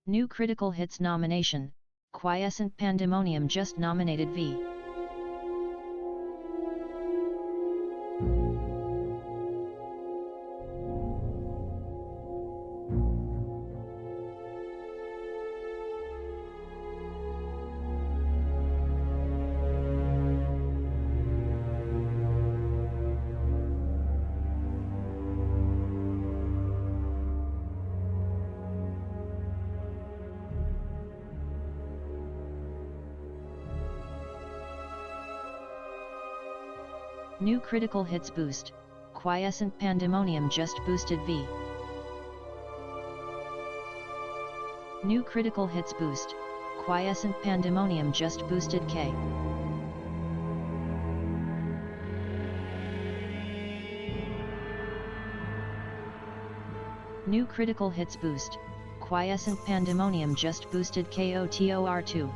New Critical Hits nomination, Quiescent Pandemonium just nominated V. New Critical Hits boost, Quiescent Pandemonium just boosted V. New Critical Hits boost, Quiescent Pandemonium just boosted K. New Critical Hits boost, Quiescent Pandemonium just boosted KOTOR2.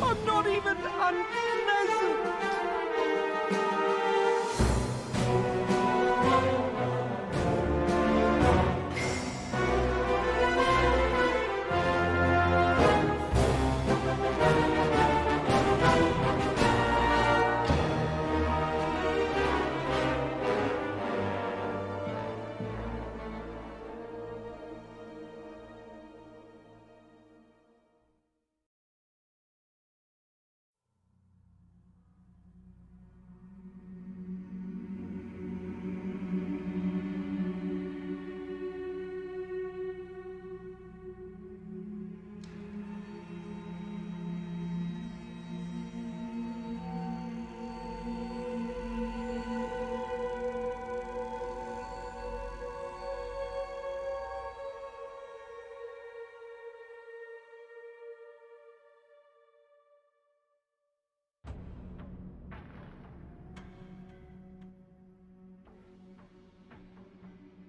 I'm not even unpleasant!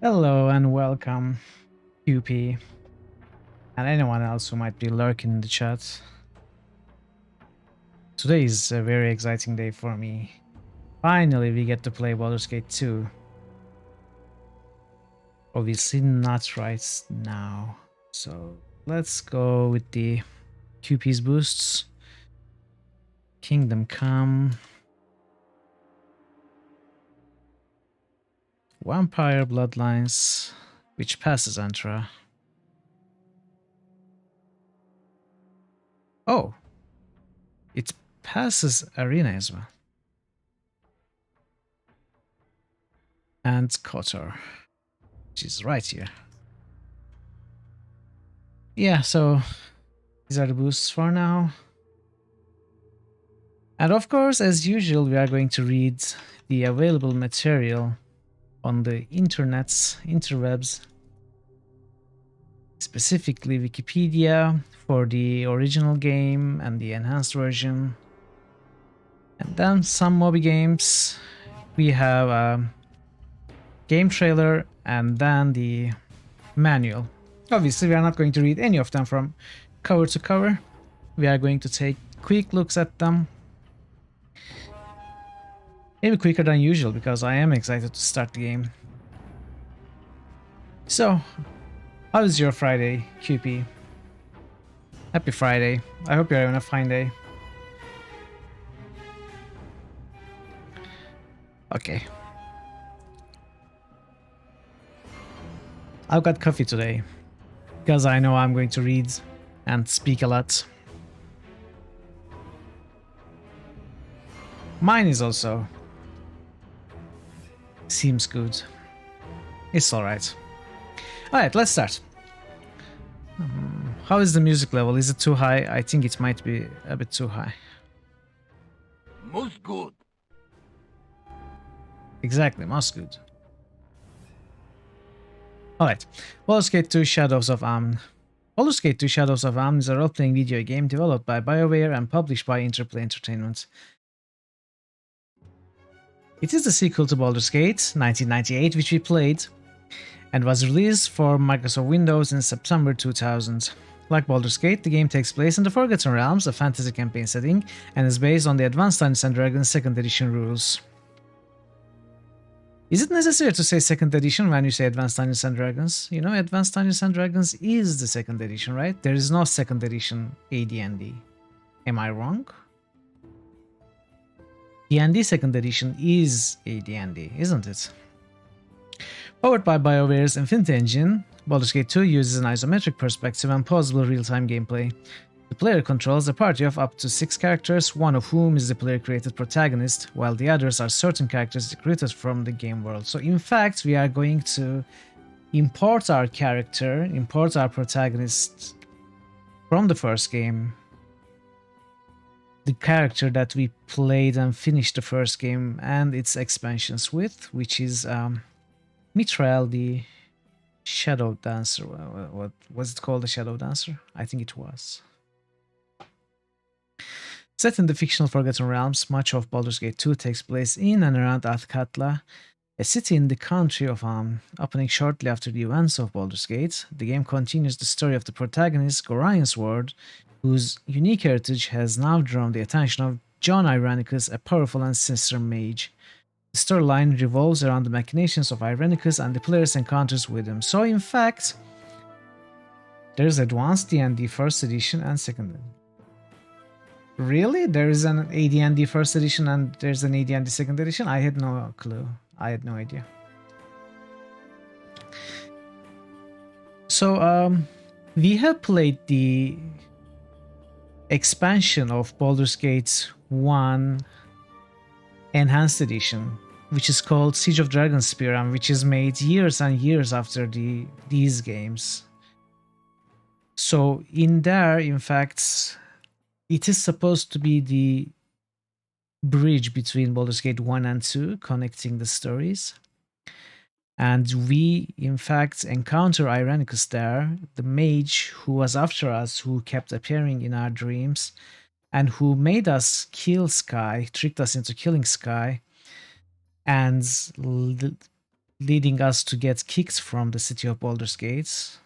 Hello and welcome, QP, and anyone else who might be lurking in the chat. Today is a very exciting day for me. Finally, we get to play Baldur's Gate 2. Obviously not right now, so let's go with the QP's boosts. Kingdom Come. Vampire Bloodlines, which passes Antra. Oh, it passes Arena as well. And KOTOR, which is right here. Yeah, so these are the boosts for now. And of course, as usual, we are going to read the available material on the internets, interwebs, specifically Wikipedia for the original game and the enhanced version. And then some Moby games. We have a game trailer and then the manual. Obviously, we are not going to read any of them from cover to cover. We are going to take quick looks at them. Maybe quicker than usual because I am excited to start the game. So, how is your Friday, QP? Happy Friday. I hope you're having a fine day. Okay. I've got coffee today because I know I'm going to read and speak a lot. Mine is also. Seems good. It's alright. Alright, let's start. How is the music level? Is it too high? I think it might be a bit too high. Most good. Exactly, most good. Alright, Baldur's Gate 2 Shadows of Amn. Baldur's Gate 2 Shadows of Amn is a role-playing video game developed by BioWare and published by Interplay Entertainment. It is the sequel to Baldur's Gate 1998, which we played, and was released for Microsoft Windows in September 2000. Like Baldur's Gate, the game takes place in the Forgotten Realms, a fantasy campaign setting, and is based on the Advanced Dungeons & Dragons 2nd edition rules. Is it necessary to say 2nd edition when you say Advanced Dungeons & Dragons? You know, Advanced Dungeons & Dragons is the 2nd edition, right? There is no 2nd edition AD&D. Am I wrong? D&D 2nd edition is AD&D, isn't it? Powered by BioWare's Infinity Engine, Baldur's Gate 2 uses an isometric perspective and pausable real-time gameplay. The player controls a party of up to 6 characters, one of whom is the player-created protagonist, while the others are certain characters recruited from the game world. So in fact, we are going to import our character, import our protagonist from the first game. The character that we played and finished the first game and its expansions with, which is Mithril, the Shadow Dancer. What was it called? The Shadow Dancer? I think it was. Set in the fictional Forgotten Realms, much of Baldur's Gate 2 takes place in and around Athkatla, a city in the country of opening shortly after the events of Baldur's Gate. The game continues the story of the protagonist, Gorion Sword, whose unique heritage has now drawn the attention of John Irenicus, a powerful and sinister mage. The storyline revolves around the machinations of Irenicus and the player's encounters with him. So in fact, there's Advanced D&D 1st edition and 2nd edition. Really? There is an AD&D 1st edition and there's an AD&D 2nd edition? I had no clue. I had no idea. So we have played the expansion of Baldur's Gate 1 Enhanced Edition, which is called Siege of Dragonspear, and which is made years and years after these games. So in there, in fact, it is supposed to be the bridge between Baldur's Gate 1 and 2, connecting the stories. And we, in fact, encounter Irenicus there, the mage who was after us, who kept appearing in our dreams, and who made us kill Sky, tricked us into killing Sky, and leading us to get kicked from the city of Baldur's Gate.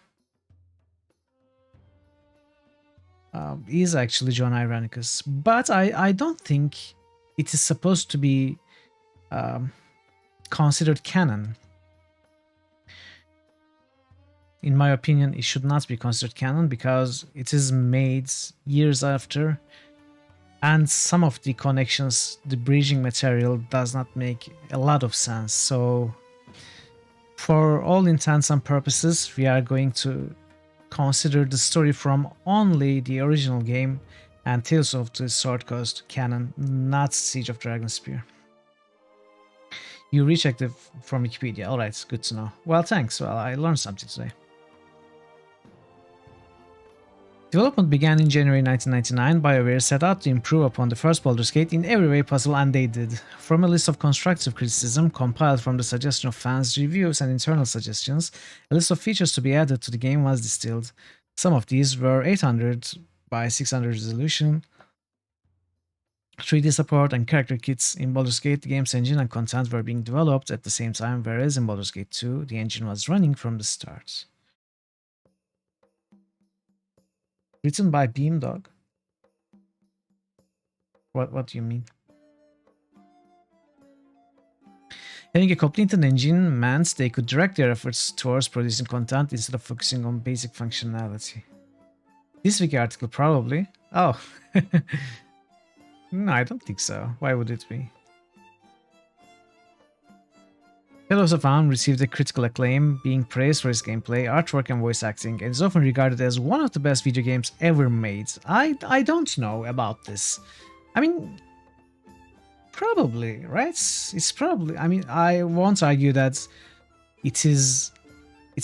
Is actually John Irenicus. But I don't think it is supposed to be considered canon. In my opinion, it should not be considered canon because it is made years after, and some of the connections, the bridging material does not make a lot of sense. So for all intents and purposes, we are going to consider the story from only the original game and Tales of the Sword Coast canon, not Siege of Dragonspear. You rechecked it from Wikipedia. Alright, good to know. Well, thanks. Well, I learned something today. Development began in January 1999. BioWare set out to improve upon the first Baldur's Gate in every way possible, and they did. From a list of constructive criticism compiled from the suggestion of fans, reviews, and internal suggestions, a list of features to be added to the game was distilled. Some of these were 800 by 600 resolution, 3D support, and character kits. In Baldur's Gate, the game's engine and content were being developed at the same time, whereas in Baldur's Gate 2, the engine was running from the start. Written by Beamdog? What do you mean? Having a completed engine meant they could direct their efforts towards producing content instead of focusing on basic functionality. This wiki article probably. Oh. No, I don't think so. Why would it be? Shadows of Amn received a critical acclaim, being praised for its gameplay, artwork, and voice acting, and is often regarded as one of the best video games ever made. I don't know about this. I mean, probably, right? It's probably. I mean, I won't argue that it's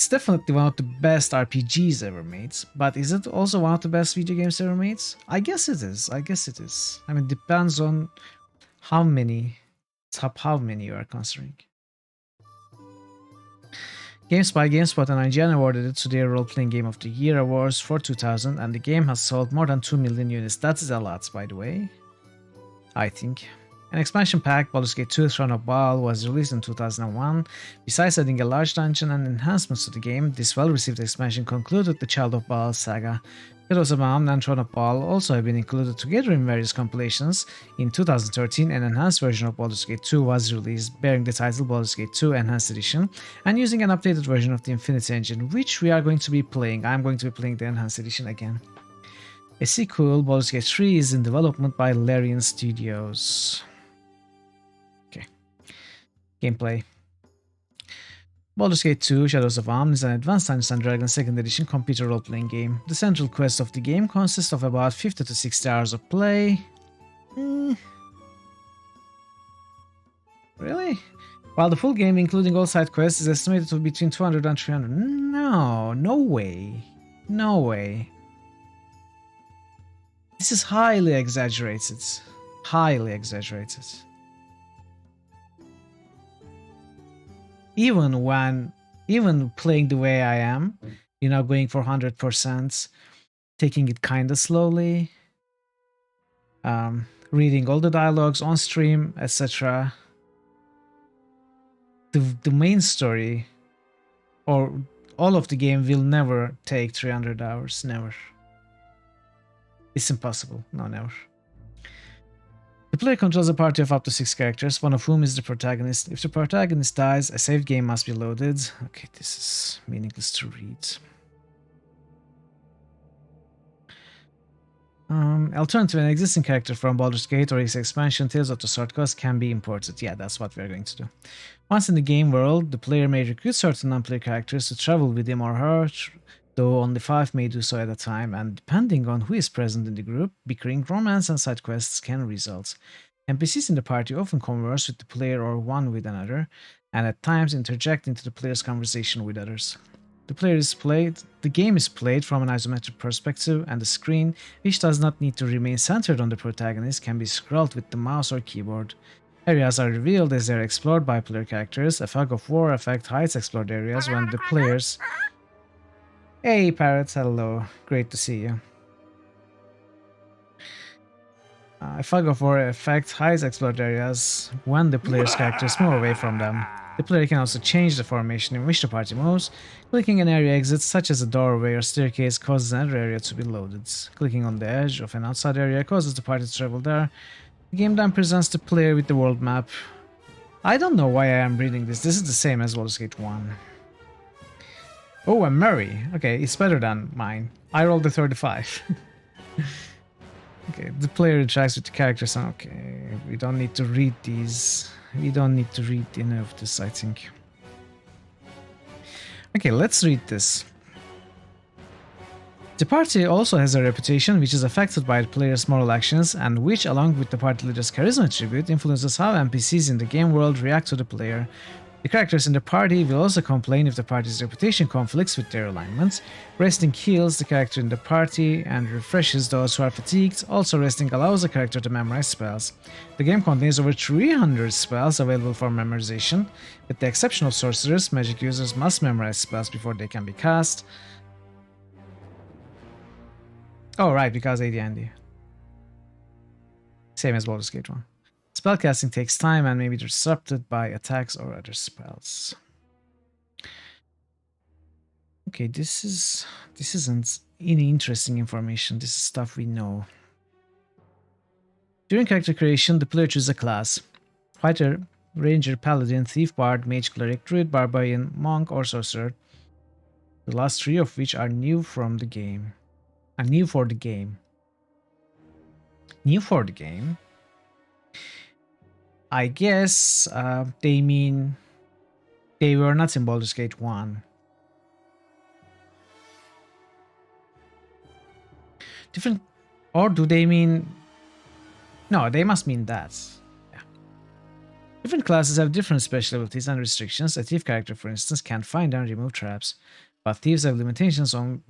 definitely one of the best RPGs ever made, but is it also one of the best video games ever made? I guess it is. I guess it is. I mean, it depends on how many you are considering. GameSpot, and IGN awarded it to their Role-Playing Game of the Year awards for 2000, and the game has sold more than 2 million units. That is a lot, by the way, I think. An expansion pack, Baldur's Gate 2 Throne of Baal, was released in 2001. Besides adding a large dungeon and enhancements to the game, this well-received expansion concluded the Child of Baal saga. Shadows of Amn and Throne of Baal also have been included together in various compilations. In 2013, an enhanced version of Baldur's Gate 2 was released, bearing the title Baldur's Gate 2 Enhanced Edition, and using an updated version of the Infinity Engine, which we are going to be playing. I'm going to be playing the Enhanced Edition again. A sequel, Baldur's Gate 3, is in development by Larian Studios. Okay. Gameplay. Baldur's Gate 2 Shadows of Amn is an advanced Dungeons & Dragons 2nd edition computer role-playing game. The central quest of the game consists of about 50 to 60 hours of play. Really? While the full game, including all side quests, is estimated to be between 200 and 300. No way. No way. This is highly exaggerated. Highly exaggerated. Even playing the way I am, going for 100%, taking it kinda slowly, reading all the dialogues on stream, etc. The main story, or all of the game, will never take 300 hours, never. It's impossible, no, never. The player controls a party of up to 6 characters, one of whom is the protagonist. If the protagonist dies, a saved game must be loaded. Okay, this is meaningless to read. Alternative, an existing character from Baldur's Gate or its expansion Tales of the Sword Coast can be imported. Yeah, that's what we're going to do. Once in the game world, the player may recruit certain non-player characters to travel with him or her, though only 5 may do so at a time, and depending on who is present in the group, bickering, romance, and side quests can result. NPCs in the party often converse with the player or one with another, and at times interject into the player's conversation with others. The game is played from an isometric perspective, and the screen, which does not need to remain centered on the protagonist, can be scrolled with the mouse or keyboard. Areas are revealed as they are explored by player characters. A fog of war effect hides explored areas when the players... Hey Parrot, hello, great to see you. A fog of war effect hides explored areas when the player's characters move away from them. The player can also change the formation in which the party moves. Clicking an area exit, such as a doorway or staircase, causes another area to be loaded. Clicking on the edge of an outside area causes the party to travel there. The game then presents the player with the world map. I don't know why I am reading this. This is the same as Baldur's Gate 1. Oh, a Murray. Okay, it's better than mine. I rolled a 35. Okay, the player interacts with the characters. Okay, we don't need to read these. We don't need to read any of this, I think. Okay, let's read this. The party also has a reputation which is affected by the player's moral actions, and which, along with the party leader's charisma attribute, influences how NPCs in the game world react to the player. The characters in the party will also complain if the party's reputation conflicts with their alignments. Resting heals the character in the party and refreshes those who are fatigued. Also, resting allows the character to memorize spells. The game contains over 300 spells available for memorization. With the exception of sorcerers, magic users must memorize spells before they can be cast. Oh, right, because AD&D. Same as Baldur's Gate 1. Spellcasting takes time and may be disrupted by attacks or other spells. Okay, this isn't any interesting information. This is stuff we know. During character creation, the player chooses a class: fighter, ranger, paladin, thief, bard, mage, cleric, druid, barbarian, monk, or sorcerer. The last 3 of which are new from the game. New for the game. New for the game? I guess they mean they were not in Baldur's Gate 1. Different, or do they mean... No, they must mean that. Yeah. Different classes have different special abilities and restrictions. A thief character, for instance, can find and remove traps, but thieves have limitations on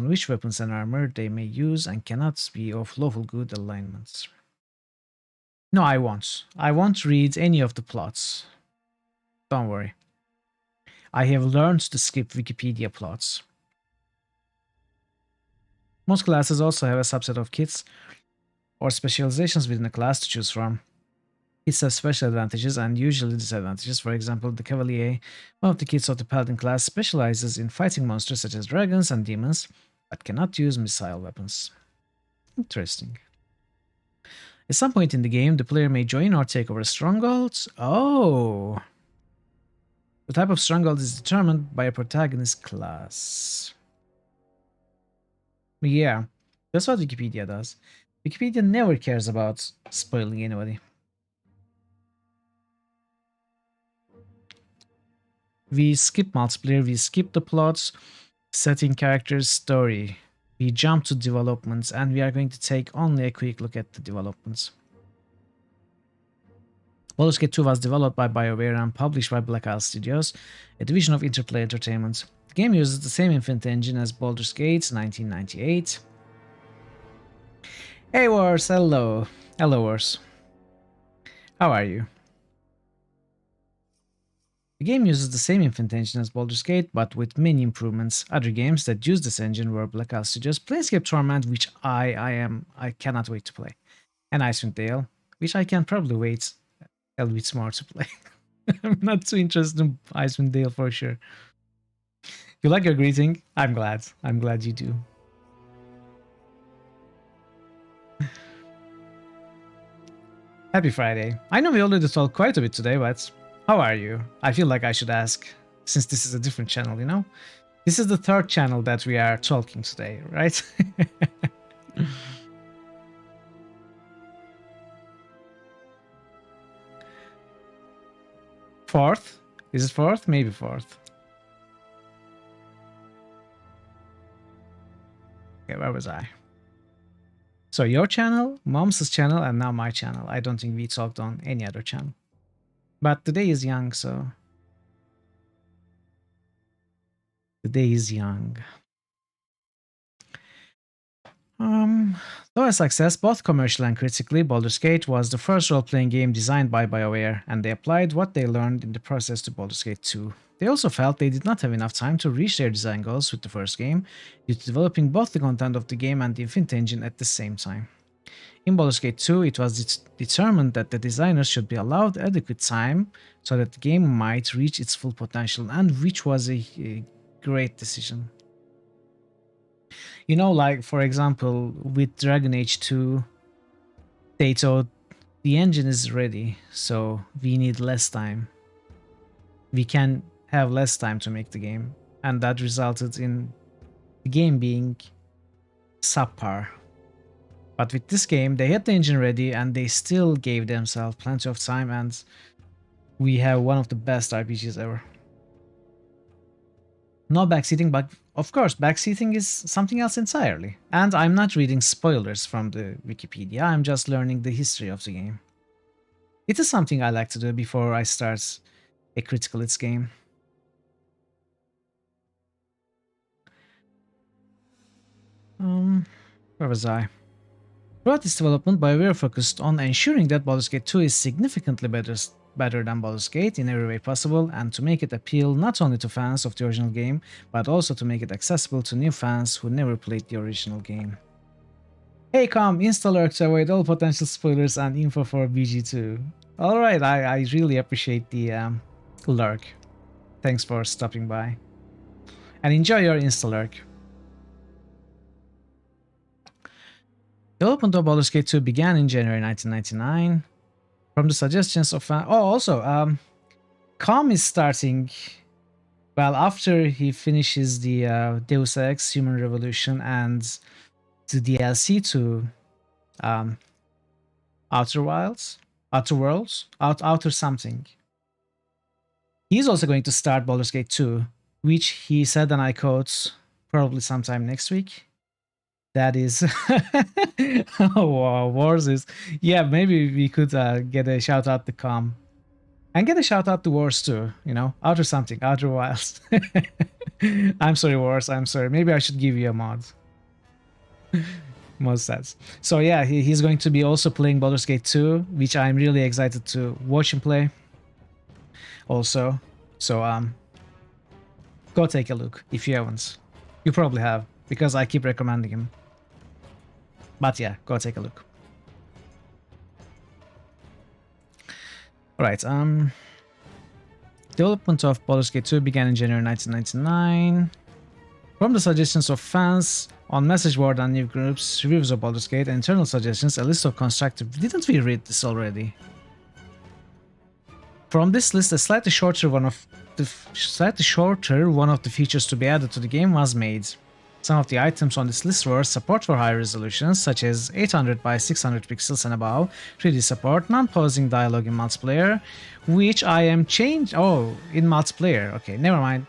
which weapons and armor they may use and cannot be of lawful good alignments. No, I won't. I won't read any of the plots. Don't worry. I have learned to skip Wikipedia plots. Most classes also have a subset of kits or specializations within a class to choose from. Kits have special advantages and usually disadvantages. For example, the Cavalier, one of the kits of the Paladin class, specializes in fighting monsters such as dragons and demons, but cannot use missile weapons. Interesting. At some point in the game, the player may join or take over strongholds. Oh! The type of stronghold is determined by a protagonist class. Yeah, that's what Wikipedia does. Wikipedia never cares about spoiling anybody. We skip multiplayer, we skip the plots, setting, characters, story. We jump to developments, and we are going to take only a quick look at the developments. Baldur's Gate 2 was developed by BioWare and published by Black Isle Studios, a division of Interplay Entertainment. The game uses the same Infinite engine as Baldur's Gate 1998. Hey Wars, hello. Hello Wars. How are you? The game uses the same Infinite engine as Baldur's Gate, but with many improvements. Other games that use this engine were Black Isle Studios' Planescape Torment, which I cannot wait to play, and Icewind Dale, which I can probably wait a little bit more to play. I'm not too interested in Icewind Dale for sure. You like your greeting? I'm glad. I'm glad you do. Happy Friday. I know we already talked quite a bit today, but how are you? I feel like I should ask, since this is a different channel, you know? This is the third channel that we are talking today, right? Fourth? Is it fourth? Maybe fourth. Okay, where was I? So your channel, Mom's channel, and now my channel. I don't think we talked on any other channel. But today is young, so... Today is young. Though a success, both commercially and critically, Baldur's Gate was the first role-playing game designed by BioWare, and they applied what they learned in the process to Baldur's Gate 2. They also felt they did not have enough time to reach their design goals with the first game, due to developing both the content of the game and the Infinite engine at the same time. In Baldur's Gate 2, it was determined that the designers should be allowed adequate time so that the game might reach its full potential, and which was a great decision. You know, like, for example, with Dragon Age 2, they thought the engine is ready, so we need less time. We can have less time to make the game, and that resulted in the game being subpar. But with this game, they had the engine ready, and they still gave themselves plenty of time, and we have one of the best RPGs ever. No backseating, but of course, backseating is something else entirely. And I'm not reading spoilers from the Wikipedia, I'm just learning the history of the game. It is something I like to do before I start a critical hits game. Where was I? Throughout this development, BioWare focused on ensuring that Baldur's Gate 2 is significantly better than Baldur's Gate in every way possible, and to make it appeal not only to fans of the original game, but also to make it accessible to new fans who never played the original game. Hey Com, install Lurk to avoid all potential spoilers and info for BG2. Alright, I really appreciate the Lurk. Thanks for stopping by. And enjoy your install Lurk. Development of Baldur's Gate 2 began in January 1999. From the suggestions of... Com is starting... Well, after he finishes the Deus Ex Human Revolution and the DLC to Outer something. He's also going to start Baldur's Gate 2, which he said, and I quote, probably sometime next week. That is... oh, wow, Wars is... Yeah, maybe we could get a shout out to Com. And get a shout out to Wars too, you know? Outer something, Outer Wilds. I'm sorry, Wars, I'm sorry. Maybe I should give you a mod. Most sets. So yeah, he's going to be also playing Baldur's Gate 2, which I'm really excited to watch him play. Also. So, Go take a look if you haven't. You probably have, because I keep recommending him. But yeah, go take a look. Alright, development of Baldur's Gate 2 began in January 1999. From the suggestions of fans on message board and new groups, reviews of Baldur's Gate, and internal suggestions, a list of constructive... Didn't we read this already? From this list, a slightly shorter one of the features to be added to the game was made. Some of the items on this list were support for high resolutions, such as 800 by 600 pixels and above, 3D support, non-pausing dialogue in multiplayer, which I am changed. Oh, in multiplayer. Okay, never mind.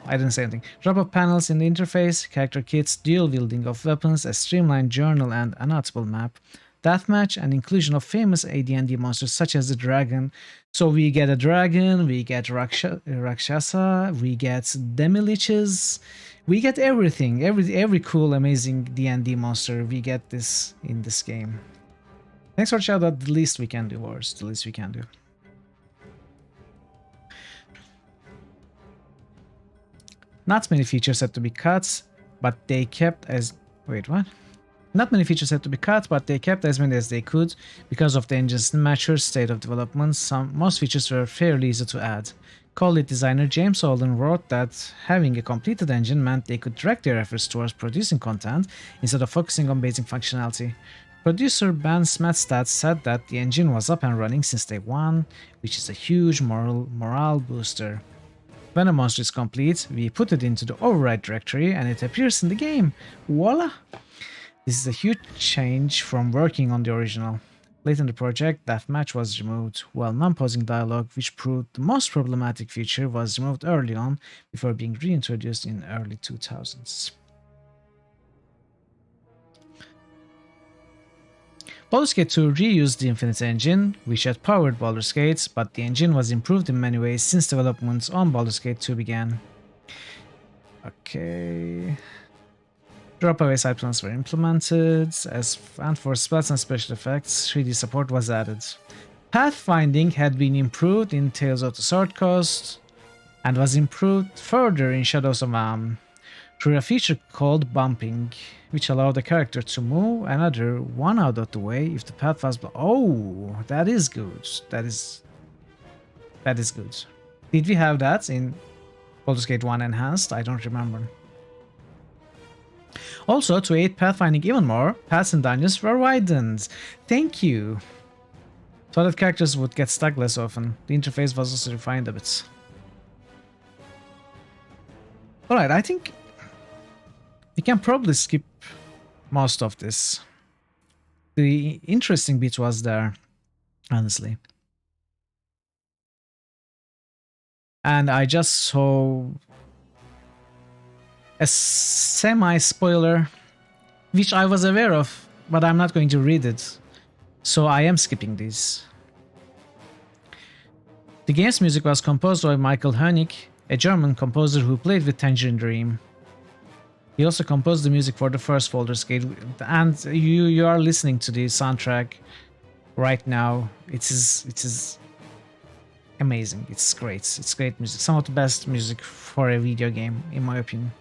I didn't say anything. Drop-up panels in the interface, character kits, dual wielding of weapons, a streamlined journal and anotable map, deathmatch, and inclusion of famous AD&D monsters such as the dragon. So we get a dragon, we get Rakshasa, we get demi-liches, we get everything, every cool, amazing D&D monster. We get this in this game. Thanks for shout out. The least we can do, Wars. The least we can do. Not many features had to be cut, but they kept as... Wait, what? Not many features had to be cut, but they kept as many as they could because of the engine's mature state of development. Most features were fairly easy to add. Co-lead designer James Holden wrote that having a completed engine meant they could direct their efforts towards producing content instead of focusing on basic functionality. Producer Ben Smetstad said that the engine was up and running since day one, which is a huge morale booster. When a monster is complete, we put it into the override directory and it appears in the game. Voila! This is a huge change from working on the original. Late in the project, deathmatch was removed, while non-pausing dialogue, which proved the most problematic feature, was removed early on before being reintroduced in early 2000s. Baldur's Gate 2 reused the Infinite engine, which had powered Baldur's Gate, but the engine was improved in many ways since development on Baldur's Gate 2 began. Okay... Drop-away side plans were implemented, and for spells and special effects, 3D support was added. Pathfinding had been improved in Tales of the Sword Coast, and was improved further in Shadows of Am through a feature called bumping, which allowed the character to move another one out of the way if the path was Oh, that is good. That is good. Did we have that in Baldur's Gate 1 Enhanced? I don't remember. Also, to aid pathfinding even more, paths and dungeons were widened. Thank you! So that characters would get stuck less often. The interface was also refined a bit. Alright, I think we can probably skip most of this. The interesting bit was there, honestly. And I just saw a semi-spoiler, which I was aware of, but I'm not going to read it, so I am skipping this. The game's music was composed by Michael Hönig, a German composer who played with Tangerine Dream. He also composed the music for the first Baldur's Gate, and you are listening to the soundtrack right now. It is amazing. It's great. It's great music. Some of the best music for a video game, in my opinion.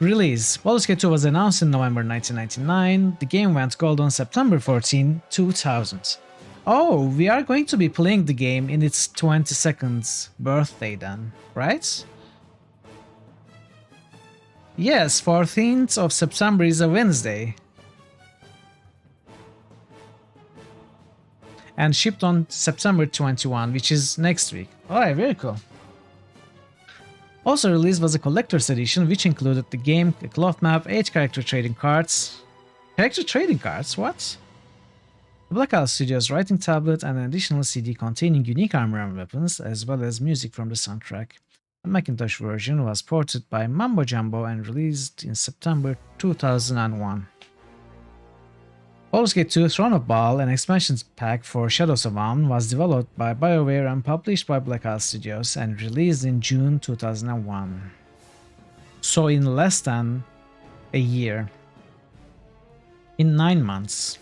Release. Baldur's Gate 2 was announced in November 1999. The game went gold on September 14, 2000. Oh, we are going to be playing the game in its 22nd birthday then, right? Yes, 14th of September is a Wednesday. And shipped on September 21, which is next week. Alright, very cool. Also released was a collector's edition, which included the game, a cloth map, 8 character trading cards. Character trading cards? What? The Blackout Studios writing tablet and an additional CD containing unique armor and weapons, as well as music from the soundtrack. The Macintosh version was ported by Mambo Jumbo and released in September 2001. Baldur's Gate 2 Throne of Baal, an expansion pack for Shadows of Am, was developed by BioWare and published by Blackout Studios and released in June 2001. So in less than a year. In 9 months.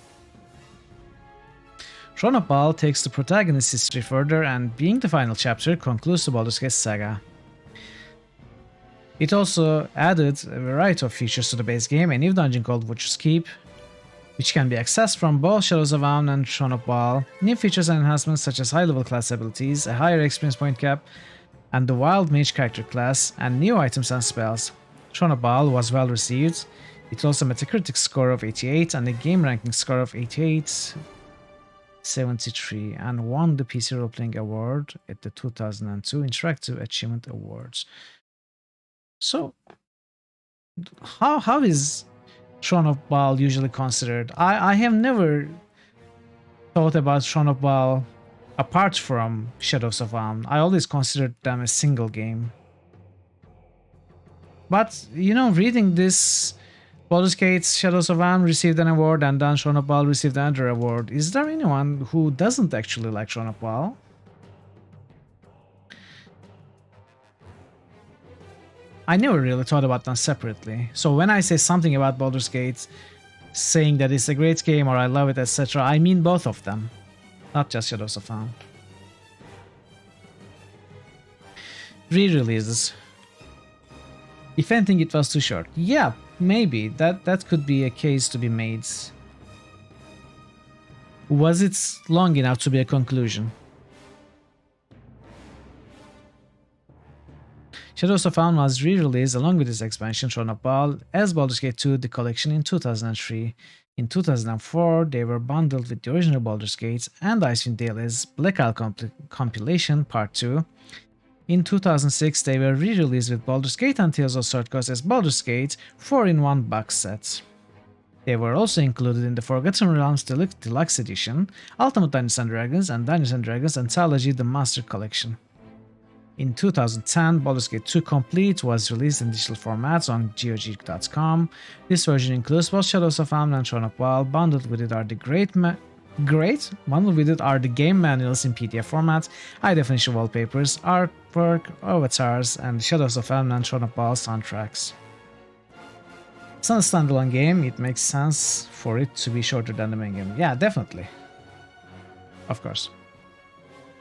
Throne of Ball takes the protagonist's history further and, being the final chapter, concludes the Baldur's Gate saga. It also added a variety of features to the base game, a new dungeon called Witcher's Keep, which can be accessed from both Shadows of Amn and Throne of Ball, new features and enhancements such as high-level class abilities, a higher experience point cap, and the Wild Mage character class, and new items and spells. Throne of Ball was well received. It also met a critic score of 88 and a game ranking score of 88.73 and won the PC Role-Playing Award at the 2002 Interactive Achievement Awards. So, how is Throne of Ball usually considered? I have never thought about Throne of Ball apart from Shadows of Amn. I always considered them a single game. But, you know, reading this, Baldur's Gate Shadows of Amn received an award and then Throne of Ball received another award. Is there anyone who doesn't actually like Throne of Ball? I never really thought about them separately. So when I say something about Baldur's Gate, saying that it's a great game or I love it, etc., I mean both of them, not just Shadows of Amn. Re-releases. If anything, it was too short. Yeah, maybe. That could be a case to be made. Was it long enough to be a conclusion? Shadows of Amn was re-released along with its expansion Throne of Ball as Baldur's Gate 2 The Collection in 2003. In 2004, they were bundled with the original Baldur's Gate and Icewind Dale's Black Isle Compilation Part 2. In 2006, they were re-released with Baldur's Gate and Tales of Sword Coast as Baldur's Gate 4-in-1 box set. They were also included in the Forgotten Realms Deluxe Edition, Ultimate Dungeons & Dragons and Dungeons & Dragons Anthology The Master Collection. In 2010, Baldur's Gate 2 Complete was released in digital formats on GOG.com. This version includes both Shadows of Amn and Throne of Ball. Bundled with it are the game manuals in PDF format, high definition wallpapers, artwork, avatars, and Shadows of Amn and Throne of Ball soundtracks. It's not a standalone game, it makes sense for it to be shorter than the main game. Yeah, definitely. Of course.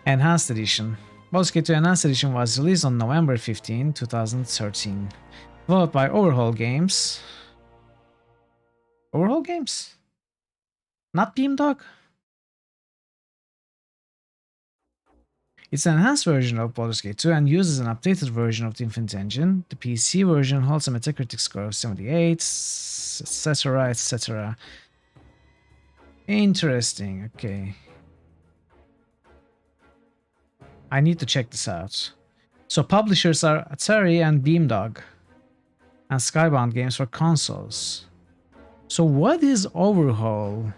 Enhanced Edition. Baldur's Gate 2 Enhanced Edition was released on November 15, 2013. Developed by Overhaul Games. Overhaul Games? Not Beamdog? It's an enhanced version of Baldur's Gate 2 and uses an updated version of the Infinite Engine. The PC version holds a Metacritic score of 78, etc, etc. Interesting, okay. I need to check this out. So publishers are Atari and Beamdog, and Skybound Games for consoles. So what is Overhaul?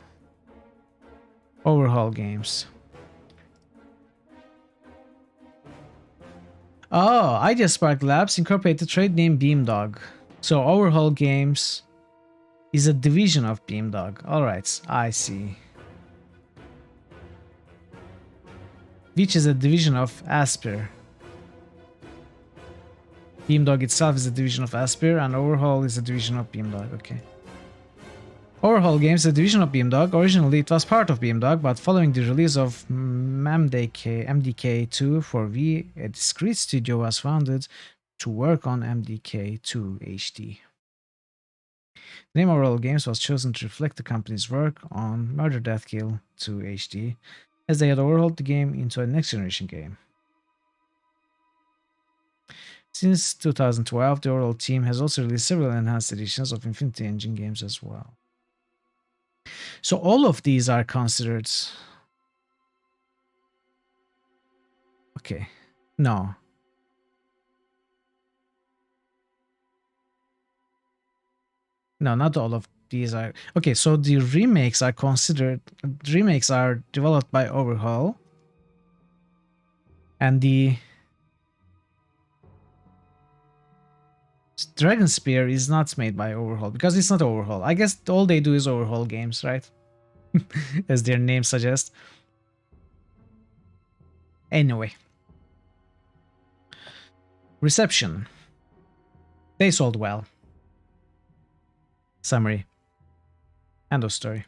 Overhaul Games. Oh, Idea Spark Labs incorporated the trade name Beamdog. So Overhaul Games is a division of Beamdog. Alright, I see. Which is a division of Aspyr. Beamdog itself is a division of Aspyr, and Overhaul is a division of Beamdog. Okay. Overhaul Games is a division of Beamdog. Originally, it was part of Beamdog, but following the release of MDK2 for Wii, a discrete studio was founded to work on MDK2 HD. The name Overhaul Games was chosen to reflect the company's work on Murder Death Kill 2 HD, as they had overhauled the game into a next-generation game. Since 2012, the Overhaul team has also released several enhanced editions of Infinity Engine games as well. So all of these are considered... Okay, no. No, not all of these are... Okay, so the remakes are considered... Remakes are developed by Overhaul. And the... Dragon Spear is not made by Overhaul, because it's not Overhaul. I guess all they do is Overhaul Games, right? As their name suggests. Anyway. Reception. They sold well. Summary. End of story.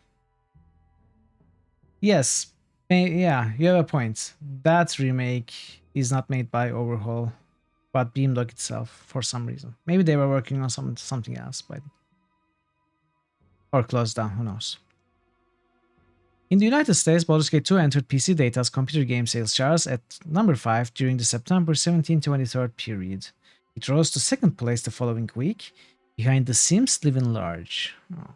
Yes, Yeah, you have a point. That remake is not made by Overhaul, but Beamdog itself for some reason. Maybe they were working on something else, but or closed down. Who knows? In the United States, Baldur's Gate 2 entered PC Data's computer game sales charts at number 5 during the September 17-23 period. It rose to second place the following week, behind The Sims Live in Large. Oh,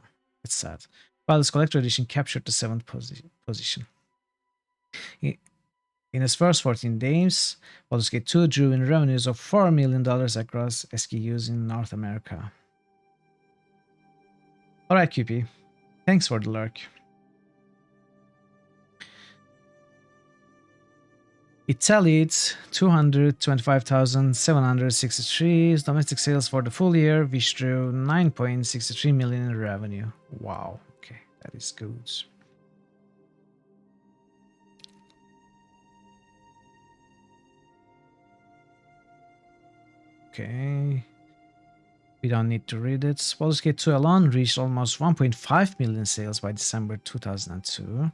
it's sad. While its collector edition captured the 7th position. In its first 14 days, Baldur's Gate 2 drew in revenues of $4 million across SKUs in North America. Alright, QP. Thanks for the lurk. It tallied 225,763 domestic sales for the full year, which drew 9.63 million in revenue. Wow, okay, that is good. Okay. We don't need to read it. Baldur's Gate 2 alone reached almost 1.5 million sales by December 2002.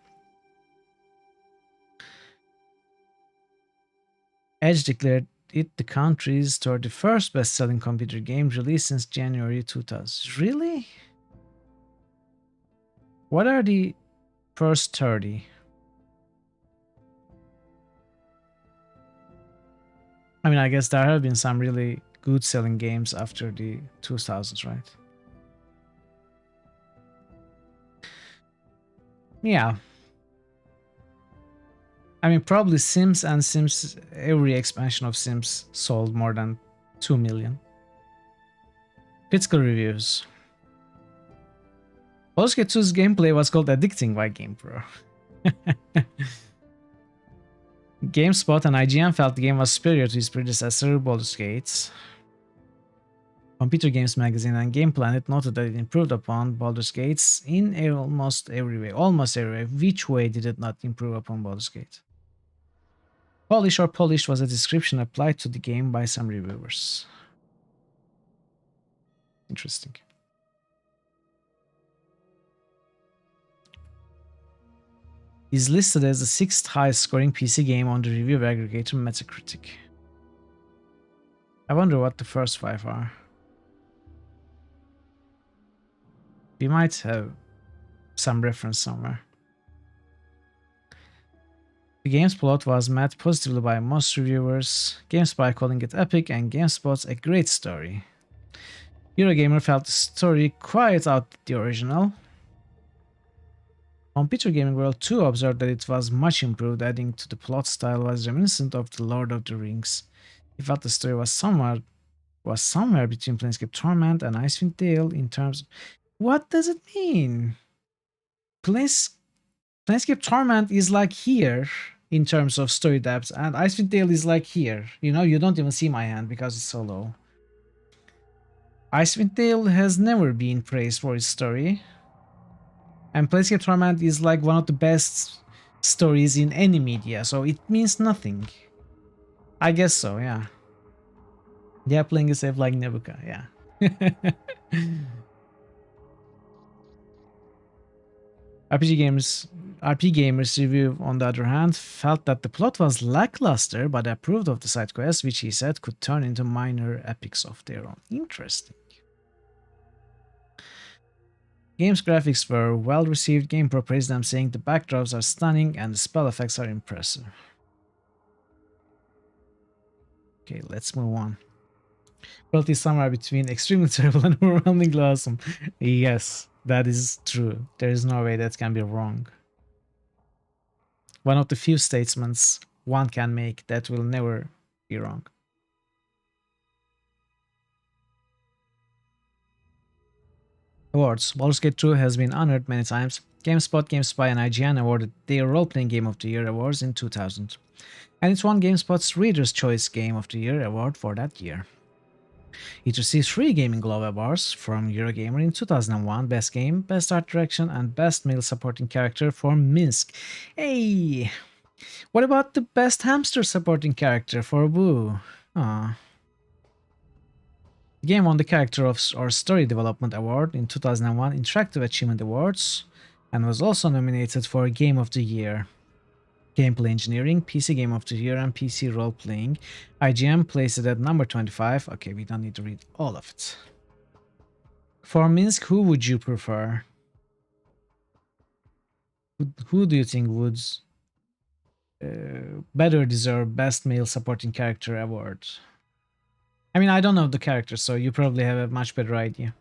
Edge declared it the country's 31st best-selling computer game released since January 2000. Really? What are the first 30? I mean, I guess there have been some really good selling games after the 2000s, right? Yeah. I mean, probably Sims and Sims, every expansion of Sims sold more than 2 million. Critical reviews. Baldur's Gate 2's gameplay was called addicting by GamePro. GameSpot and IGN felt the game was superior to its predecessor, Baldur's Gate. Computer Games Magazine and Game Planet noted that it improved upon Baldur's Gate in almost every way. Almost every way. Which way did it not improve upon Baldur's Gate? Polish or polished was a description applied to the game by some reviewers. Interesting. Is listed as the 6th highest scoring PC game on the review aggregator Metacritic. I wonder what the first 5 are. We might have some reference somewhere. The game's plot was met positively by most reviewers, GameSpy calling it epic and GameSpot a great story. Eurogamer felt the story quite out the original. Computer Gaming World 2 observed that it was much improved, adding to the plot style was reminiscent of The Lord of the Rings. He felt the story was somewhere between Planescape Torment and Icewind Dale in terms of... What does it mean? Planescape Torment is like here in terms of story depth, and Icewind Dale is like here. You know, you don't even see my hand because it's so low. Icewind Dale has never been praised for its story, and Planescape Torment is like one of the best stories in any media, so it means nothing. I guess so, yeah. Yeah, playing a save like Nebuka, yeah. RPG Gamer's review, on the other hand, felt that the plot was lackluster, but approved of the side quests, which he said could turn into minor epics of their own. Interesting. Game's graphics were well received. GamePro praised them, saying the backdrops are stunning and the spell effects are impressive. Okay, let's move on. Quality is somewhere between extremely terrible and overwhelmingly awesome. Yes, that is true. There is no way that can be wrong. One of the few statements one can make that will never be wrong. Awards. Baldur's Gate 2 has been honored many times. GameSpot, GameSpy, and IGN awarded their Role-Playing Game of the Year awards in 2000. And it won GameSpot's Reader's Choice Game of the Year award for that year. It received 3 Gaming Globe Awards from Eurogamer in 2001, Best Game, Best Art Direction, and Best Male Supporting Character for Minsk. Hey! What about the Best Hamster Supporting Character for Woo? Aww. The game won the Character or Story Development Award in 2001 Interactive Achievement Awards and was also nominated for Game of the Year. Gameplay Engineering, PC Game of the Year, and PC Role Playing. IGM placed it at number 25. Okay, we don't need to read all of it. For Minsk, who would you prefer? Who do you think would better deserve Best Male Supporting Character award? I mean, I don't know the character, so you probably have a much better idea.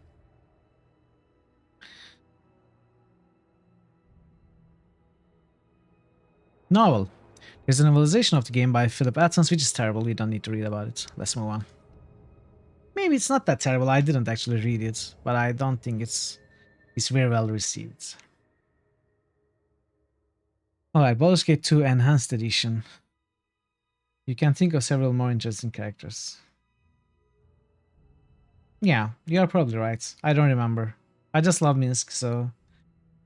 Novel. There's a novelization of the game by Philip Atkins, which is terrible. We don't need to read about it. Let's move on. Maybe it's not that terrible. I didn't actually read it, but I don't think it's very well received. Alright, Baldur's Gate 2 Enhanced Edition. You can think of several more interesting characters. Yeah, you're probably right. I don't remember. I just love Minsk, so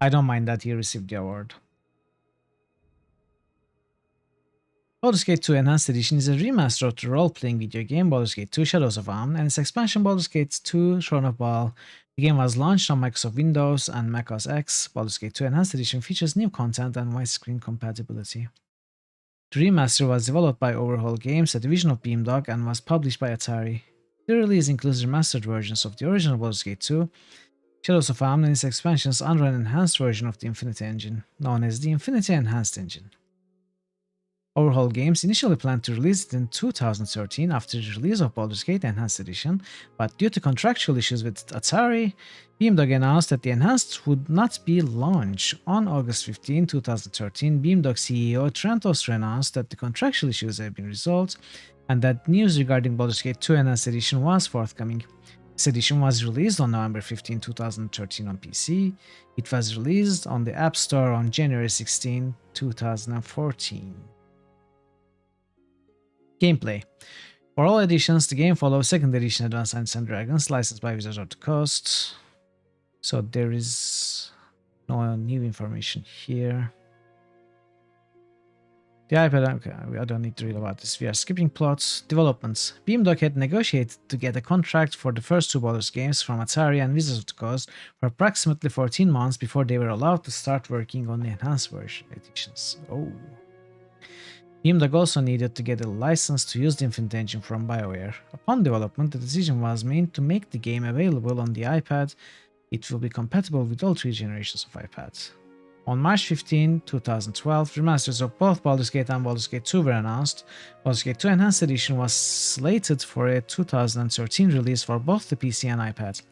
I don't mind that he received the award. Baldur's Gate 2 Enhanced Edition is a remaster of the role-playing video game Baldur's Gate 2 Shadows of Amn and its expansion Baldur's Gate 2 Throne of Baal. The game was launched on Microsoft Windows and Mac OS X. Baldur's Gate 2 Enhanced Edition features new content and widescreen compatibility. The remaster was developed by Overhaul Games, a division of Beamdog, and was published by Atari. The release includes remastered versions of the original Baldur's Gate 2, Shadows of Amn, and its expansions under an enhanced version of the Infinity Engine, known as the Infinity Enhanced Engine. Overhaul Games initially planned to release it in 2013 after the release of Baldur's Gate Enhanced Edition, but due to contractual issues with Atari, Beamdog announced that the Enhanced would not be launched. On August 15, 2013, Beamdog CEO Trent Oster announced that the contractual issues had been resolved and that news regarding Baldur's Gate 2 Enhanced Edition was forthcoming. This edition was released on November 15, 2013 on PC. It was released on the App Store on January 16, 2014. Gameplay. For all editions, the game follows 2nd edition Advanced & Dragons, licensed by Wizards of the Coast. So there is no new information here. The iPad, okay, I don't need to read about this. We are skipping plots. Developments. Beamdog had negotiated to get a contract for the first 2 Baldur's games from Atari and Wizards of the Coast for approximately 14 months before they were allowed to start working on the enhanced version editions. Oh. Beamdog also needed to get a license to use the Infinite Engine from BioWare. Upon development, the decision was made to make the game available on the iPad. It will be compatible with all 3 generations of iPads. On March 15, 2012, remasters of both Baldur's Gate and Baldur's Gate 2 were announced. Baldur's Gate 2 Enhanced Edition was slated for a 2013 release for both the PC and iPad.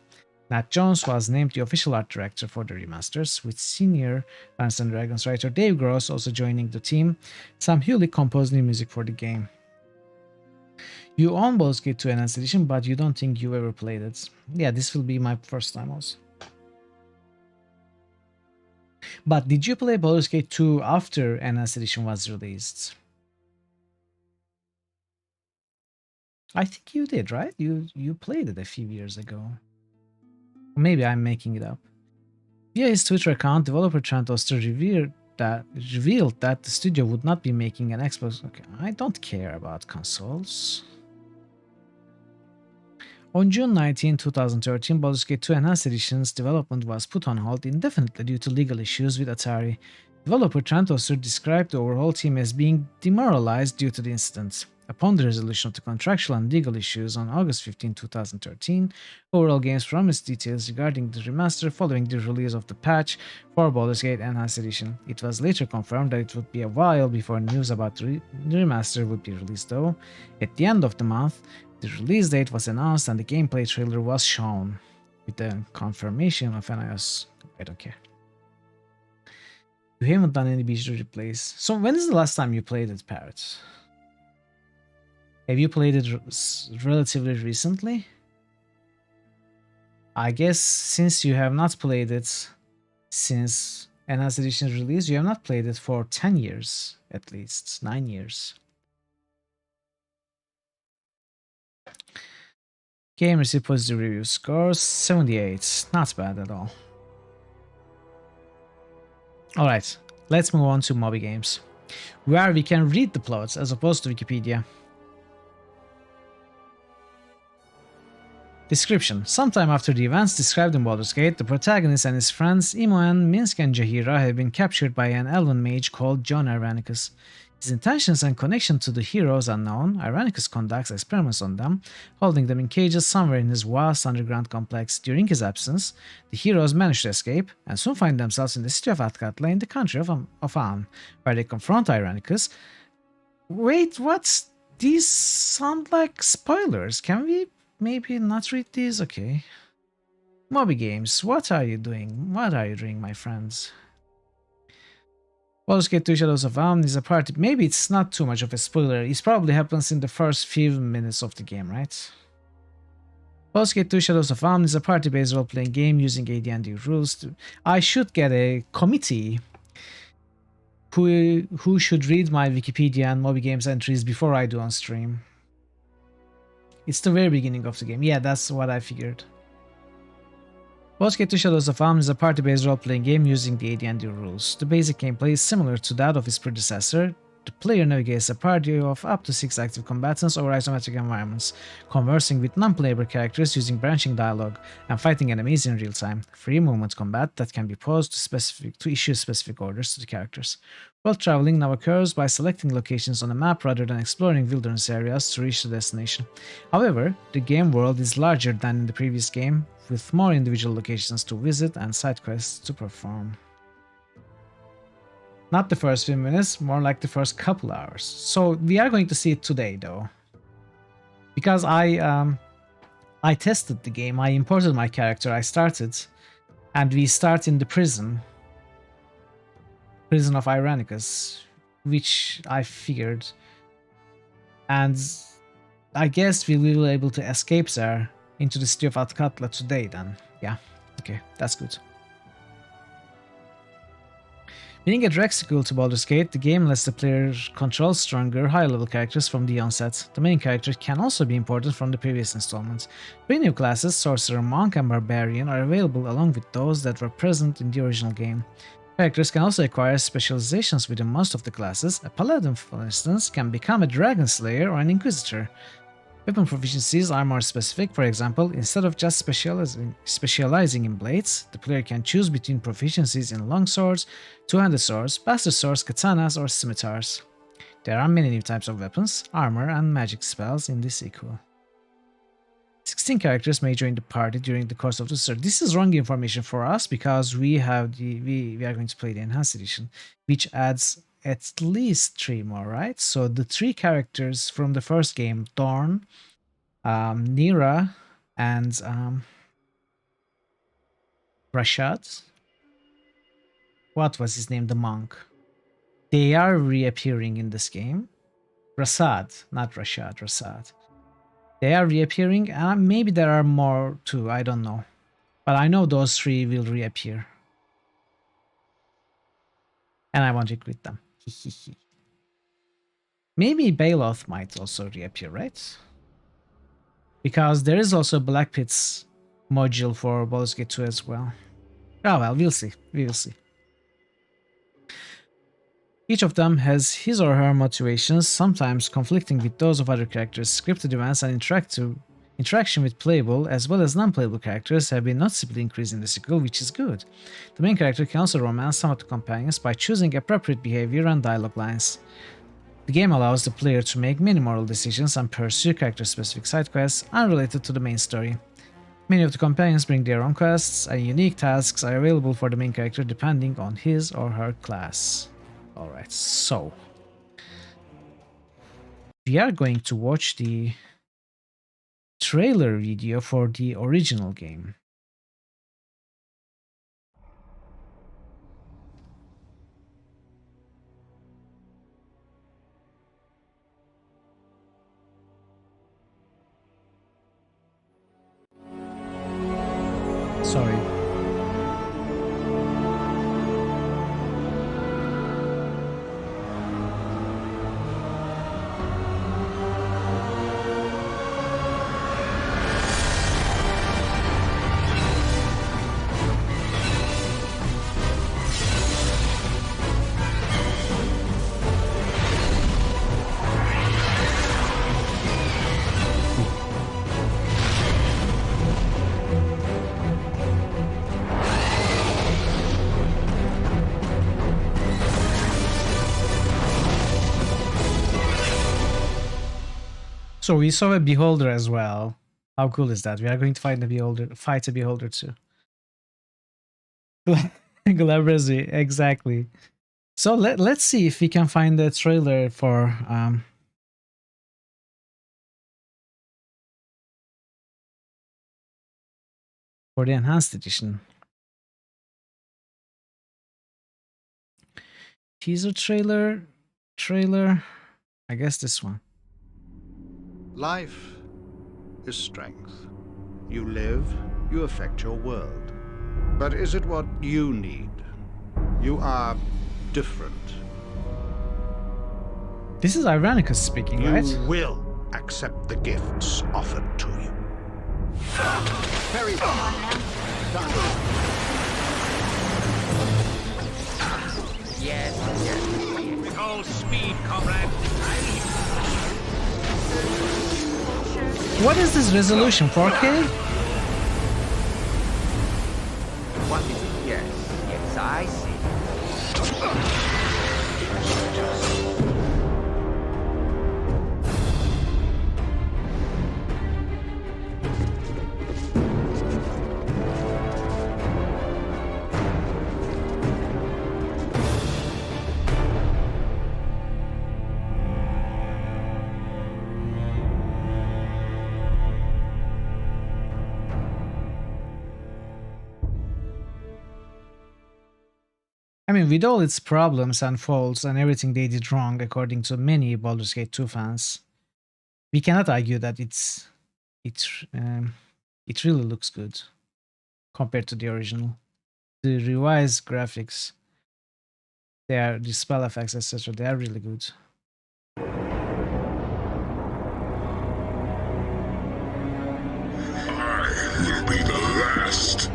Nat Jones was named the official art director for the remasters, with senior Dungeons & Dragons writer Dave Gross also joining the team. Sam Hewlett composed new music for the game. You own Baldur's Gate 2 Enhanced Edition, but you don't think you ever played it. Yeah, this will be my first time also. But did you play Baldur's Gate 2 after Enhanced Edition was released? I think you did, right? You played it a few years ago. Maybe I'm making it up. Via his Twitter account, developer Trent Oster revealed that the studio would not be making an Xbox. Okay, I don't care about consoles. On June 19, 2013, Baldur's Gate 2 Enhanced Edition's development was put on hold indefinitely due to legal issues with Atari. Developer Trent Oster described the overall team as being demoralized due to the incident. Upon the resolution of the contractual and legal issues on August 15, 2013, Overall Games promised details regarding the remaster following the release of the patch for Baldur's Gate Enhanced Edition. It was later confirmed that it would be a while before news about the remaster would be released though. At the end of the month, the release date was announced and the gameplay trailer was shown, with the confirmation of NIS. I don't care. You haven't done any beta replays. So when is the last time you played it, Parrot? Have you played it relatively recently? I guess since you have not played it since Enhanced Edition's release, you have not played it for 10 years, at least 9 years. Game received positive review scores, 78, not bad at all. Alright, let's move on to Moby Games, where we can read the plots as opposed to Wikipedia. Description. Sometime after the events described in Baldur's Gate, the protagonist and his friends Imoen, Minsk, and Jaheira have been captured by an elven mage called John Irenicus. His intentions and connection to the heroes unknown, Irenicus conducts experiments on them, holding them in cages somewhere in his vast underground complex. During his absence, the heroes manage to escape and soon find themselves in the city of Athkatla in the country of An, where they confront Irenicus. Wait, what? These sound like spoilers. Can we maybe not read these? Okay. Moby Games, what are you doing? What are you doing, my friends? Baldur's Gate 2 Shadows of Amn is a party. Maybe it's not too much of a spoiler. It probably happens in the first few minutes of the game, right? Baldur's Gate 2 Shadows of Amn is a party-based role-playing game using AD&D rules. I should get a committee who should read my Wikipedia and Moby Games entries before I do on stream. It's the very beginning of the game. Yeah, that's what I figured. Baldur's Gate 2 Shadows of Amn is a party-based role-playing game using the AD&D rules. The basic gameplay is similar to that of its predecessor. The player navigates a party of up to 6 active combatants over isometric environments, conversing with non-playable characters using branching dialogue, and fighting enemies in real time. Free movement combat that can be paused to issue specific orders to the characters. World traveling now occurs by selecting locations on a map rather than exploring wilderness areas to reach the destination. However, the game world is larger than in the previous game, with more individual locations to visit and side quests to perform. Not the first few minutes, more like the first couple hours. So we are going to see it today, though, because I tested the game. I imported my character. I started, and we start in the prison of Irenicus, which I figured, and I guess we will be able to escape there into the city of Athkatla today. Then, yeah, okay, that's good. Being a direct sequel to Baldur's Gate, the game lets the player control stronger, higher-level characters from the onset. The main character can also be imported from the previous installment. 3 new classes, Sorcerer, Monk, and Barbarian, are available along with those that were present in the original game. Characters can also acquire specializations within most of the classes. A Paladin, for instance, can become a Dragon Slayer or an Inquisitor. Weapon proficiencies are more specific. For example, instead of just specializing in blades, the player can choose between proficiencies in longswords, two-handed swords, bastard swords, katanas, or scimitars. There are many new types of weapons, armor, and magic spells in this sequel. 16 characters may join the party during the course of the story. This is wrong information for us because we are going to play the enhanced edition, which adds at least 3 more, right? So the 3 characters from the first game, Dorn, Nira, and Rashad. What was his name? The monk. They are reappearing in this game. Rasad, not Rashad, Rasad. They are reappearing, and maybe there are more too, I don't know. But I know those 3 will reappear. And I want to quit them. Maybe Baloth might also reappear, right? Because there is also Black Pit's module for Baldur's Gate 2 as well. Oh well, we'll see. We will see. Each of them has his or her motivations, sometimes conflicting with those of other characters. Scripted events and interaction with playable as well as non-playable characters have been noticeably increased in the sequel, which is good. The main character can also romance some of the companions by choosing appropriate behavior and dialogue lines. The game allows the player to make many moral decisions and pursue character-specific side quests unrelated to the main story. Many of the companions bring their own quests, and unique tasks are available for the main character depending on his or her class. Alright, so we are going to watch the trailer video for the original game. Sorry. So we saw a beholder as well. How cool is that? We are going to fight a beholder too. Glabrezi, exactly. So let's see if we can find the trailer for the enhanced edition. Teaser trailer. I guess this one. Life is strength. You live, you affect your world. But is it what you need? You are different. This is Ironicus speaking, right? You will accept the gifts offered to you. Very Yes. With all speed, comrade. What is this resolution? 4K? What is it? Yes, I see. I mean, with all its problems and faults and everything they did wrong, according to many Baldur's Gate 2 fans, we cannot argue that it really looks good compared to the original. The revised graphics, the spell effects, etc., they are really good. Will be the last.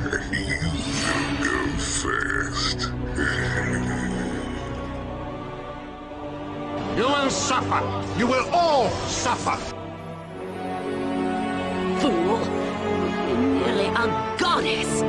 You go first. You will suffer. You will all suffer. Fool! You're nearly a goddess!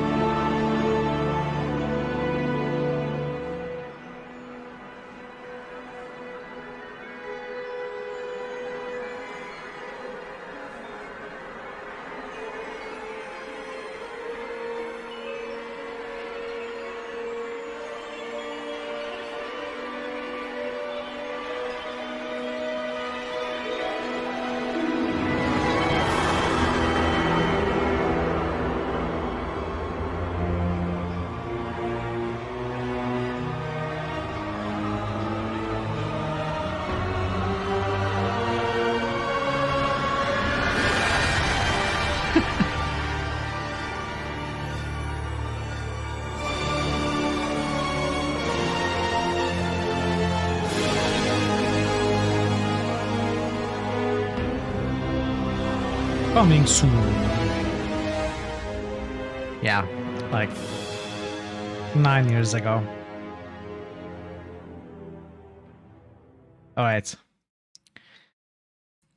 Coming soon. Yeah, like 9 years ago. Alright.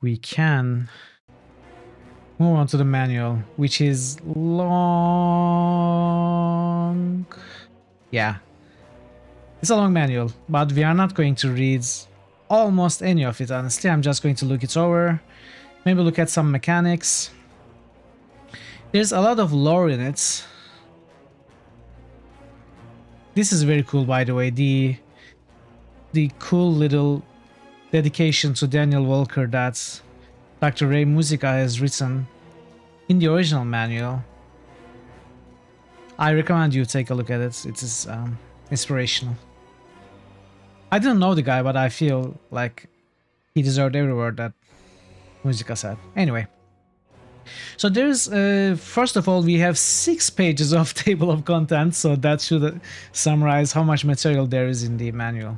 We can move on to the manual, which is long. Yeah. It's a long manual, but we are not going to read almost any of it, honestly. I'm just going to look it over. Maybe look at some mechanics. There's a lot of lore in it. This is very cool, by the way. The cool little dedication to Daniel Walker that Dr. Ray Musica has written in the original manual. I recommend you take a look at it. It is inspirational. I didn't know the guy, but I feel like he deserved every word that Musica said. Anyway, so there's first of all, we have 6 pages of table of contents, so that should summarize how much material there is in the manual.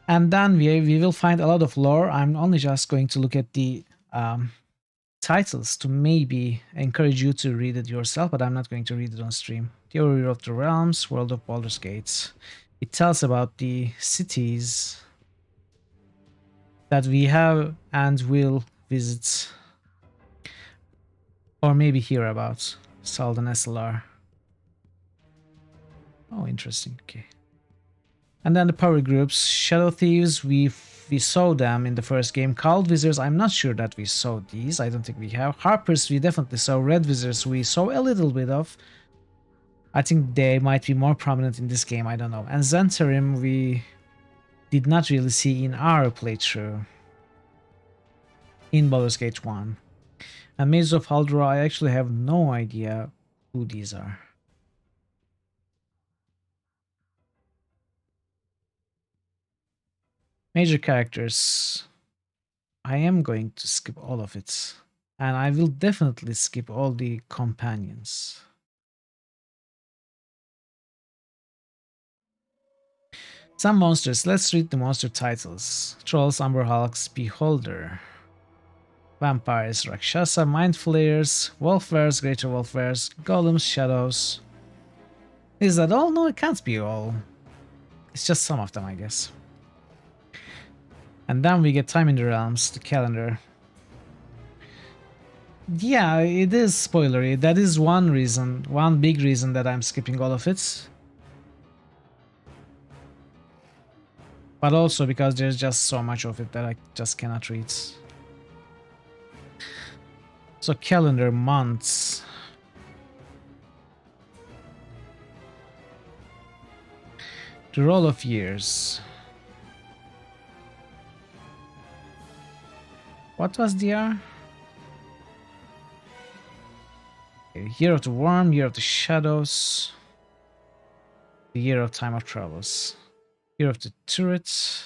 And then we will find a lot of lore. I'm only just going to look at the titles to maybe encourage you to read it yourself, but I'm not going to read it on stream. Theory of the Realms, World of Baldur's Gate. It tells about the cities that we have and will visit, or maybe hear about. Salden SLR. Oh, interesting. Okay. And then the power groups. Shadow Thieves, we we saw them in the first game. Cloud Wizards, I'm not sure that we saw these. I don't think we have. Harpers, we definitely saw. Red Wizards, we saw a little bit of. I think they might be more prominent in this game, I don't know. And Zentarim, we did not really see in our playthrough in Baldur's Gate 1. And Maze of Haldor, I actually have no idea who these are. Major characters. I am going to skip all of it. And I will definitely skip all the companions. Some monsters. Let's read the monster titles. Trolls, Umber Hulks, Beholder. Vampires, Rakshasa, Mind Flayers, Wolfwares, Greater Wolfwares, Golems, Shadows. Is that all? No, it can't be all. It's just some of them, I guess. And then we get Time in the Realms, the calendar. Yeah, it is spoilery. That is one reason, one big reason that I'm skipping all of it. But also because there's just so much of it that I just cannot read. So calendar months. The roll of years. What was the year? Year of the Worm, Year of the Shadows. The Year of Time of Travels. Year of the Turret.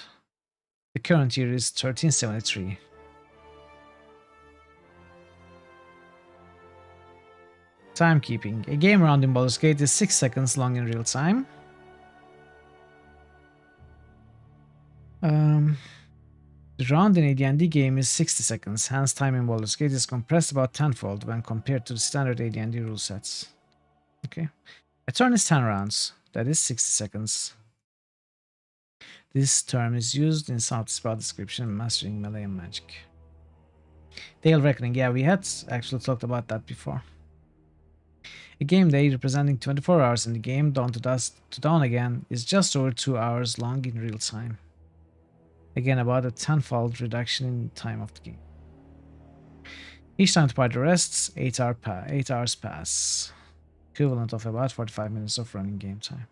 The current year is 1373. Timekeeping. A game round in Baldur's Gate is 6 seconds long in real time. The round in a D&D game is 60 seconds, hence time in Baldur's Gate is compressed about tenfold when compared to the standard AD&D rule sets. Okay. A turn is 10 rounds, that is 60 seconds. This term is used in some spell description mastering melee and magic. Dale Reckoning, yeah, we had actually talked about that before. A game day representing 24 hours in the game, dawn to dusk to dawn again, is just over 2 hours long in real time. Again, about a tenfold reduction in time of the game. Each time the party rests, 8 hours pass, equivalent of about 45 minutes of running game time.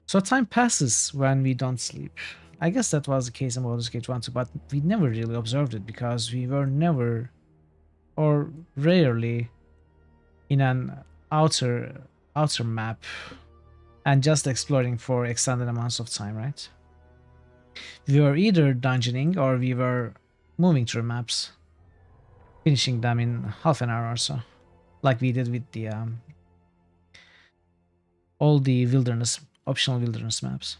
So time passes when we don't sleep. I guess that was the case in Baldur's Gate 1 too, but we never really observed it because we were never, or rarely, in an outer map and just exploring for extended amounts of time, right? We were either dungeoning or we were moving through maps, finishing them in half an hour or so, like we did with the all the optional wilderness maps.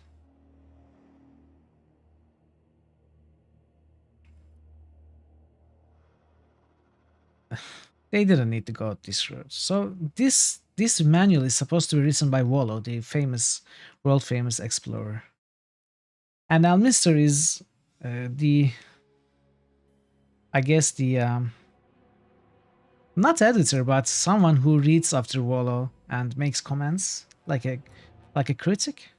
They didn't need to go this route. So this manual is supposed to be written by Wallo, the world famous explorer. And Almister is not editor, but someone who reads after Wallo and makes comments like a critic.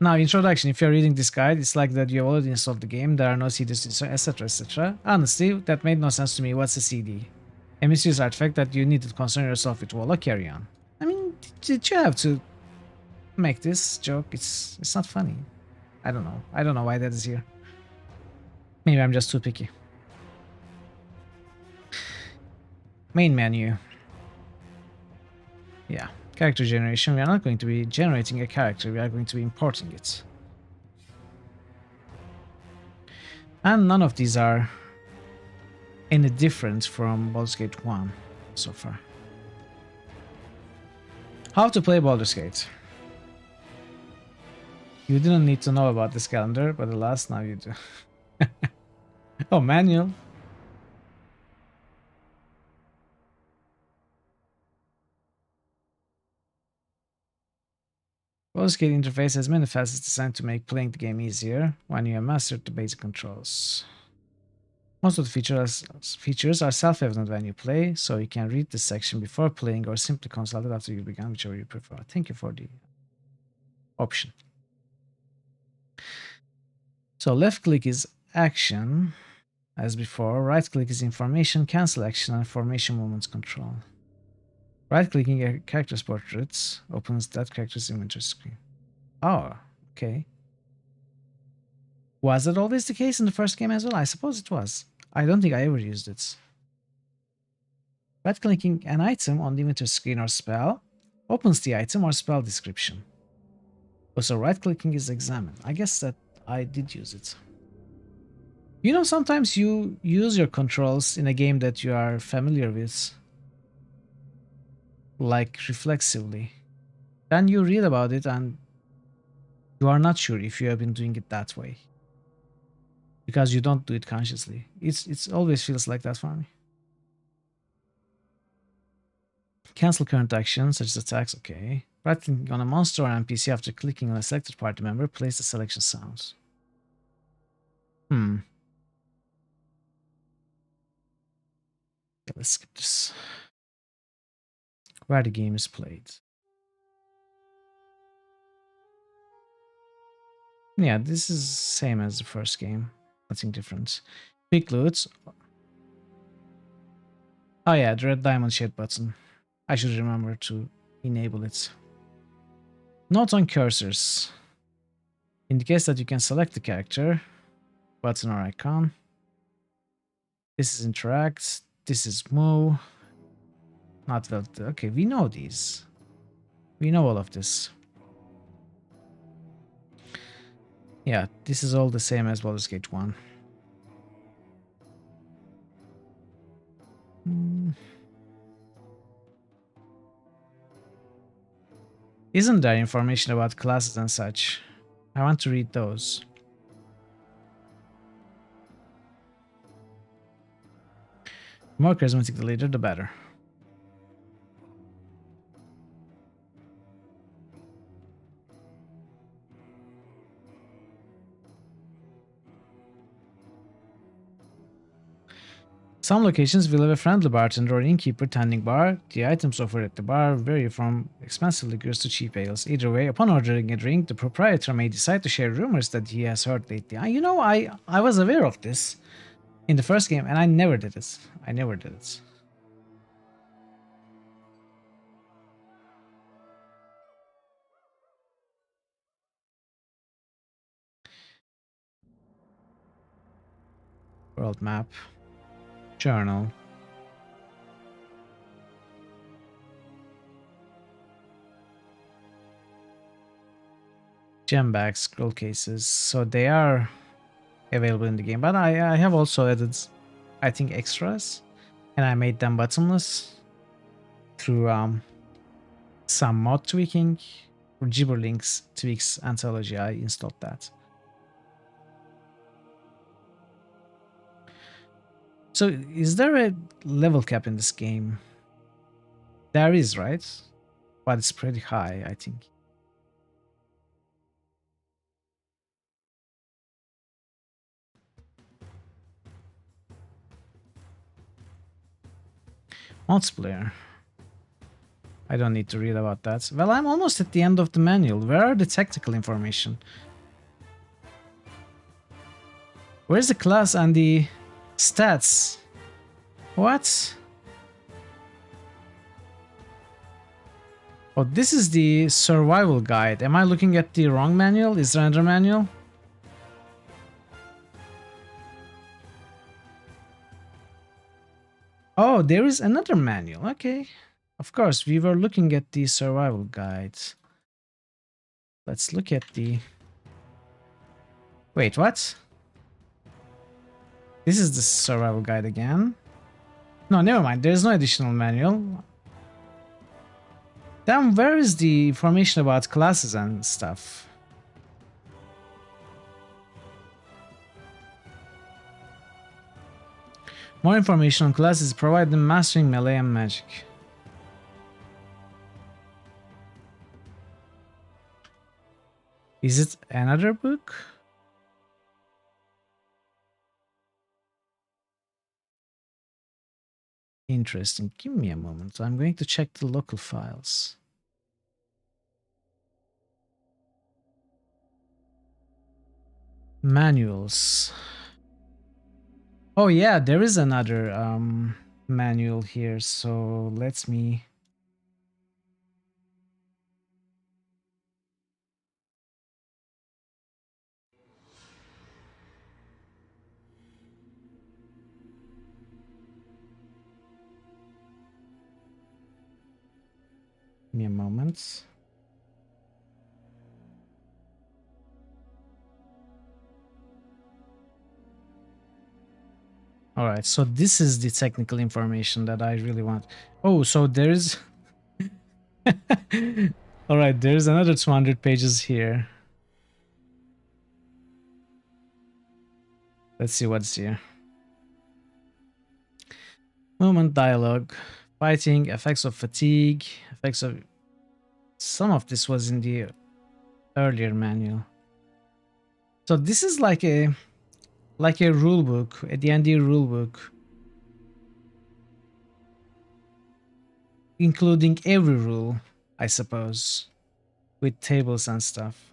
Now, introduction. If you're reading this guide, it's like that you have already installed the game, there are no CDs, etc, etc. Honestly, that made no sense to me. What's a CD? A misuse artifact that you need to concern yourself with. Wallo, carry on. I mean, did you have to make this joke? It's not funny. I don't know why that is here. Maybe I'm just too picky. Main menu. Yeah, character generation. We are not going to be generating a character, we are going to be importing it. And none of these are any different from Baldur's Gate 1 so far. How to play Baldur's Gate. You didn't need to know about this calendar, but alas, now you do. Oh, manual. Baldur's Gate interface has many facets designed to make playing the game easier when you have mastered the basic controls. Most of the features are self-evident when you play, so you can read this section before playing or simply consult it after you begin, whichever you prefer. Thank you for the option. So left click is action, as before. Right click is information, cancel action, and formation movements control. Right clicking a character's portraits opens that character's inventory screen. Oh, okay. Was that always the case in the first game as well? I suppose it was. I don't think I ever used it. Right clicking an item on the inventory screen or spell opens the item or spell description. Also, right clicking is examine. I guess that I did use it. You know, sometimes you use your controls in a game that you are familiar with, like reflexively. Then you read about it and you are not sure if you have been doing it that way, because you don't do it consciously. It's always feels like that for me. Cancel current actions such as attacks. Okay. Right clicking on a monster or NPC after clicking on a selected party member, plays the selection sounds. Okay, let's skip this. Where the game is played. Yeah, this is same as the first game. Nothing different. Quick loot. Oh yeah, the red diamond shade button. I should remember to enable it. Note on cursors. Indicates that you can select the character. Button or icon. This is interact. This is move. Not well. Okay, we know these. We know all of this. Yeah, this is all the same as Baldur's Gate 1. Isn't there information about classes and such? I want to read those. The more charismatic the leader, the better. Some locations will have a friendly bartender or innkeeper tending bar. The items offered at the bar vary from expensive liquors to cheap ales. Either way, upon ordering a drink, the proprietor may decide to share rumors that he has heard lately. You know, I was aware of this in the first game, and I never did it. I never did it. World map. Journal. Gem bags, scroll cases. So they are available in the game, but I have also added, I think, extras, and I made them bottomless through some mod tweaking. For Gibberlinks tweaks anthology, I installed that. So is there a level cap in this game? There is, right? But it's pretty high, I think. Multiplayer. I don't need to read about that. Well, I'm almost at the end of the manual. Where are the tactical information? Where's the class and the stats? What? Oh, this is the survival guide. Am I looking at the wrong manual? Is there another manual? Oh, there is another manual. Okay. Of course, we were looking at the survival guide. Let's look at the... Wait, what? This is the survival guide again. No, never mind. There's no additional manual. Then where is the information about classes and stuff? More information on classes provided in Mastering Melee and Magic. Is it another book? Interesting. Give me a moment. I'm going to check the local files. Manuals. Oh yeah, there is another manual here, so let me... Give me a moment. All right, so this is the technical information that I really want. Oh, so there's... All right, there's another 200 pages here. Let's see what's here. Movement dialogue, fighting, effects of fatigue, effects of... Some of this was in the earlier manual. So this is like a rule book, a D&D rule book, including every rule, I suppose, with tables and stuff.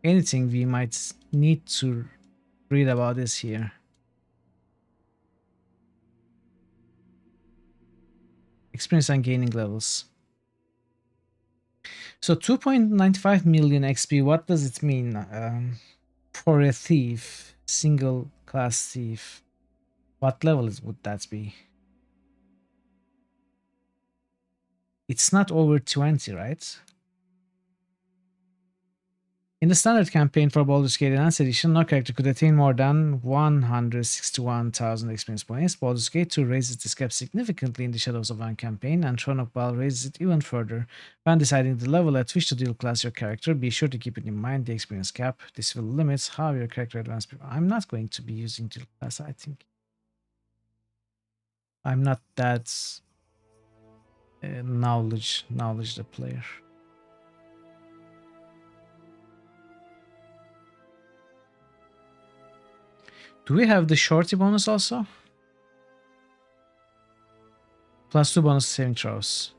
Anything we might need to read about is here. Experience and gaining levels. So 2.95 million XP, what does it mean for a thief, single class thief? What level would that be? It's not over 20, right? In the standard campaign for Baldur's Gate Enhanced Edition, no character could attain more than 161,000 experience points. Baldur's Gate 2 raises this cap significantly in the Shadows of One campaign, and Throne of Bal raises it even further. When deciding the level at which to dual class your character, be sure to keep it in mind the experience cap. This will limit how your character advances. I'm not going to be using dual class, I think. I'm not that knowledge the player. Do we have the shorty bonus also? +2 bonus saving throws.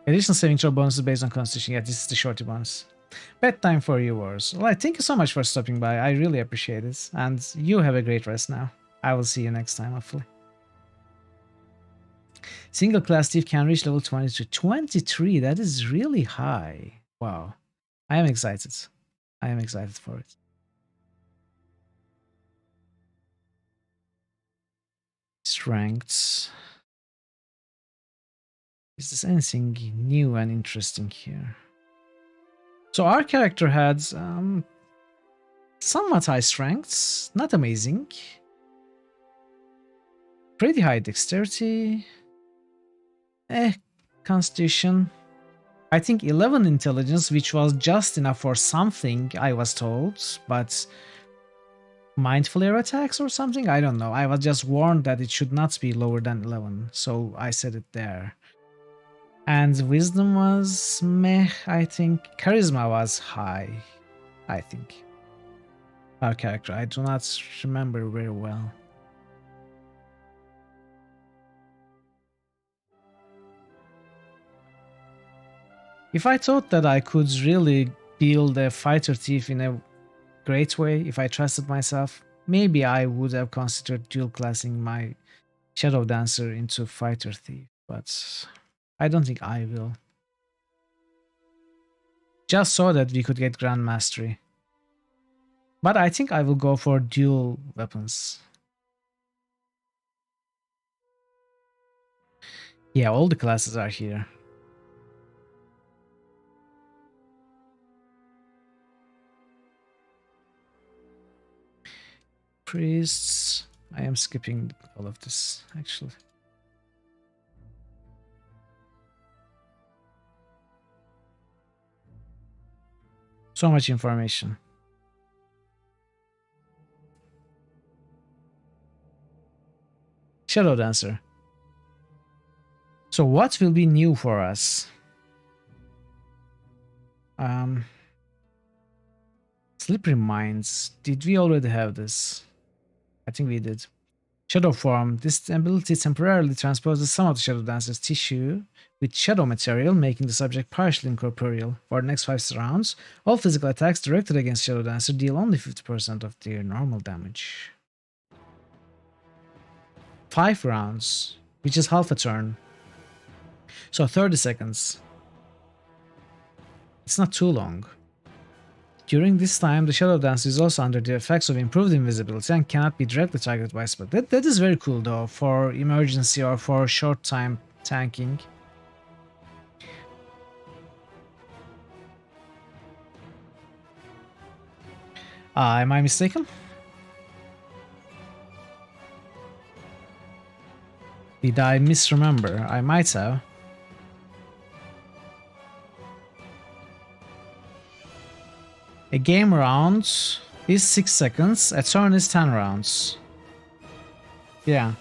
Additional saving throw bonus is based on constitution. Yeah, this is the shorty bonus. Bedtime for you, Wars. Well, thank you so much for stopping by. I really appreciate it. And you have a great rest now. I will see you next time, hopefully. Single class thief can reach level 22. 23, that is really high. Wow. I am excited. I am excited for it. Strengths. Is there anything new and interesting here? So our character had somewhat high strengths, not amazing. Pretty high dexterity. Constitution. I think 11 intelligence, which was just enough for something, I was told, but mindful air attacks or something? I don't know. I was just warned that it should not be lower than 11, so I said it there. And wisdom was meh, I think. Charisma was high, I think. Our character, I do not remember very well. If I thought that I could really build a fighter thief in a great way, if I trusted myself, maybe I would have considered dual classing my Shadow Dancer into fighter thief, but I don't think I will. Just so that we could get Grand Mastery. But I think I will go for dual weapons. Yeah, all the classes are here. Priests. I am skipping all of this, actually. So much information. Shadow Dancer. So what will be new for us? Slippery Minds. Did we already have this? I think we did. Shadow Form. This ability temporarily transposes some of the Shadow Dancer's tissue with shadow material, making the subject partially incorporeal. For the next 5 rounds, all physical attacks directed against Shadow Dancer deal only 50% of their normal damage. 5 rounds, which is half a turn. So 30 seconds. It's not too long. During this time, the Shadow Dancer is also under the effects of improved invisibility and cannot be directly targeted by spell. That is very cool though, for emergency or for short time tanking. Am I mistaken? Did I misremember? I might have. A game round is 6 seconds, a turn is 10 rounds. Yeah.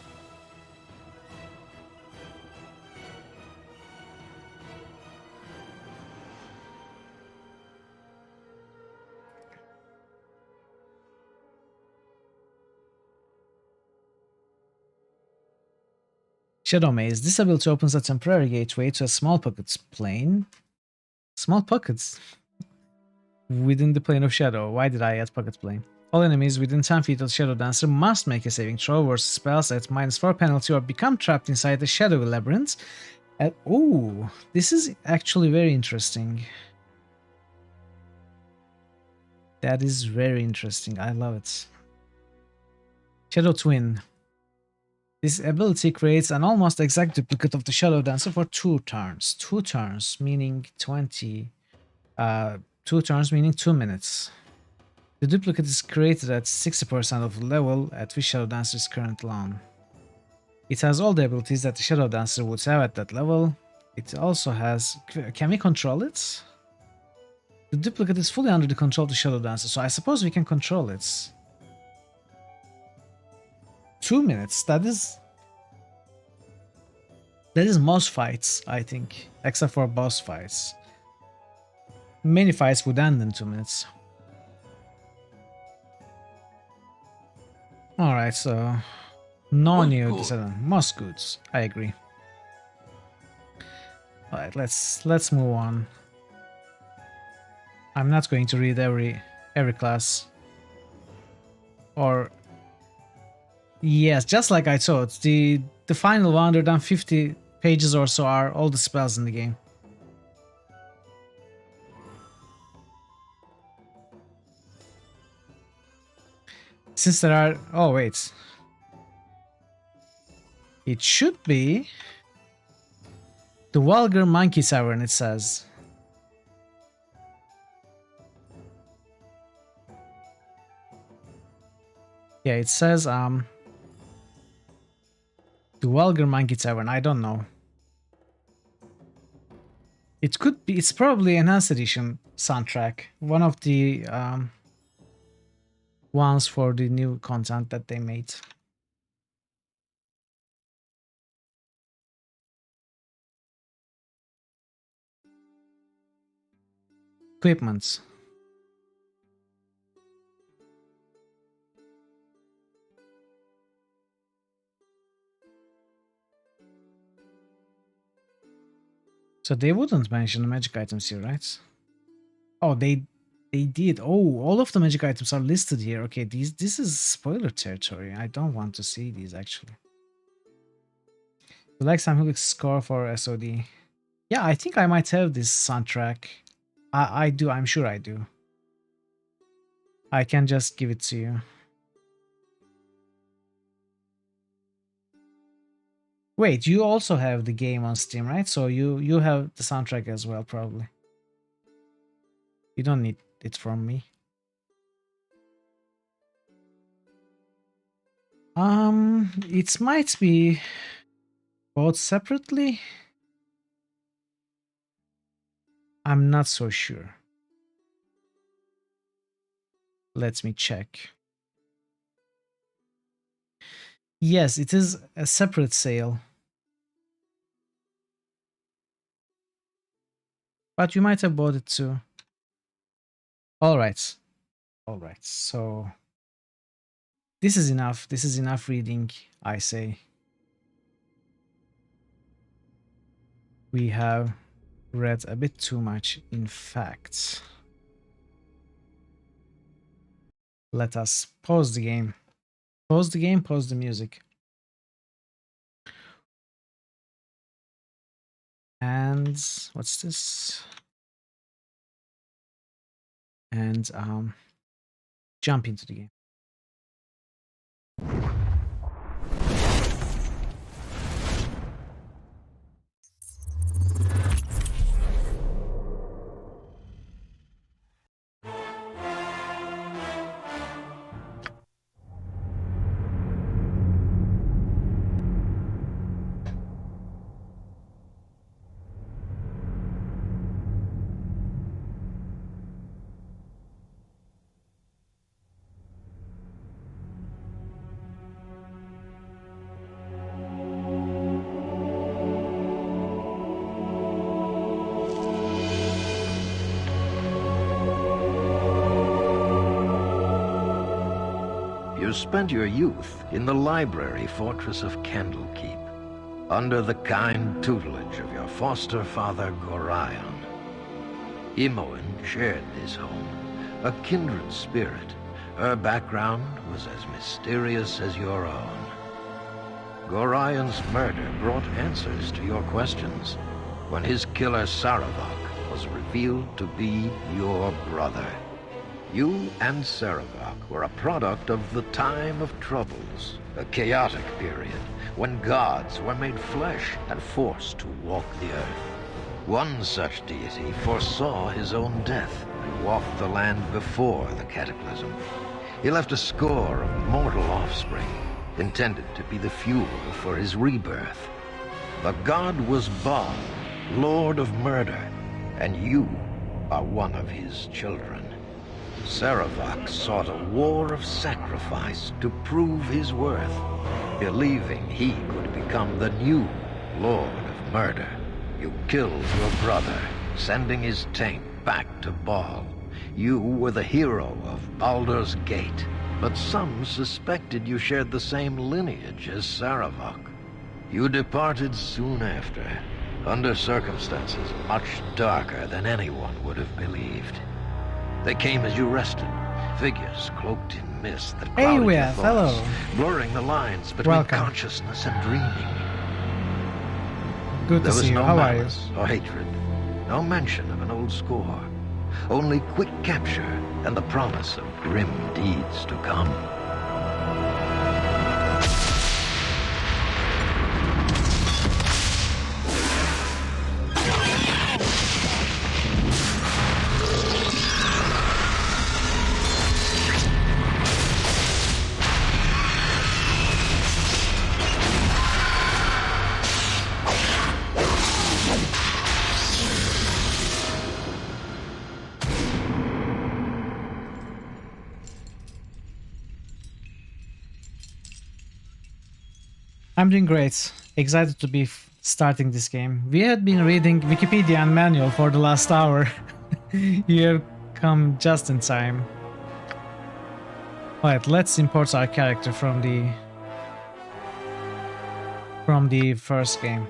Shadow Maze. This ability opens a temporary gateway to a small pockets plane. Small pockets? Within the plane of shadow. Why did I add pocket plane? All enemies within 10 feet of the Shadow Dancer must make a saving throw versus spells at -4 penalty or become trapped inside the shadowy labyrinth. Oh, this is actually very interesting. That is very interesting. I love it. Shadow Twin. This ability creates an almost exact duplicate of the Shadow Dancer for 2 turns. 2 turns, meaning 20. 2 turns, meaning 2 minutes. The duplicate is created at 60% of the level at which Shadow Dancer is currently on. It has all the abilities that the Shadow Dancer would have at that level. It also has... Can we control it? The duplicate is fully under the control of the Shadow Dancer, so I suppose we can control it. 2 minutes, that is most fights, I think, except for boss fights. Many fights would end in 2 minutes. Alright, so no new decision. Most goods, I agree. Alright, let's move on. I'm not going to read every class. Or yes, just like I thought, the final 150 pages or so are all the spells in the game. Since there are... Oh, wait. It should be... The Vulgar Monkey Tavern, it says. Yeah, it says, The Vulgar Monkey Tavern, I don't know. It could be... It's probably Enhanced Edition soundtrack. One of the, ones for the new content that they made. Equipments. So they wouldn't mention the magic items here, right? Oh, they did. Oh, all of the magic items are listed here. Okay, this is spoiler territory. I don't want to see these actually. You like Sam Hillick's score for SOD? Yeah, I think I might have this soundtrack. I do. I'm sure I do. I can just give it to you. Wait, you also have the game on Steam, right? So you have the soundtrack as well, probably. You don't need it from me. It might be bought separately. I'm not so sure. Let me check. Yes, it is a separate sale. But you might have bought it too. Alright. Alright, so... This is enough. This is enough reading, I say. We have read a bit too much, in fact. Let us pause the game. Pause the game, pause the music. And what's this? And jump into the game. You spent your youth in the library fortress of Candlekeep, under the kind tutelage of your foster father Gorion. Imoen shared this home, a kindred spirit. Her background was as mysterious as your own. Gorion's murder brought answers to your questions when his killer Saravak was revealed to be your brother. You and Saravak were a product of the time of troubles, a chaotic period when gods were made flesh and forced to walk the earth. One such deity foresaw his own death and walked the land before the cataclysm. He left a score of mortal offspring, intended to be the fuel for his rebirth. The god was Baal, Lord of Murder, and you are one of his children. Saravak sought a war of sacrifice to prove his worth, believing he could become the new Lord of Murder. You killed your brother, sending his taint back to Baal. You were the hero of Baldur's Gate, but some suspected you shared the same lineage as Saravak. You departed soon after, under circumstances much darker than anyone would have believed. They came as you rested, figures cloaked in mist that clouded your thoughts, hello. blurring the lines between Welcome. consciousness and dreaming. Good to There was see you. no How are you? malice or hatred, no mention of an old score, only quick capture and the promise of grim deeds to come. I'm doing great. Excited to be starting this game. We had been reading Wikipedia and manual for the last hour. You have come just in time. Alright, let's import our character from the first game.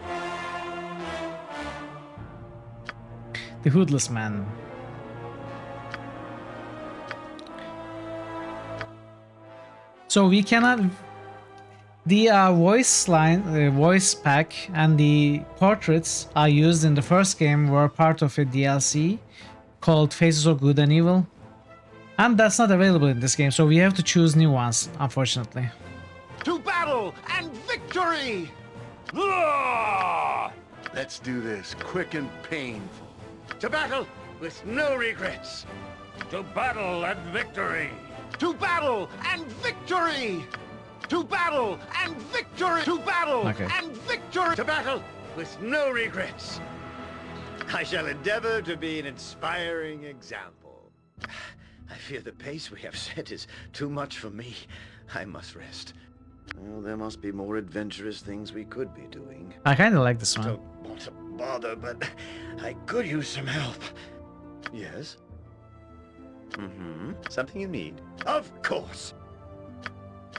The Hoodless Man. So we cannot... The voice pack and the portraits I used in the first game were part of a DLC called Faces of Good and Evil. And that's not available in this game, so we have to choose new ones, unfortunately. To battle and victory! Let's do this quick and painful. To battle with no regrets. To battle and victory. To battle and victory! To battle and victory! To battle and victory! To battle with no regrets. I shall endeavor to be an inspiring example. I fear the pace we have set is too much for me. I must rest. Well, there must be more adventurous things we could be doing. I kind of like this one. Don't want to bother, but I could use some help. Yes? Mm-hmm. Something you need? Of course.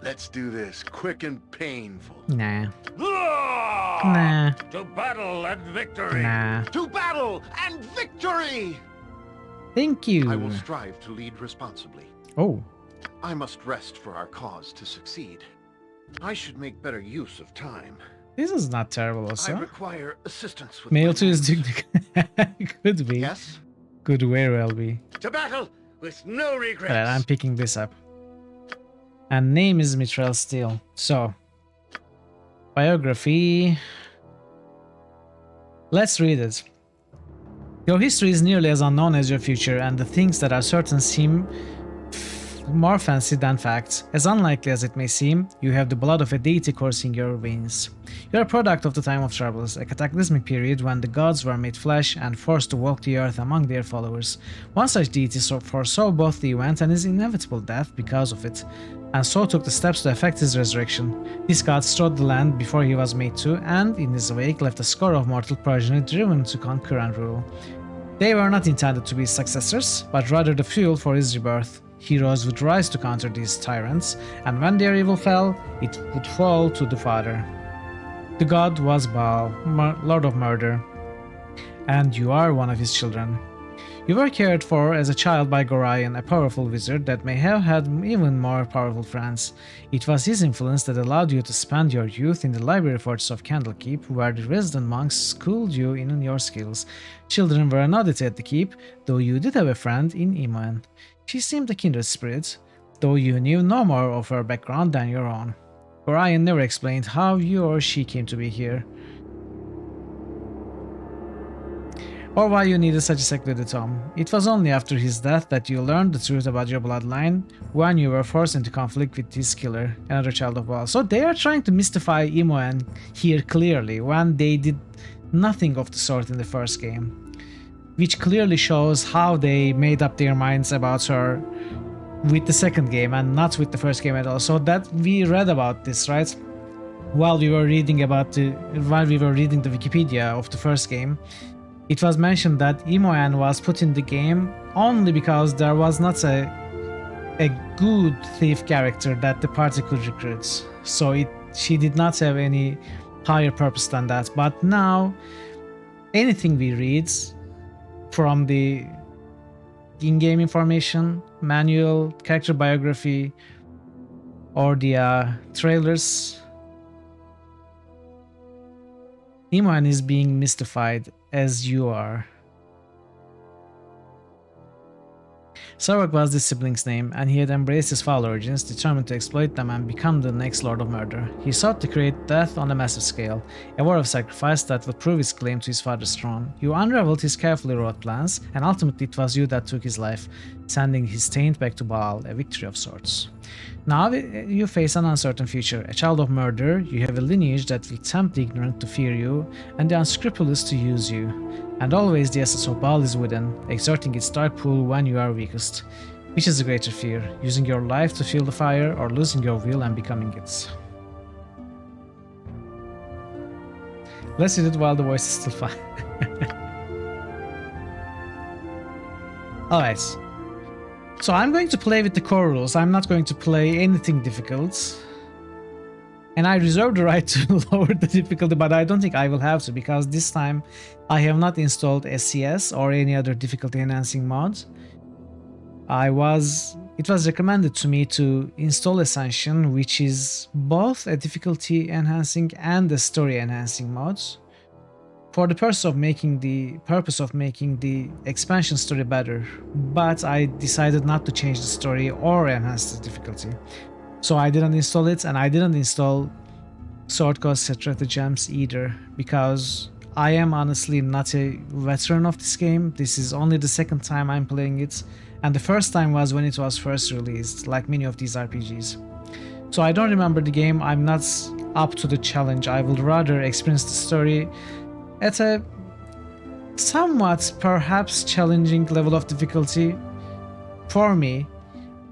Let's do this quick and painful. Nah. Nah. Nah. To battle and victory! Nah. To battle and victory! Thank you. I will strive to lead responsibly. Oh. I must rest for our cause to succeed. I should make better use of time. This is not terrible I also. require assistance with Mail my to his wounds. Could be. Yes? Could very well be. To battle with no regrets! Alright, I'm picking this up. And name is Mithril Steel. So, biography. Let's read it. Your history is nearly as unknown as your future, and the things that are certain seem more fancy than facts. As unlikely as it may seem, you have the blood of a deity coursing your veins. You are a product of the time of troubles, a cataclysmic period when the gods were made flesh and forced to walk the earth among their followers. One such deity foresaw both the event and his inevitable death because of it, and so took the steps to effect his resurrection. This god strode the land before he was made to, and in his wake left a score of mortal progeny driven to conquer and rule. They were not intended to be his successors, but rather the fuel for his rebirth. Heroes would rise to counter these tyrants, and when their evil fell, it would fall to the Father. The god was Baal, Lord of Murder, and you are one of his children. You were cared for as a child by Gorion, a powerful wizard that may have had even more powerful friends. It was his influence that allowed you to spend your youth in the library fortress of Candlekeep, where the resident monks schooled you in your skills. Children were an oddity at the keep, though you did have a friend in Imoen. She seemed a kindred spirit, though you knew no more of her background than your own. Gorion never explained how you or she came to be here, or why you needed such a secluded home. It was only after his death that you learned the truth about your bloodline, when you were forced into conflict with his killer, another child of Baal. So they are trying to mystify Imoen here clearly, when they did nothing of the sort in the first game, which clearly shows how they made up their minds about her with the second game and not with the first game at all. So that we read about this, right? While we were reading the Wikipedia of the first game, it was mentioned that Imoen was put in the game only because there was not a good thief character that the party could recruit. So she did not have any higher purpose than that. But now, anything we read from the in-game information, manual, character biography, or the trailers, Imoen is being mystified as you are. Sarwak was this sibling's name, and he had embraced his foul origins, determined to exploit them and become the next Lord of Murder. He sought to create death on a massive scale, a war of sacrifice that would prove his claim to his father's throne. You unraveled his carefully wrought plans, and ultimately it was you that took his life, sending his taint back to Baal, a victory of sorts. Now you face an uncertain future. A child of murder, you have a lineage that will tempt the ignorant to fear you, and the unscrupulous to use you. And always the essence of Baal is within, exerting its dark pull when you are weakest. Which is the greater fear, using your life to fuel the fire, or losing your will and becoming it? Let's read it while the voice is still fine. Alright. So I'm going to play with the core rules. I'm not going to play anything difficult. And I reserve the right to lower the difficulty, but I don't think I will have to, because this time I have not installed SCS or any other difficulty enhancing mods. It was recommended to me to install Ascension, which is both a difficulty enhancing and a story enhancing mods, for the purpose of making the expansion story better. But I decided not to change the story or enhance the difficulty. So I didn't install it, and I didn't install Sword Coast Stratagems either, because I am honestly not a veteran of this game. This is only the second time I'm playing it, and the first time was when it was first released, like many of these RPGs. So I don't remember the game, I'm not up to the challenge. I would rather experience the story at a somewhat perhaps challenging level of difficulty for me,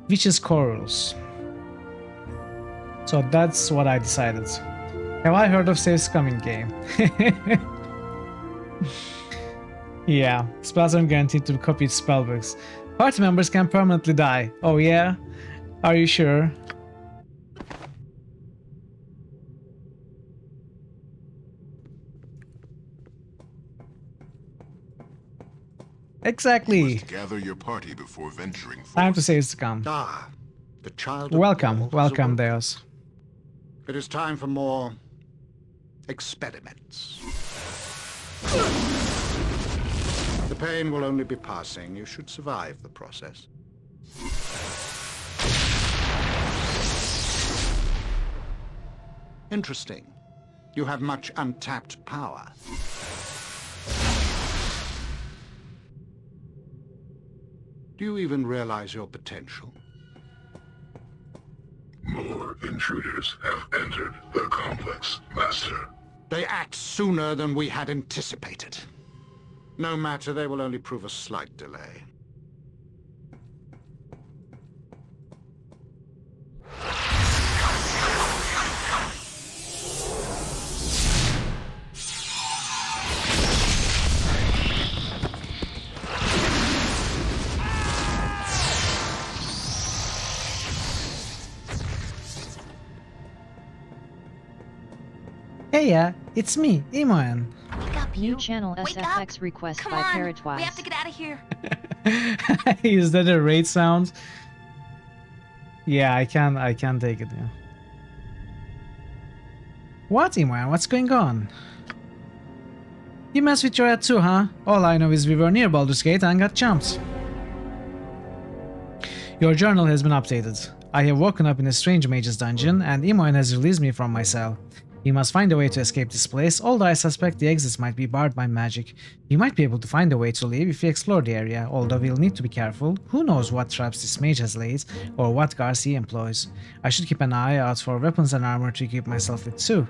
which is core rules. So that's what I decided. Have I heard of Save Scumming game? Yeah, spells are guaranteed to be copied spellbooks. Party members can permanently die. Oh yeah? Are you sure? Exactly. Must gather your party before venturing forth. Time to say it's to come. Ah, the child of Welcome, Gaul has welcome, awoken. Deus. It is time for more experiments. The pain will only be passing. You should survive the process. Interesting. You have much untapped power. Do you even realize your potential? More intruders have entered the complex, Master. They act sooner than we had anticipated. No matter, they will only prove a slight delay. Hey, yeah, it's me, Imoen. Wake up, New you. channel Wake SFX up. request Come by on. Parrotwise. We have to get out of here. Is that a raid sound? Yeah, I can take it, yeah. What, Imoen? What's going on? You mess with your head too, huh? All I know is we were near Baldur's Gate and got jumped. Your journal has been updated. I have woken up in a strange mage's dungeon, and Imoen has released me from my cell. You must find a way to escape this place, although I suspect the exits might be barred by magic. You might be able to find a way to leave if you explore the area, although we'll need to be careful. Who knows what traps this mage has laid, or what guards he employs. I should keep an eye out for weapons and armor to equip myself with too.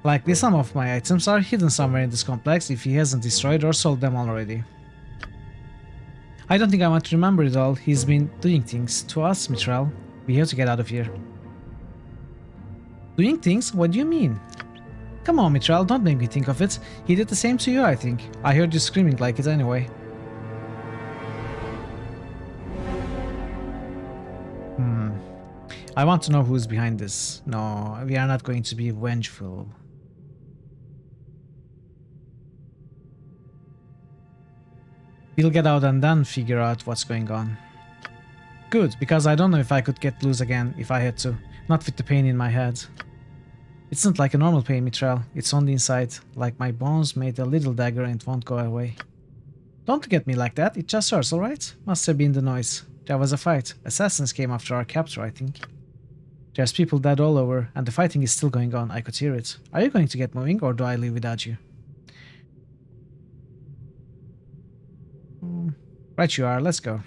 Likely some of my items are hidden somewhere in this complex if he hasn't destroyed or sold them already. I don't think I want to remember it all. He's been doing things to us, Mithril. We have to get out of here. Doing things? What do you mean? Come on, Mithril, don't make me think of it. He did the same to you, I think. I heard you screaming like it anyway. I want to know who's behind this. No, we are not going to be vengeful. We'll get out and then figure out what's going on. Good, because I don't know if I could get loose again if I had to. Not with the pain in my head. It's not like a normal pain, Mithril. It's on the inside. Like my bones made a little dagger and it won't go away. Don't look at me like that. It just hurts, alright? Must have been the noise. There was a fight. Assassins came after our capture, I think. There's people dead all over, and the fighting is still going on. I could hear it. Are you going to get moving, or do I leave without you? Right you are, let's go.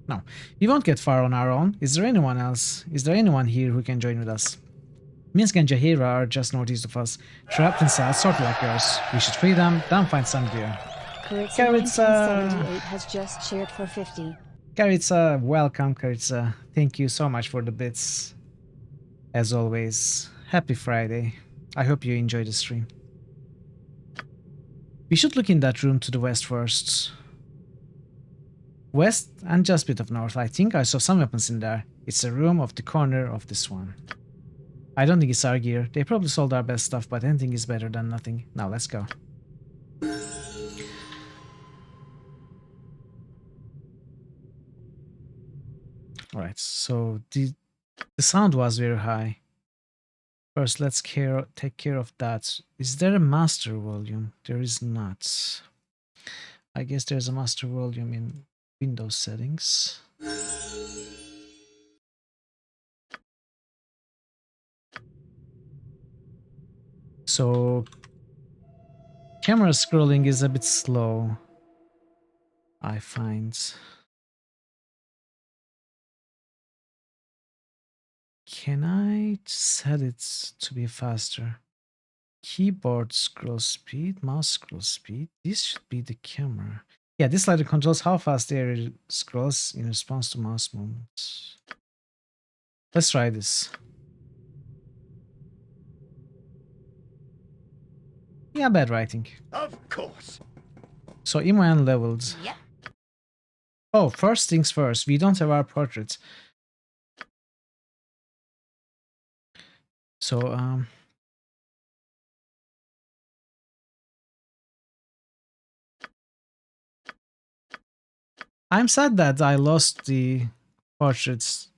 No, we won't get far on our own. Is there anyone else? Is there anyone here who can join with us? Minsk and Jahira are just northeast of us, trapped in cells sort of like yours. We should free them, then find some gear. Karitsa 1978 has just shared for 50. Karitsa, welcome Karitsa. Thank you so much for the bits. As always, happy Friday. I hope you enjoyed the stream. We should look in that room to the west first. West and just a bit of north. I think I saw some weapons in there. It's a room off the corner of this one. I don't think it's our gear. They probably sold our best stuff, but anything is better than nothing. Now let's go. Alright, so the sound was very high. First, let's take care of that. Is there a master volume? There is not. I guess there's a master volume in Windows settings. So, camera scrolling is a bit slow, I find. Can I set it to be faster? Keyboard scroll speed, mouse scroll speed. This should be the camera. Yeah, this slider controls how fast the area scrolls in response to mouse movements. Let's try this. Yeah, bad writing. Of course. So Imoen leveled. Yep. Oh, first things first. We don't have our portraits. So I'm sad that I lost the portraits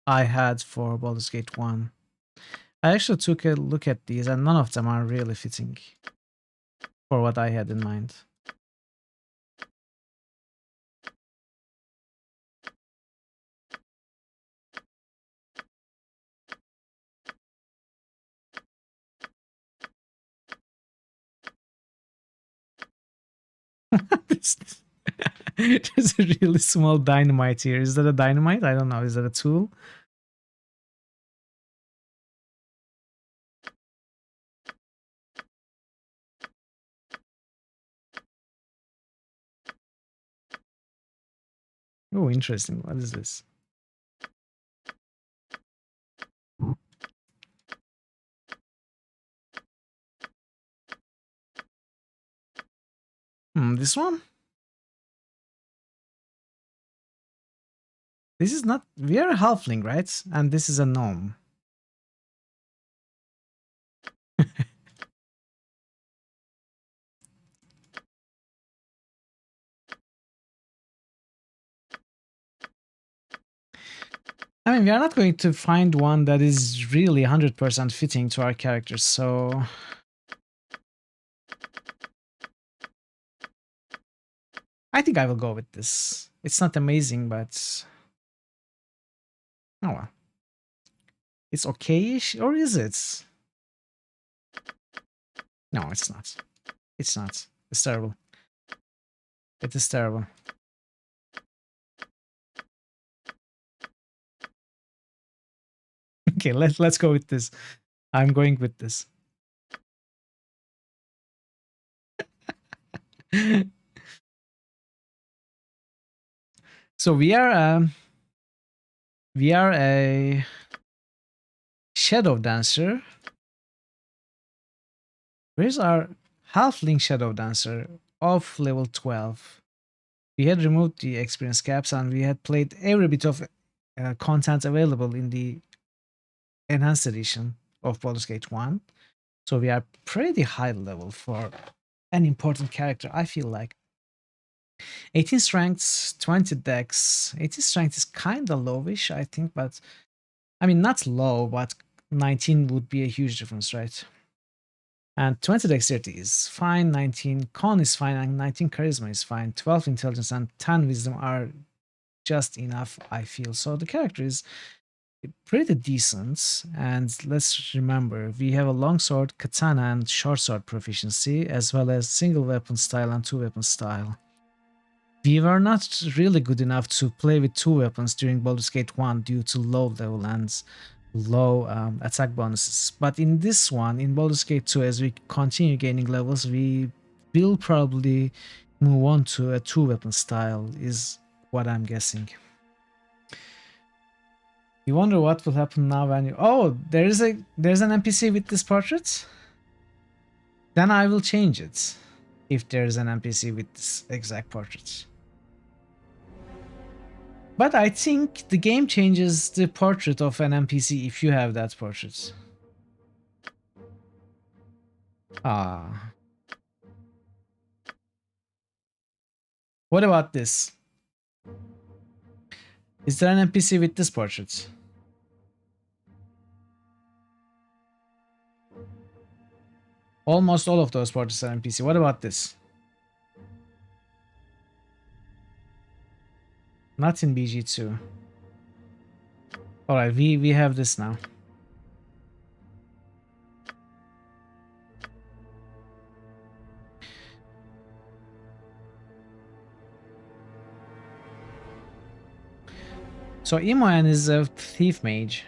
I had for Baldur's Gate 1. I actually took a look at these and none of them are really fitting for what I had in mind. There's a really small dynamite here. Is that a dynamite? I don't know. Is that a tool? Oh, interesting. What is this? This one? This is not... We are a halfling, right? And this is a gnome. I mean, we are not going to find one that is really 100% fitting to our characters, so... I think I will go with this. It's not amazing, but... Oh well. It's okay-ish, or is it? No, it's not. It's not. It's terrible. It is terrible. Okay, let's go with this. I'm going with this. So we are a shadow dancer. Where's our halfling shadow dancer of level 12? We had removed the experience caps and we had played every bit of content available in the enhanced edition of Baldur's Gate 1. So we are pretty high level for an important character, I feel like. 18 strength, 20 dex. 18 strength is kind of lowish, I think, but I mean, not low, but 19 would be a huge difference, right? And 20 dexterity is fine, 19 con is fine, and 19 charisma is fine. 12 intelligence and 10 wisdom are just enough, I feel. So the character is pretty decent. And let's remember, we have a longsword, katana, and short sword proficiency, as well as single weapon style and two weapon style. We were not really good enough to play with two weapons during Baldur's Gate 1 due to low level and low attack bonuses. But in this one, in Baldur's Gate 2, as we continue gaining levels, we will probably move on to a two weapon style, is what I'm guessing. You wonder what will happen now when you... Oh, there's an NPC with this portrait? Then I will change it if there's an NPC with this exact portrait. But I think the game changes the portrait of an NPC if you have that portrait. Ah. What about this? Is there an NPC with this portrait? Almost all of those portraits are NPC. What about this? Not in BG2. Alright, we have this now. So Imoen is a thief mage.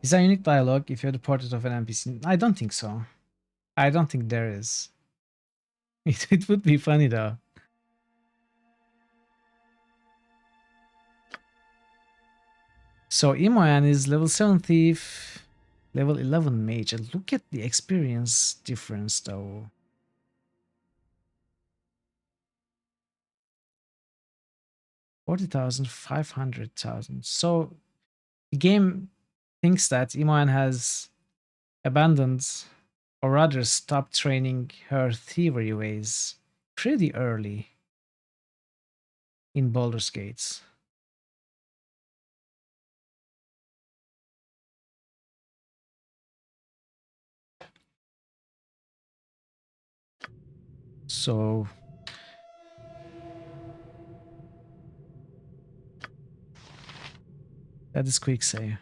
Is there a unique dialogue if you have the portrait of an NPC? I don't think so. I don't think there is. It would be funny though. So Imoen is level 7 thief, level 11 mage. And look at the experience difference though. $40,000, $500,000. So the game thinks that Imoen has abandoned, or rather stopped training her thievery ways pretty early. in Baldur's Gates. So that is quick save.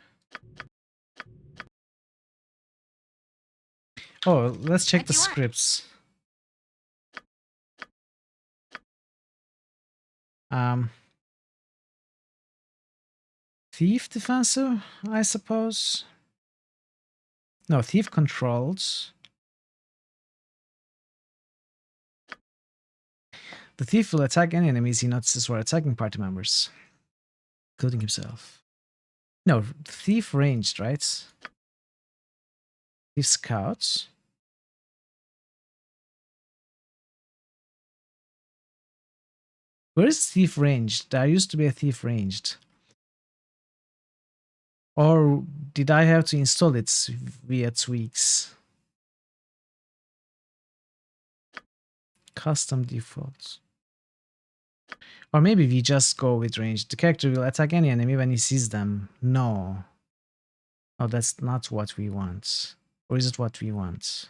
Oh, let's check the scripts. Thief defensive, I suppose. No, thief controls. The thief will attack any enemies he notices while attacking party members, including himself. No, thief ranged, right? Thief scouts. Where is thief ranged? There used to be a thief ranged. Or did I have to install it via tweaks? Custom defaults. Or maybe we just go with ranged. The character will attack any enemy when he sees them. No. Oh, that's not what we want. Or is it what we want?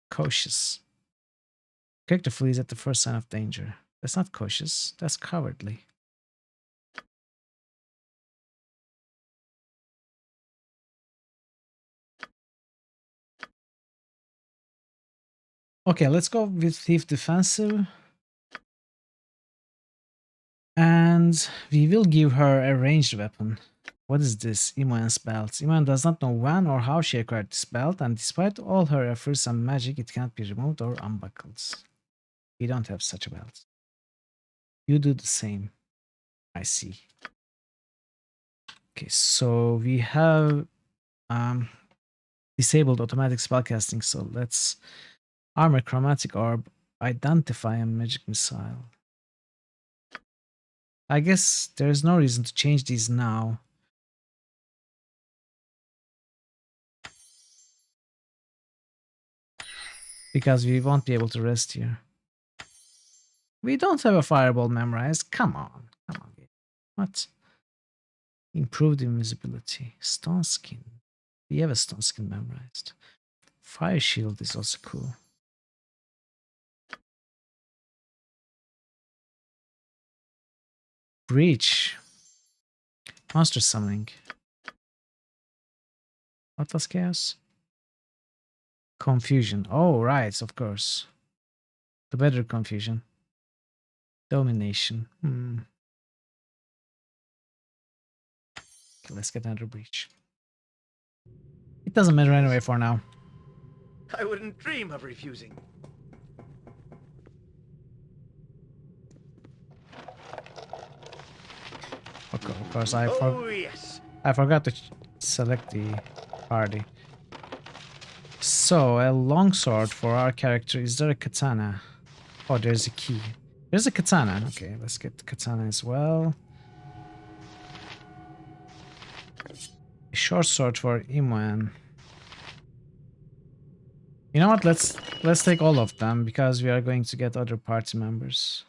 Cautious. Character flees at the first sign of danger. That's not cautious. That's cowardly. Okay, let's go with Thief Defensive. And we will give her a ranged weapon. What is this? Imoen's belt. Imoen does not know when or how she acquired this belt, and despite all her efforts and magic, it cannot be removed or unbuckled. We don't have such a belt. You do the same. I see. Okay, so we have disabled automatic spellcasting, so let's armor chromatic orb, identify a magic missile. I guess there's no reason to change these now. Because we won't be able to rest here. We don't have a fireball memorized. Come on. Come on. What? Improved invisibility. Stone skin. We have a stone skin memorized. Fire shield is also cool. Breach. Monster summoning. What was chaos? Confusion. Oh, right, of course. The better confusion. Domination. Okay, let's get another breach. It doesn't matter anyway for now. I wouldn't dream of refusing. Okay, of course, I yes. forgot to select the party. So, a longsword for our character. Is there a katana? Oh, there's a key. There's a katana. Okay, let's get the katana as well. A short sword for Imoen. You know what? Let's take all of them because we are going to get other party members.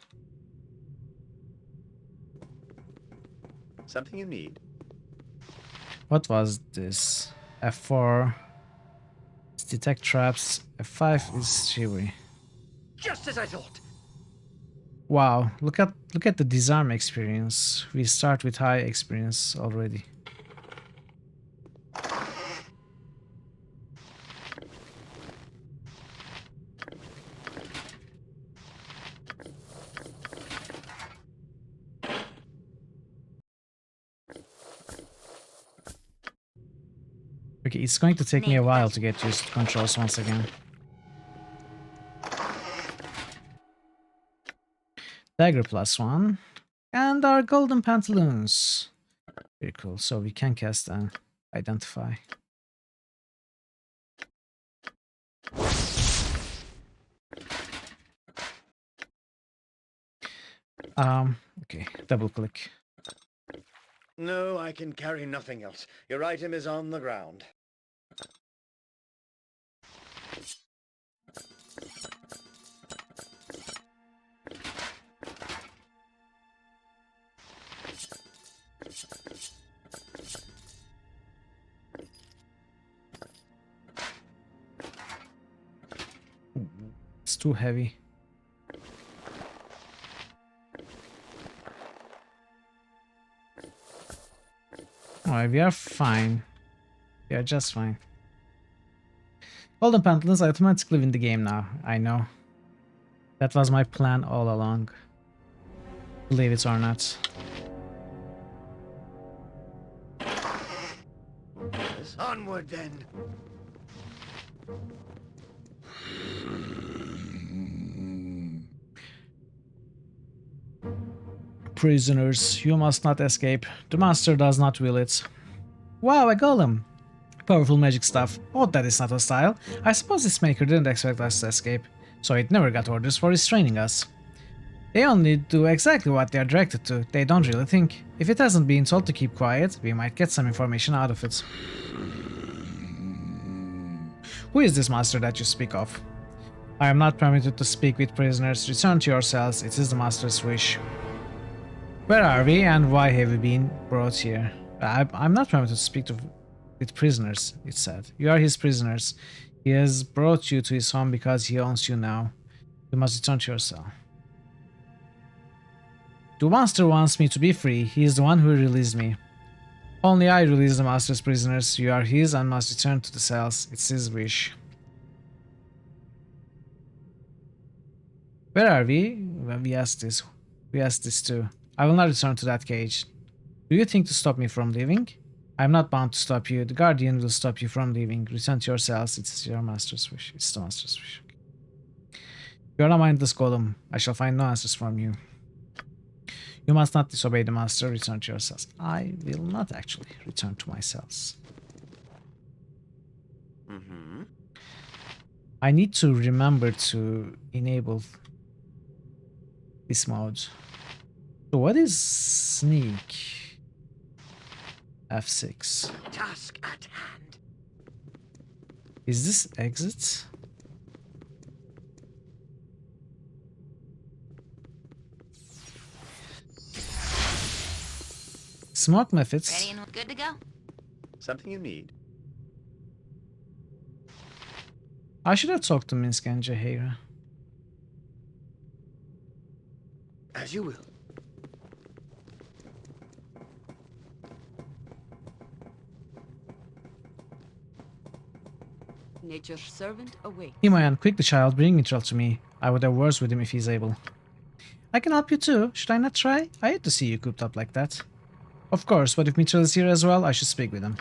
Something you need? What was this? F4 is detect traps. F5 is chivalry. Just as I thought. Wow, look at the disarm experience. We start with high experience already. Okay, it's going to take me a while to get used to controls once again. Dagger +1. And our golden pantaloons. Very cool. So we can cast and identify. Okay, double click. No, I can carry nothing else. Your item is on the ground. It's too heavy. Alright, we are fine. We are just fine. Golden Pantheons automatically win the game now. I know. That was my plan all along. Believe it or not. Onward then. Prisoners, you must not escape. The master does not will it. Wow, a golem! Powerful magic stuff. Oh, that is not hostile. I suppose its maker didn't expect us to escape, so it never got orders for restraining us. They only do exactly what they are directed to. They don't really think. If it hasn't been told to keep quiet, we might get some information out of it. Who is this master that you speak of? I am not permitted to speak with prisoners. Return to your cells. It is the master's wish. Where are we and why have we been brought here? I'm not permitted to speak with prisoners, it said. You are his prisoners. He has brought you to his home because he owns you now. You must return to your cell. The master wants me to be free. He is the one who released me. Only I release the master's prisoners. You are his and must return to the cells. It's his wish. Where are we? Well, we asked this. We asked this too. I will not return to that cage. Do you think to stop me from leaving? I am not bound to stop you. The guardian will stop you from leaving. Return to your cells. It is your master's wish. It's the master's wish. You are a mindless golem. I shall find no answers from you. You must not disobey the master. Return to your cells. I will not actually return to my cells. I need to remember to enable this mode. So what is sneak? F6. Task at hand. Is this exit? Smoke methods. Ready and good to go? Something you need? I should have talked to Minsk and Jaheira. As you will. Nature's servant awaits. Imoyan, quick the child, bring Mithril to me. I would have words with him if he's able. I can help you too. Should I not try? I hate to see you cooped up like that. Of course, but if Mithril is here as well, I should speak with him.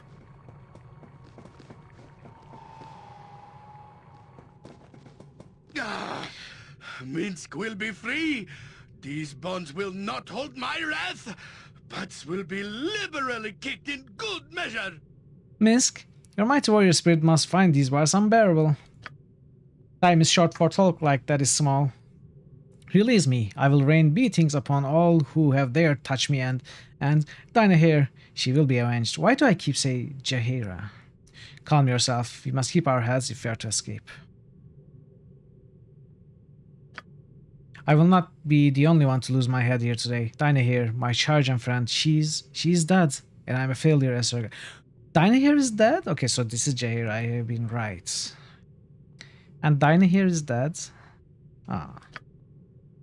Minsk will be free. These bonds will not hold my wrath, but will be liberally kicked in good measure. Minsk, your mighty warrior spirit must find these bars unbearable. Time is short for talk like that is small. Release me. I will rain beatings upon all who have dared touch me and Dinah here, she will be avenged. Why do I keep saying Jaheira? Calm yourself. We must keep our heads if we are to escape. I will not be the only one to lose my head here today. Dinah here, my charge and friend, she's dead, and I'm a failure as her. Dinah here is dead? Okay, so this is Jaheira. I have been right. And Dinah here is dead? Ah.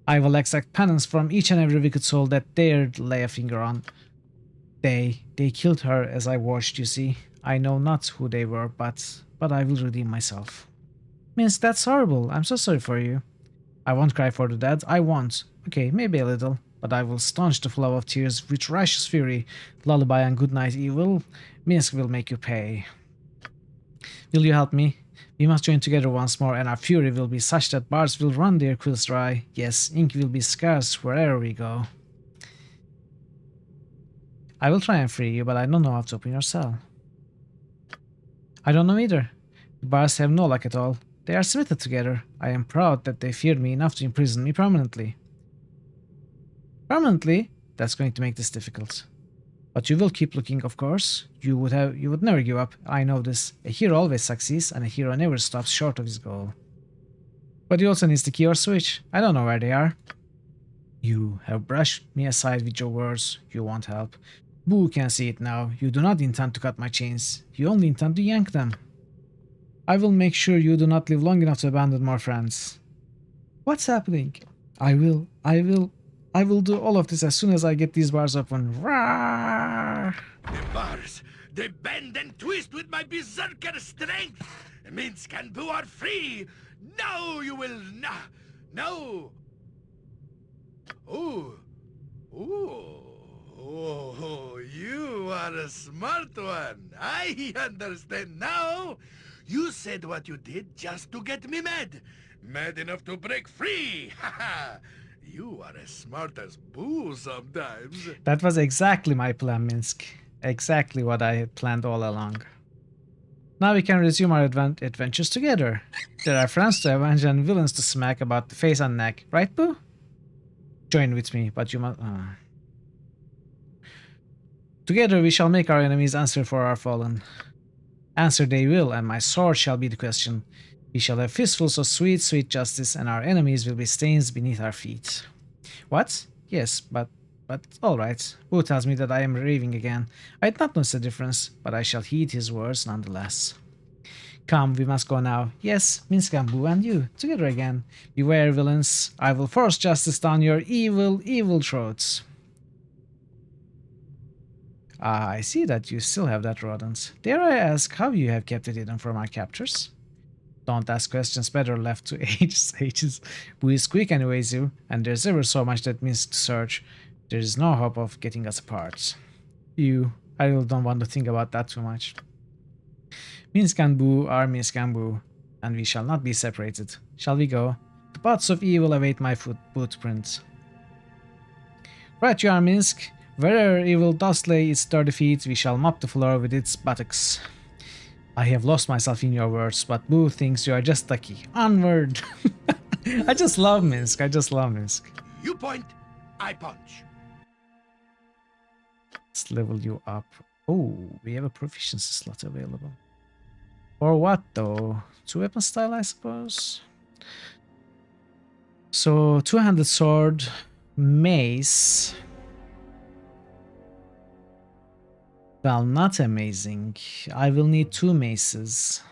I will exact penance from each and every wicked soul that dared lay a finger on. They killed her as I watched, you see. I know not who they were, but I will redeem myself. Minsk, that's horrible. I'm so sorry for you. I won't cry for the dead. I won't. Okay, maybe a little, but I will staunch the flow of tears with righteous fury. Lullaby and goodnight evil. Minsk will make you pay. Will you help me? We must join together once more, and our fury will be such that bards will run their quills dry. Yes, ink will be scarce wherever we go. I will try and free you, but I don't know how to open your cell. I don't know either. The bards have no luck at all. They are smitten together. I am proud that they feared me enough to imprison me permanently. Permanently? That's going to make this difficult. But you will keep looking, of course. You would never give up. I know this. A hero always succeeds, and a hero never stops short of his goal. But he also needs the key or switch. I don't know where they are. You have brushed me aside with your words. You won't help. Boo can see it now. You do not intend to cut my chains. You only intend to yank them. I will make sure you do not live long enough to abandon more friends. What's happening? I will do all of this as soon as I get these bars open. Rawr! The bars, they bend and twist with my berserker strength. Minsk and Boo are free. No, you will not. No. Ooh. Ooh. Oh, you are a smart one. I understand now. You said what you did just to get me mad. Mad enough to break free. Haha. You are as smart as Boo sometimes. That was exactly my plan, Minsk. Exactly what I had planned all along. Now we can resume our adventures together. There are friends to avenge and villains to smack about the face and neck. Right, Boo? Join with me, but you must... Together we shall make our enemies answer for our fallen. Answer they will, and my sword shall be the question. We shall have fistfuls of sweet, sweet justice, and our enemies will be stains beneath our feet. What? Yes, but alright. Boo tells me that I am raving again. I did not notice the difference, but I shall heed his words nonetheless. Come, we must go now. Yes, Minsk and Boo and you, together again. Beware, villains. I will force justice down your evil, evil throats. Ah, I see that you still have that rodent. Dare I ask how you have kept it hidden from our captors? Don't ask questions better left to ages. Boo is quick and evasive, and there's ever so much that means to search. There is no hope of getting us apart. I really don't want to think about that too much. Minsk and Boo are Minsk and Boo, and we shall not be separated. Shall we go? The paths of evil await my footprint. Right you are, Minsk. Wherever evil does lay its dirty feet, we shall mop the floor with its buttocks. I have lost myself in your words, but Boo thinks you are just lucky. Onward! I just love Minsk. You point, I punch. Let's level you up. Oh, we have a proficiency slot available. For what though? 2-weapon style, I suppose? So, two-handed sword, mace. Well, not amazing. I will need 2 maces.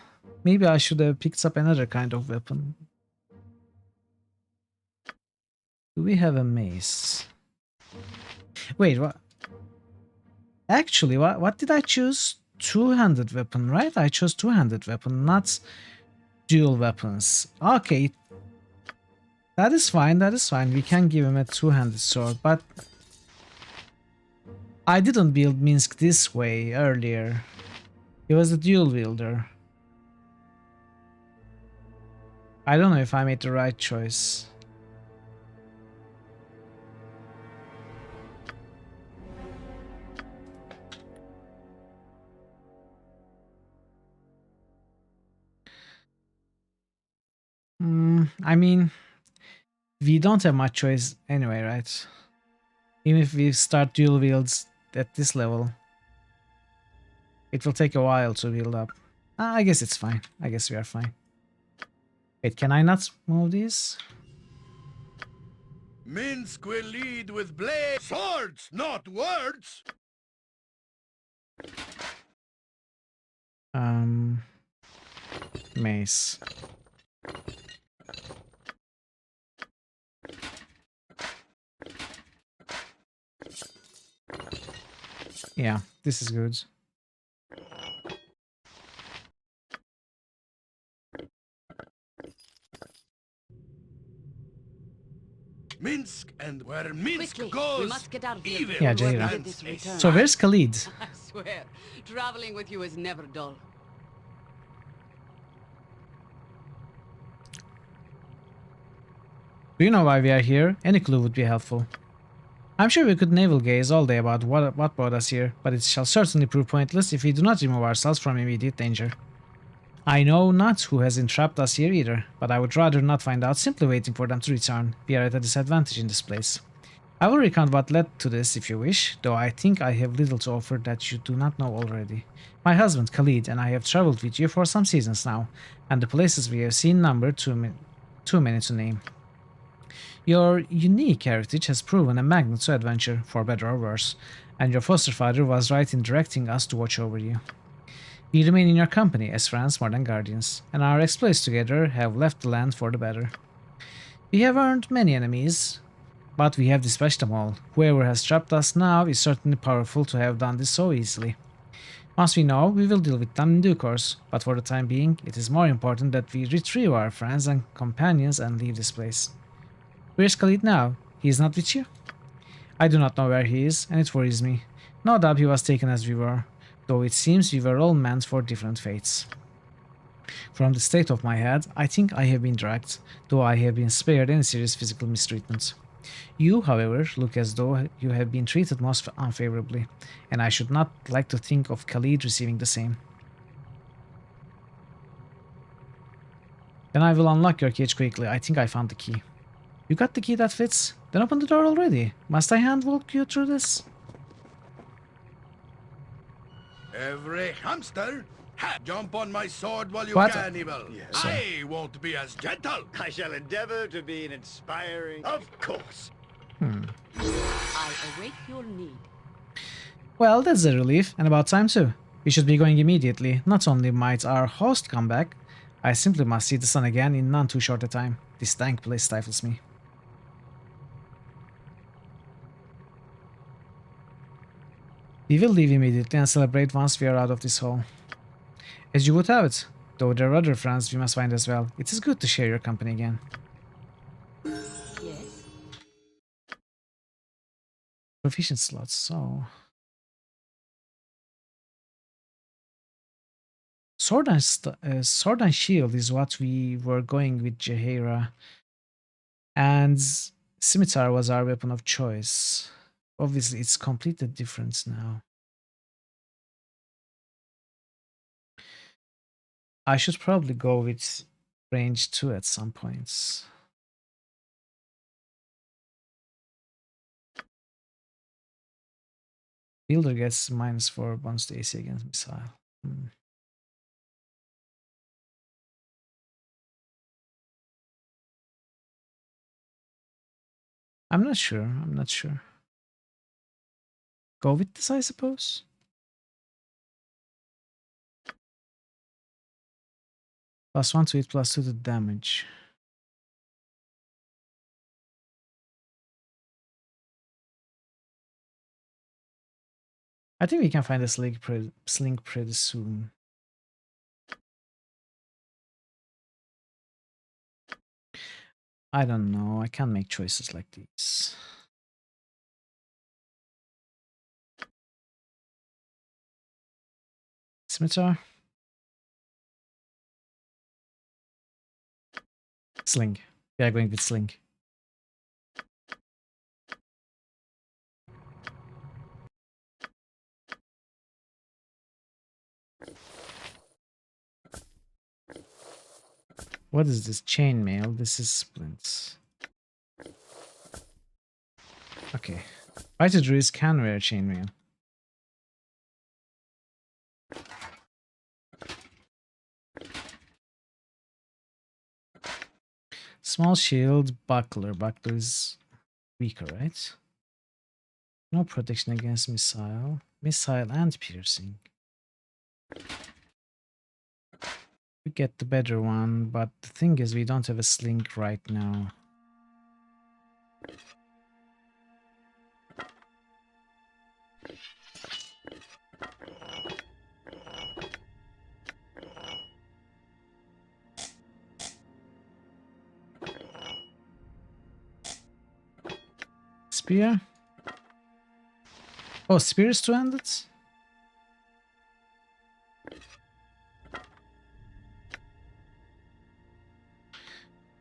Maybe I should have picked up another kind of weapon. Do we have a mace? Wait, what? Actually, what did I choose? Two-handed weapon, right? I chose two-handed weapon, not dual weapons. Okay. That is fine, We can give him a two-handed sword, but I didn't build Minsk this way earlier. He was a dual wielder. I don't know if I made the right choice. I mean, we don't have much choice anyway, right? Even if we start dual wields at this level, it will take a while to build up. I guess it's fine. I guess we are fine. Wait, can I not move these? Minsk will lead with blades, swords, not words. Mace. Yeah, this is good. Minsk, and where Minsk Quickly, goes, we must get out of here. evil Yeah, before Jaira. bandits return. So where's Khalid? I swear, traveling with you is never dull. Do you know why we are here? Any clue would be helpful. I'm sure we could navel gaze all day about what brought us here, but it shall certainly prove pointless if we do not remove ourselves from immediate danger. I know not who has entrapped us here either, but I would rather not find out simply waiting for them to return. We are at a disadvantage in this place. I will recount what led to this if you wish, though I think I have little to offer that you do not know already. My husband, Khalid, and I have traveled with you for some seasons now, and the places we have seen number too many to name. Your unique heritage has proven a magnet to adventure, for better or worse, and your foster father was right in directing us to watch over you. We remain in your company as friends more than guardians, and our exploits together have left the land for the better. We have earned many enemies, but we have dispatched them all. Whoever has trapped us now is certainly powerful to have done this so easily. Once we know, we will deal with them in due course, but for the time being, it is more important that we retrieve our friends and companions and leave this place. Where's Khalid now? He is not with you? I do not know where he is, and it worries me. No doubt he was taken as we were, though it seems we were all meant for different fates. From the state of my head, I think I have been dragged, though I have been spared any serious physical mistreatment. You, however, look as though you have been treated most unfavorably, and I should not like to think of Khalid receiving the same. Then I will unlock your cage quickly. I think I found the key. You got the key that fits? Then open the door already. Must I hand walk you through this? Every hamster, jump on my sword while you What? can, Evil. Yes. I won't be as gentle. I shall endeavor to be an inspiring... Of course. I await your need. Well, that's a relief, and about time too. We should be going immediately. Not only might our host come back, I simply must see the sun again in none too short a time. This dank place stifles me. We will leave immediately and celebrate once we are out of this hole. As you would have it, though there are other friends we must find as well. It is good to share your company again. Yes? Proficient slots, so... Sword and Shield is what we were going with Jaheira. And Scimitar was our weapon of choice. Obviously, it's completely different now. I should probably go with range 2 at some points. Baldur gets -4 bonus to AC against missile. I'm not sure. Go with this, I suppose. +1 to hit, +2 to damage. I think we can find a sling pretty soon. I don't know. I can't make choices like these. Scimitar. Sling. We are going with sling. What is this? Chainmail. This is splints. Okay. Fighter druids can wear chainmail. Small shield, buckler. Buckler is weaker, right? No protection against missile. Missile and piercing. We get the better one, but the thing is we don't have a sling right now. Spear? Oh, spear is two-handed?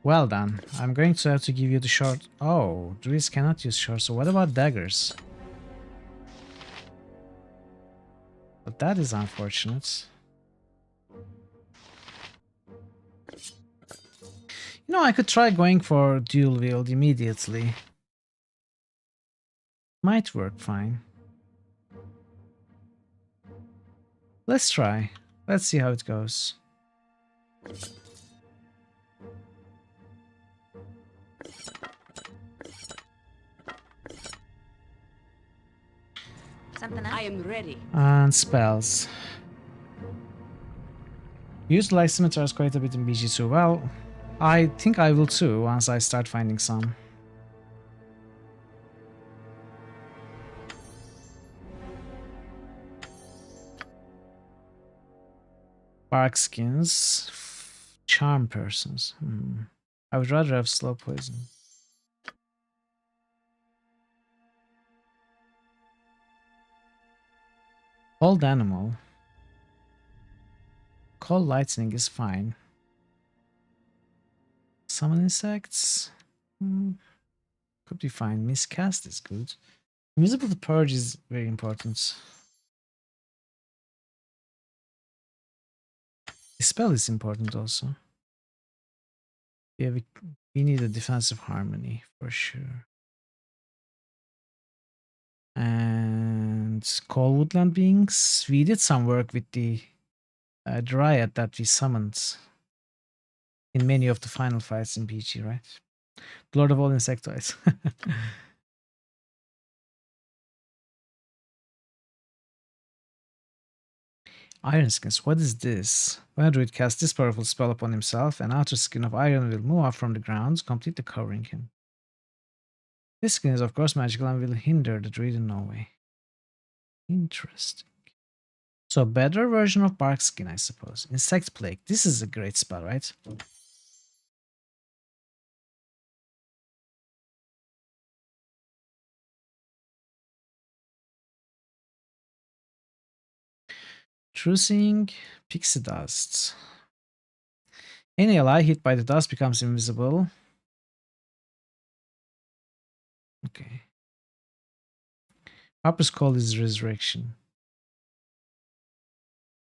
Well done. I'm going to have to give you the short... Oh, druids cannot use short, so what about daggers? But that is unfortunate. You know, I could try going for dual wield immediately. Might work fine. Let's try. Let's see how it goes. Something else? I am ready. And spells. Used to like scimitars quite a bit in BG2. Well, I think I will too once I start finding some. Bark skins. Charm persons. I would rather have slow poison. Cold animal. Cold lightning is fine. Summon insects. Could be fine. Miscast is good. Invisible to purge is very important. Dispel is important also. Yeah, we need a defensive harmony for sure. And call woodland beings. We did some work with the dryad that we summoned in many of the final fights in PG, right? Lord of all insectoids. Iron skins, what is this? When a druid casts this powerful spell upon himself, an outer skin of iron will move up from the ground, completely covering him. This skin is of course magical and will hinder the druid in no way. Interesting. So a better version of bark skin, I suppose. Insect plague. This is a great spell, right? Trucing pixie dust. Any ally hit by the dust becomes invisible. Okay. Harper's Call is resurrection.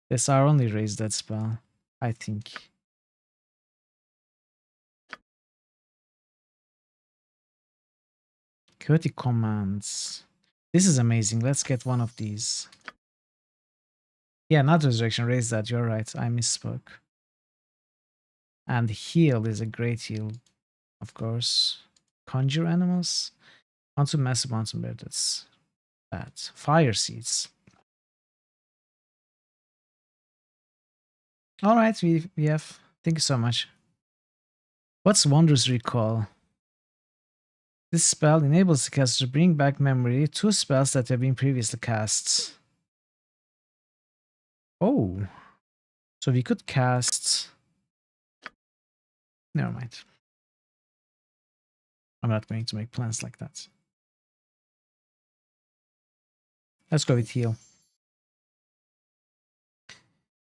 That's our only raise that spell, I think. Chaotic commands. This is amazing. Let's get one of these. Yeah, not resurrection. Raise that. You're right. I misspoke. And heal is a great heal, of course. Conjure animals. Onto massive mountain bear. That's bad. Fire seeds. All right, we have. Thank you so much. What's Wondrous Recall? This spell enables the caster to bring back memory to spells that have been previously cast. Oh, so we could cast. Never mind. I'm not going to make plans like that. Let's go with heal.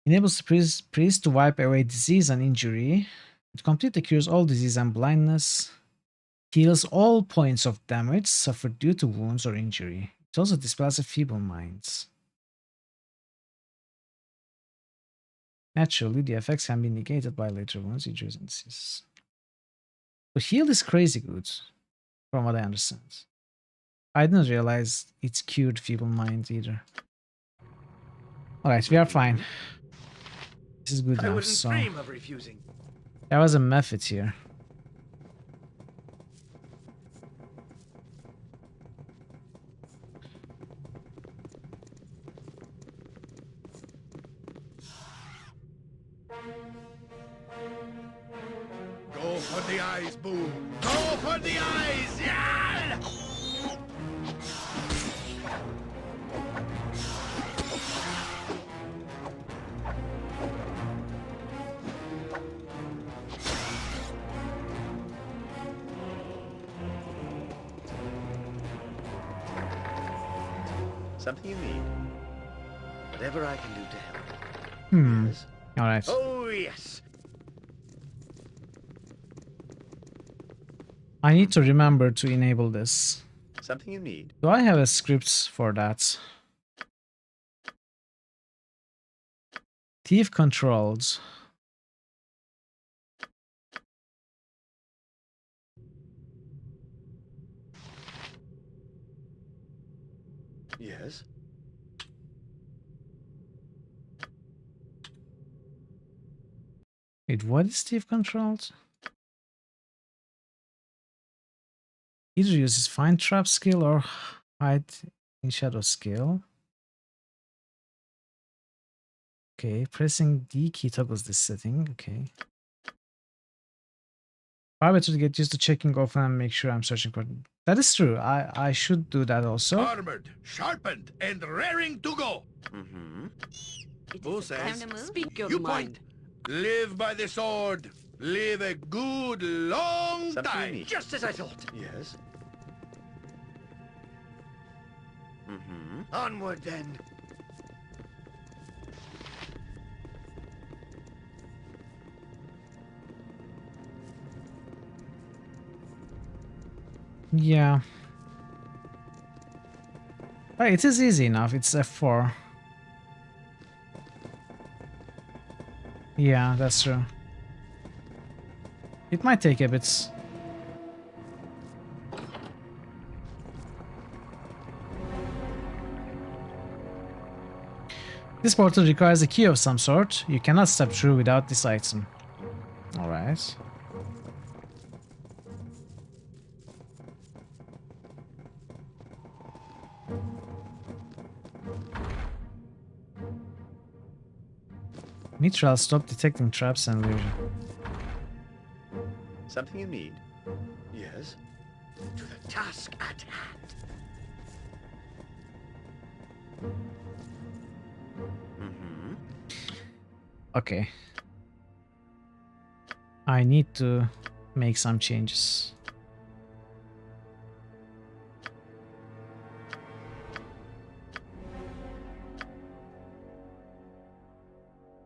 Enables the priest to wipe away disease and injury. It completely cures all disease and blindness. Heals all points of damage suffered due to wounds or injury. It also dispels a feeble mind. Naturally, the effects can be negated by later wounds, injuries, and diseases. But heal is crazy good, from what I understand. I didn't realize it's cured feeble mind either. Alright, we are fine. This is good now, so... dream of refusing. There was a method here. Go for the eyes, Boo! Go for the eyes! Yeah! Something you need. Whatever I can do to help. Yes? Alright. Oh, yes. I need to remember to enable this. Something you need. Do I have a script for that? Thief controls. Yes? Wait, what is thief controls? Either uses find trap skill or hide in shadow skill. Okay, pressing D key toggles this setting. Okay. Probably to get used to checking often and make sure I'm searching for. That is true. I should do that also. Armored, sharpened, and raring to go. Who says? Speak your You mind. point. Live by the sword. Live a good long time. Just as I thought. Yes. Onward then. Yeah. But it is easy enough. It's F4. Yeah, that's true. It might take a bit. This portal requires a key of some sort. You cannot step through without this item. Alright. Mitral, stop detecting traps and illusion. Something you need? Yes. To the task at hand. Okay. I need to make some changes.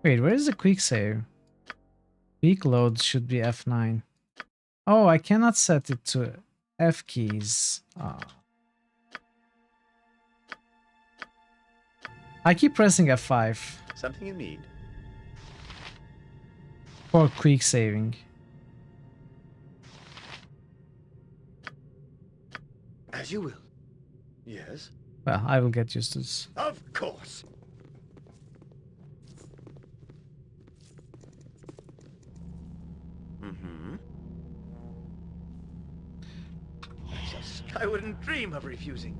Wait, where is the quick save? Quick load should be F9. Oh, I cannot set it to F keys. Ah. I keep pressing F5 Something you need? for quick saving. As you will. Yes. Well, I will get used to this. Of course. I wouldn't dream of refusing.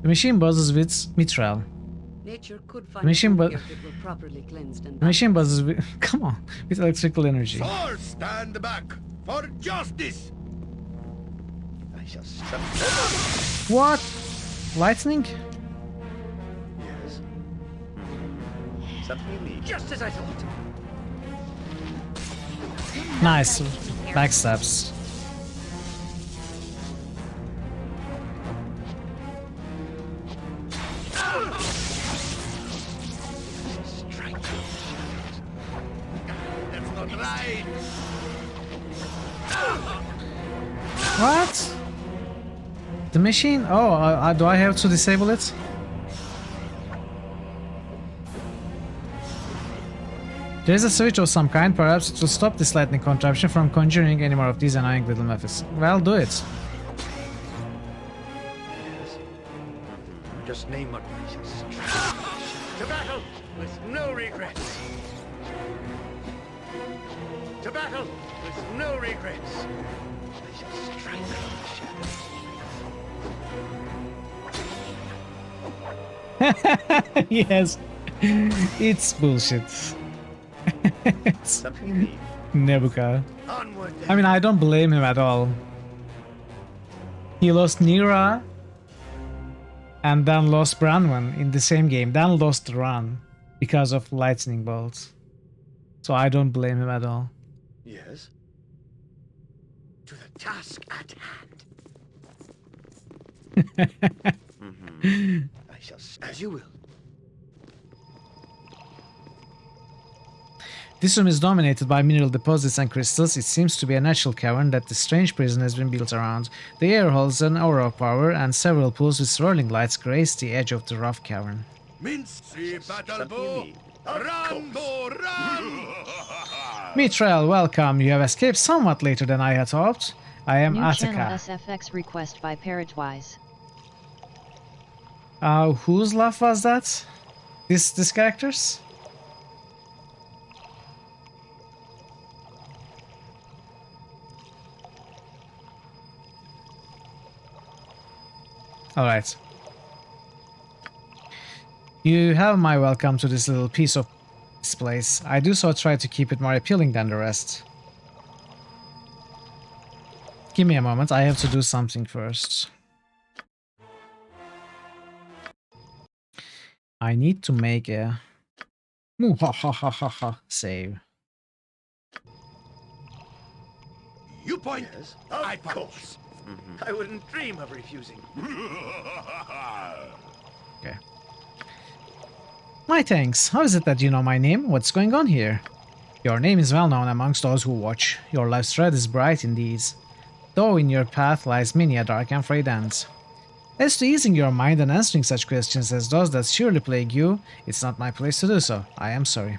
The machine buzzes with mitral. Nature could The find machine, a if it were properly cleansed and the machine buzzes with come on with electrical energy. Swords stand back for justice. I shall What? Lightning? Yes. Something you need? Just as I thought. Nice. Backstabs. That's not right. What? The machine? Oh, do I have to disable it? There is a switch of some kind, perhaps it will stop this lightning contraption from conjuring any more of these annoying little methods. Well, do it. Just name what we shall strike. To battle with no regrets. To battle with no regrets. I shall strike from the shadows. Yes. It's bullshit. It's Something you need? Nebuka. Onward then. I mean, I don't blame him at all. He lost Nira and then lost Branwen in the same game, then lost the run because of lightning bolts. So I don't blame him at all. Yes. To the task at hand. I shall, as you will. This room is dominated by mineral deposits and crystals. It seems to be a natural cavern that the strange prison has been built around. The air holds an aura of power, and several pools with swirling lights grace the edge of the rough cavern. Mince the battle bow. Run, bow, run! Mithril, welcome. You have escaped somewhat later than I had hoped. I am New channel Attica. SFX request by Paratwise. Whose laugh was that? This character's? Alright. You have my welcome to this little piece of this place. I do so try to keep it more appealing than the rest. Give me a moment, I have to do something first. I need to make a save. You point. Yes, I of punch. course. I wouldn't dream of refusing. Okay. My thanks. How is it that you know my name? What's going on here? Your name is well known amongst those who watch. Your life's thread is bright indeed, though in your path lies many a dark and frayed end. As to easing your mind and answering such questions as those that surely plague you, it's not my place to do so. I am sorry.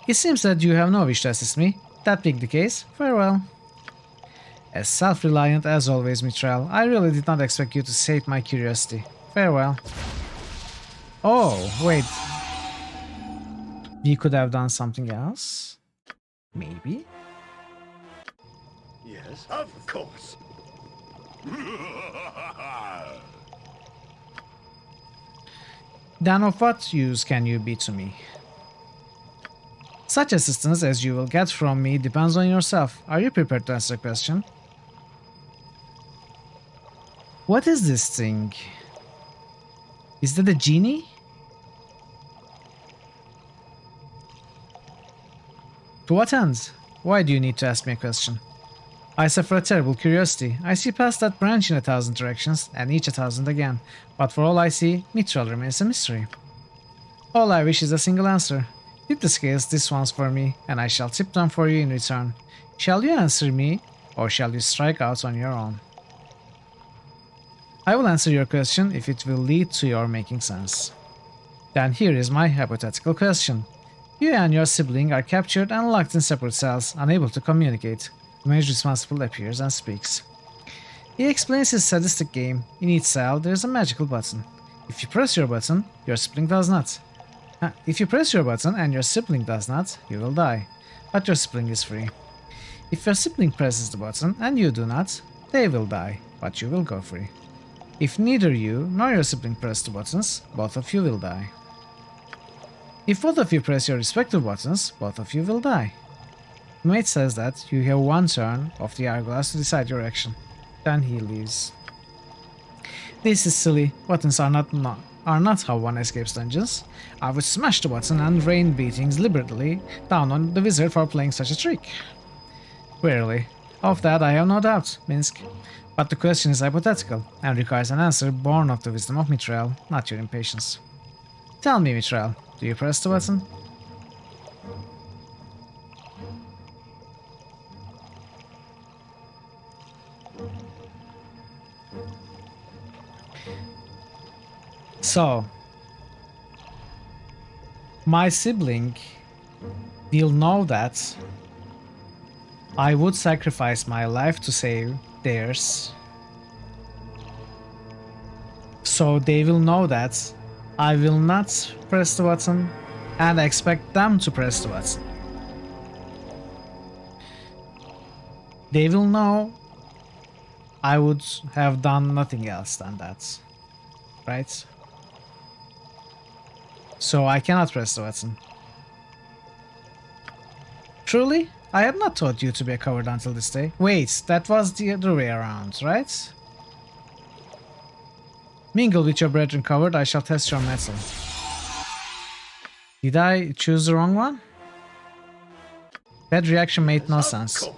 It seems that you have no wish to assist me. That being the case, farewell. As self-reliant as always, Mithril, I really did not expect you to sate my curiosity. Farewell. Oh, wait. We could have done something else? Maybe? Yes, of course. Then of what use can you be to me? Such assistance as you will get from me depends on yourself. Are you prepared to answer the question? What is this thing? Is that a genie? To what end? Why do you need to ask me a question? I suffer a terrible curiosity. I see past that branch in 1,000 directions, and each 1,000 again. But for all I see, Mithril remains a mystery. All I wish is a single answer. Tip the scales this once for me, and I shall tip them for you in return. Shall you answer me, or shall you strike out on your own? I will answer your question if it will lead to your making sense. Then here is my hypothetical question. You and your sibling are captured and locked in separate cells, unable to communicate. The mage responsible appears and speaks. He explains his sadistic game. In each cell there is a magical button. If you press your button, your sibling does not. If you press your button and your sibling does not, you will die. But your sibling is free. If your sibling presses the button and you do not, they will die, but you will go free. If neither you nor your sibling press the buttons, both of you will die. If both of you press your respective buttons, both of you will die. The mate says that you have one turn of the hourglass to decide your action. Then he leaves. This is silly. Buttons are not how one escapes dungeons. I would smash the button and rain beatings liberally down on the wizard for playing such a trick. Rarely. Of that I have no doubt, Minsk. But the question is hypothetical, and requires an answer born of the wisdom of Mithril, not your impatience. Tell me, Mithril, do you press the button? So, my sibling will know that I would sacrifice my life to save theirs. So they will know that I will not press the button and I expect them to press the button. They will know I would have done nothing else than that. Right? So I cannot press the button. Truly? I had not taught you to be a coward until this day. Wait, that was the other way around, right? Mingle with your brethren, coward, I shall test your mettle. Did I choose the wrong one? That reaction made no sense.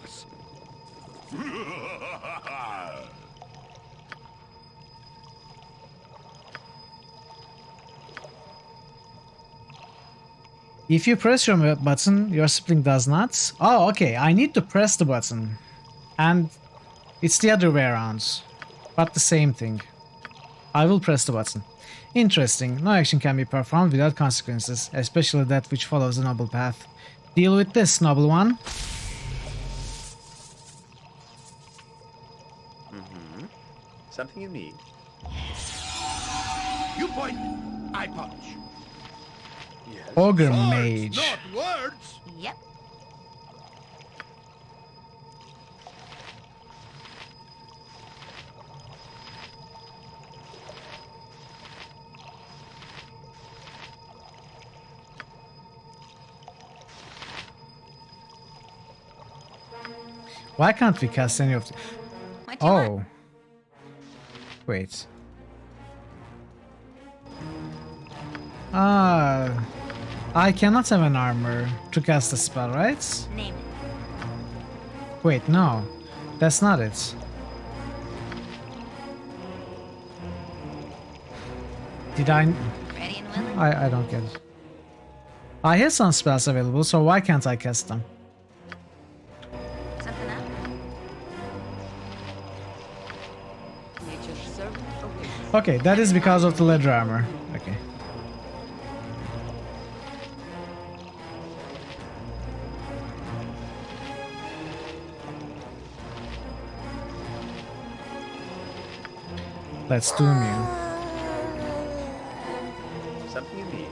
If you press your button, your sibling does not. Oh, okay, I need to press the button. And it's the other way around. But the same thing. I will press the button. Interesting, no action can be performed without consequences, especially that which follows the noble path. Deal with this, noble one. Something you need. You point, I punch. Yes. Ogre Swords, mage. not words. Yep. Why can't we cast any of the... Oh. Wait. Ah. I cannot have an armor to cast a spell, right? Name it. Wait, no. That's not it. Did I... Ready and willing? I don't get it. I have some spells available, so why can't I cast them? Something up? Nature's servant awaits. Okay, that is because of the leather armor. Okay. Let's do me. Something you need.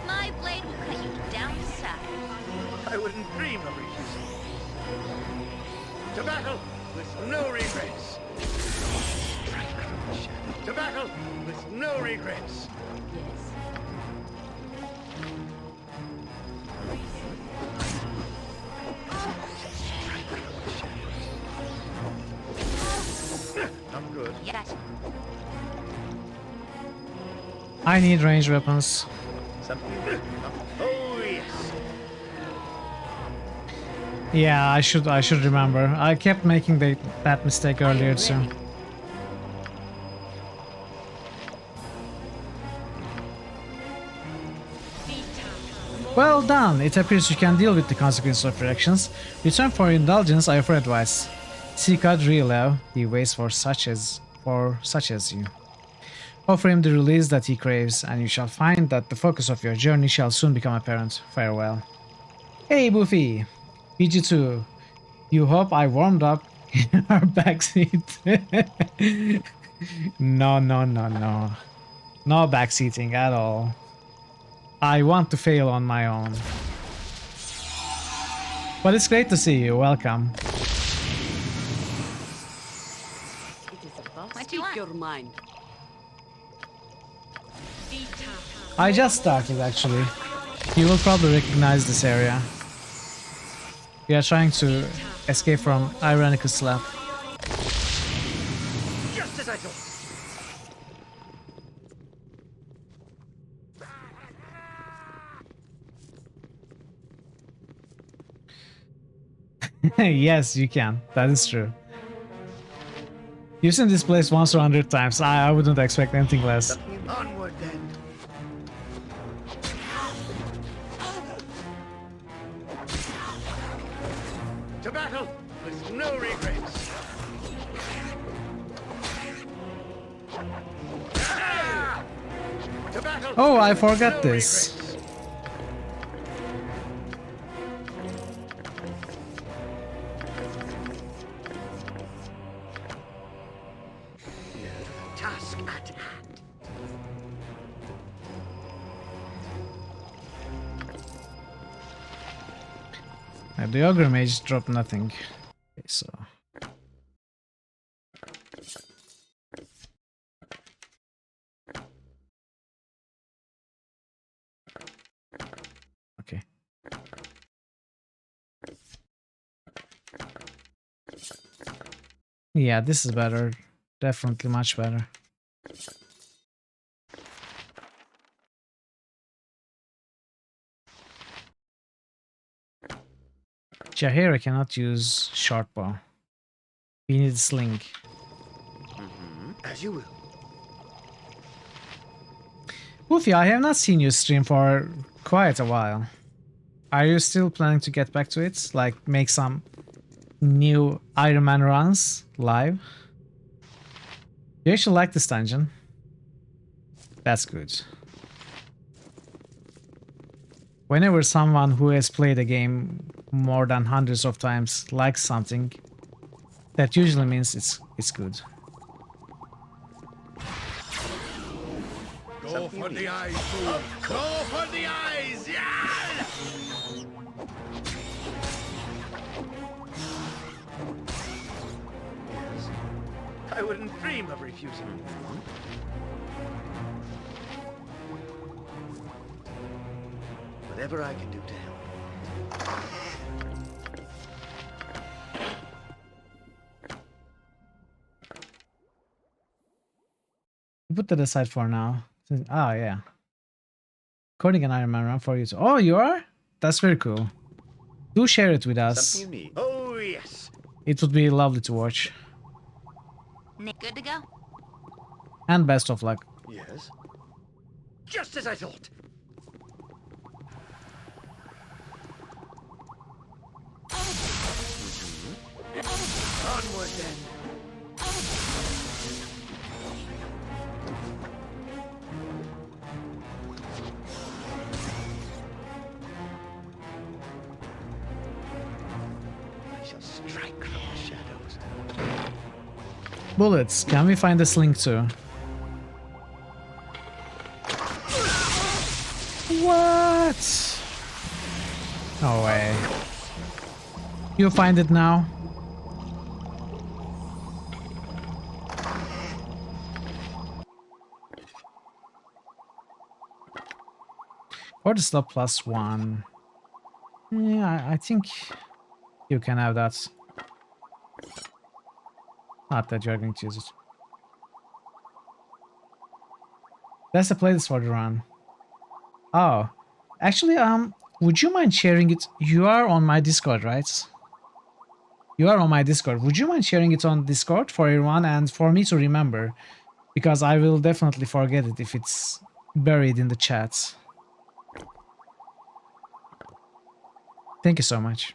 My blade will cut you down to size. I wouldn't dream of refusing. To battle with no regrets. To battle with no regrets. Yes. Not good. Yes. I need ranged weapons. Something you need. Oh, yes. Yeah, I should remember. I kept making that mistake earlier too. Well done! It appears you can deal with the consequences of your actions. Return for indulgence, I offer advice. Seek out Rilo, he waits for such as you. Offer him the release that he craves, and you shall find that the focus of your journey shall soon become apparent. Farewell. Hey Buffy! PG2, you hope I warmed up in our backseat? No. No backseating at all. I want to fail on my own. But it's great to see you. Welcome. It is about What do you speak want? your mind. I just started actually. You will probably recognize this area. We are trying to escape from Ironicus Slap. Just as I thought. Yes, you can. That is true. You've seen this place once or 100 times. I wouldn't expect anything less. Onward then. To battle with no regrets. Ah! To battle Oh, I with forgot no this. regrets. Task at hand. The Ogre Mage dropped nothing. Okay, so... Okay. Yeah, this is better. Definitely much better. Jaheira cannot use short bow. We need sling. As you will. Woofy, I have not seen you stream for quite a while. Are you still planning to get back to it? Like make some new Iron Man runs live? You actually like this dungeon? That's good. Whenever someone who has played a game more than hundreds of times likes something, that usually means it's good. Go for the eyes, fool. Go for the eyes, yeah! Yes. I wouldn't dream of refusing. Whatever I can do to help. Put that aside for now. Oh, yeah. Coding and Iron Man run for you too. Oh, you are? That's very cool. Do share it with us. Something you need. Oh, yes. It would be lovely to watch. Nick, good to go? And best of luck. Yes. Just as I thought. Onward then. I shall strike from the shadows. Bullets. Can we find this link too? What? No way. You find it now? Or the slot +1. Yeah, I think you can have that. Not that you're going to use it. That's the playlist for the run. Oh, actually, would you mind sharing it? You are on my Discord, right? You are on my Discord. Would you mind sharing it on Discord for everyone and for me to remember? Because I will definitely forget it if it's buried in the chat. Thank you so much.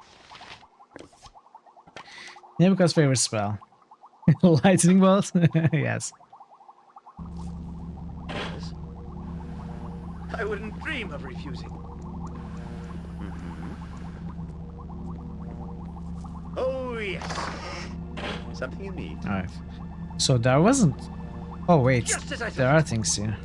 Nebuchad's favorite spell. Lightning bolt? Yes. Yes. I wouldn't dream of refusing. Oh, yes. Something you need. Alright. So there wasn't... Oh wait, Just as I there are things here.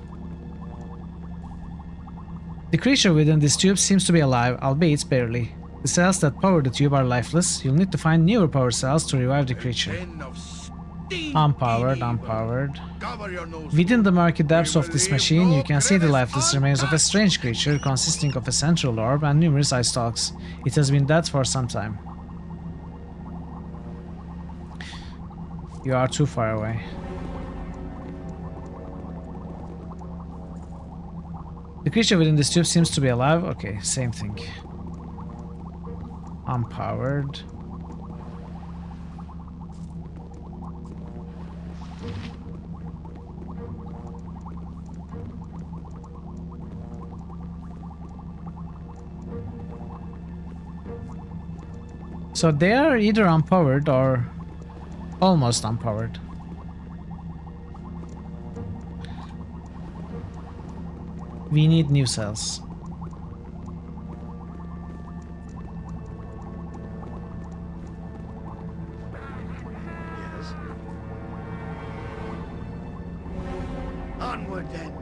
The creature within this tube seems to be alive, albeit barely. The cells that power the tube are lifeless. You'll need to find newer power cells to revive the creature. Unpowered. Within the murky depths of this machine, you can see the lifeless remains of a strange creature consisting of a central orb and numerous eye stalks. It has been dead for some time. You are too far away. The creature within this tube seems to be alive. Okay, same thing. Unpowered. So they are either unpowered or almost unpowered. We need new cells. Yes. Onward then.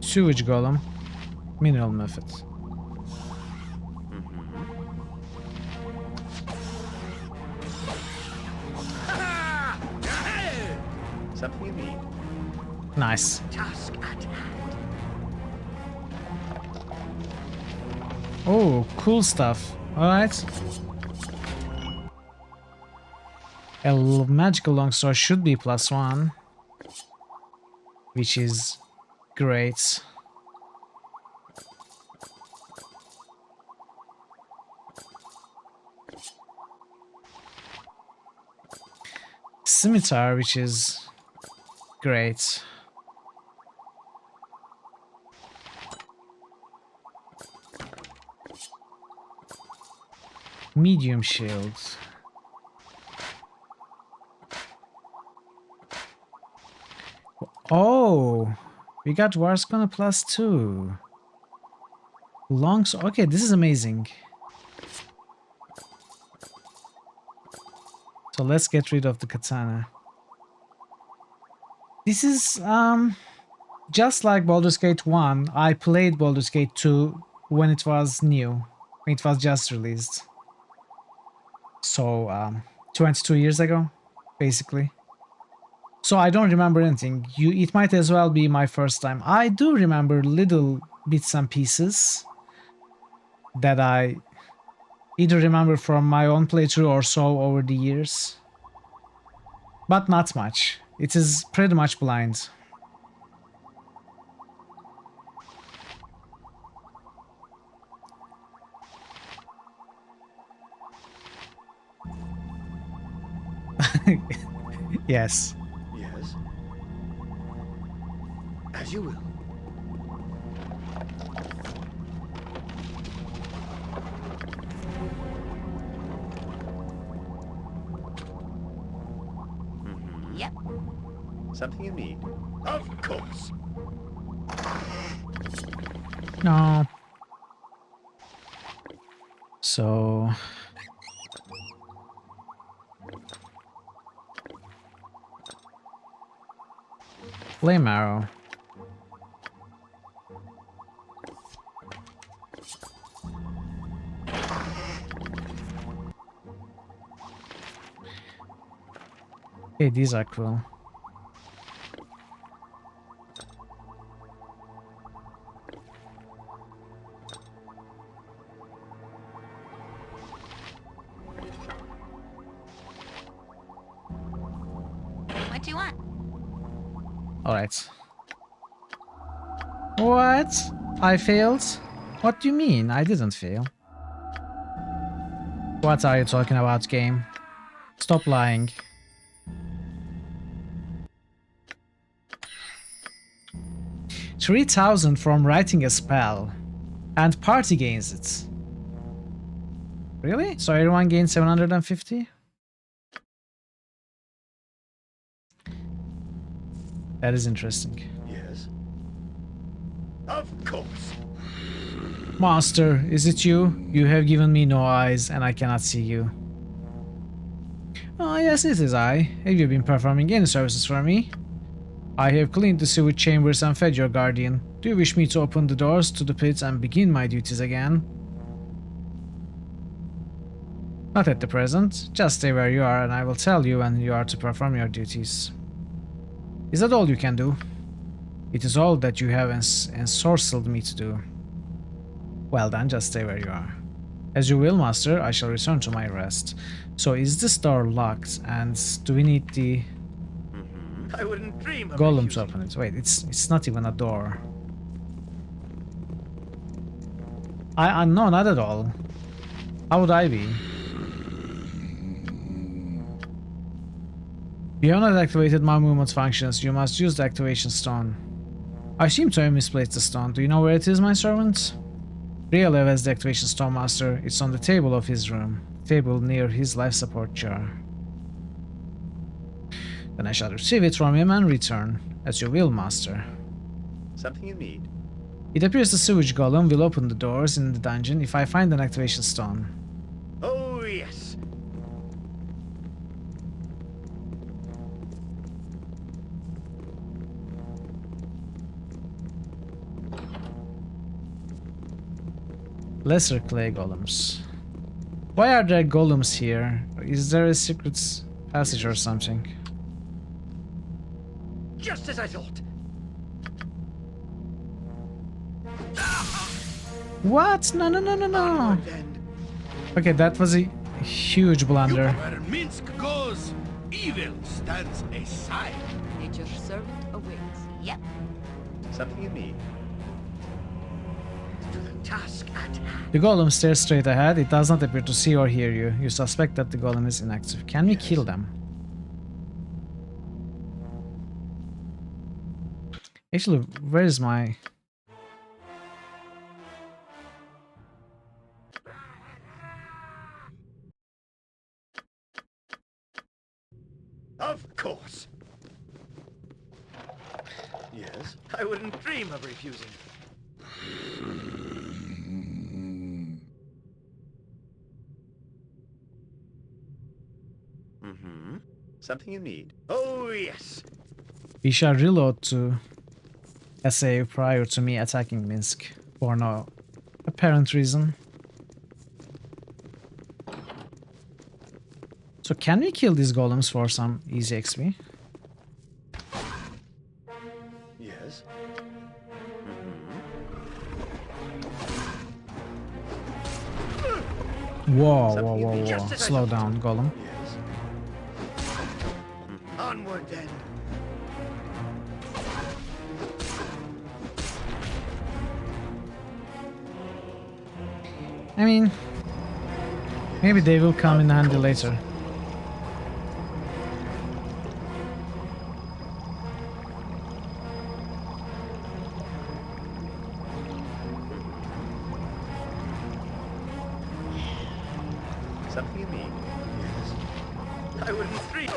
Sewage golem. Mineral method. Something you need. Nice. Task at hand. Oh, cool stuff. Alright. A magical longsword should be +1. Which is great. Scimitar, which is great. Medium shield. Oh, we got Warscona +2. Longs. Okay, this is amazing. So let's get rid of the katana. This is just like Baldur's Gate 1. I played Baldur's Gate 2 when it was new, when it was just released. So 22 years ago, basically. So I don't remember anything. It might as well be my first time. I do remember little bits and pieces that I either remember from my own playthrough or so over the years. But not much. It is pretty much blind. Yes. Yes. As you will. Yep. Something you need? Of course. No. So... Flame arrow. Okay, these are cool. What do you want? Alright. What? I failed? What do you mean? I didn't fail. What are you talking about, game? Stop lying. $3,000 from writing a spell. And party gains it. Really? So everyone gains 750? That is interesting. Yes. Of course. Master, is it you? You have given me no eyes and I cannot see you. Oh yes, it is I. Have you been performing any services for me? I have cleaned the sewage chambers and fed your guardian. Do you wish me to open the doors to the pit and begin my duties again? Not at the present. Just stay where you are and I will tell you when you are to perform your duties. Is that all you can do? It is all that you have ensorcelled me to do. Well then, just stay where you are. As you will, master, I shall return to my rest. So is this door locked and do we need the I wouldn't dream of golem to refusing. open it? Wait, it's not even a door. No, not at all. How would I be? You have not activated my movement functions. You must use the activation stone. I seem to have misplaced the stone. Do you know where it is, my servant? Rielev has the activation stone, master. It's on the table of his room. Table near his life support jar. Then I shall receive it from him and return. As you will, master. Something you need? It appears the sewage golem will open the doors in the dungeon if I find an activation stone. Oh, yes. Lesser clay golems. Why are there golems here? Is there a secret passage or something? Just as I thought. What? No, no, no, no, no. Onward then. Okay, that was a huge blunder. Where Minsk goes, evil stands aside. Nature's servant awaits. Yep. Something you need? To the task at hand. The golem stares straight ahead. It does not appear to see or hear you. You suspect that the golem is inactive. Can we kill them? Actually, where is my... Of course. Yes. I wouldn't dream of refusing. Mm-hmm. Something you need? Oh, yes. We shall reload to a save prior to me attacking Minsk for no apparent reason. So can we kill these golems for some easy XP? Yes. Whoa, whoa, whoa, whoa. Slow down, golem. Yes. Onward then. I mean, maybe they will come in handy later. Something you mean? Yes. I wouldn't three.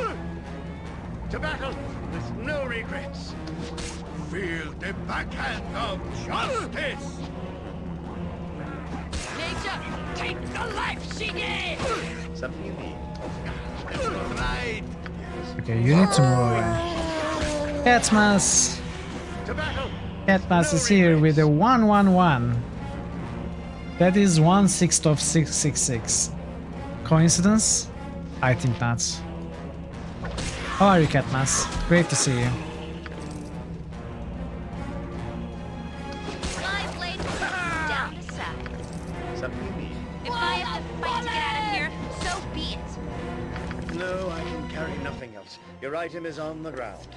To battle with no regrets. Feel the backhand of justice. Nature, take the life she gave! Something you mean? Right. Okay, you need to move away. Catmas! To battle. Catmas is here with a 111. That is 1/6 of 666. Coincidence? I think not. How are you, Catmas? Great to see you. My blade down the side. Something you mean? If I have to fight to get out of here, so be it. No, I can carry nothing else. Your item is on the ground.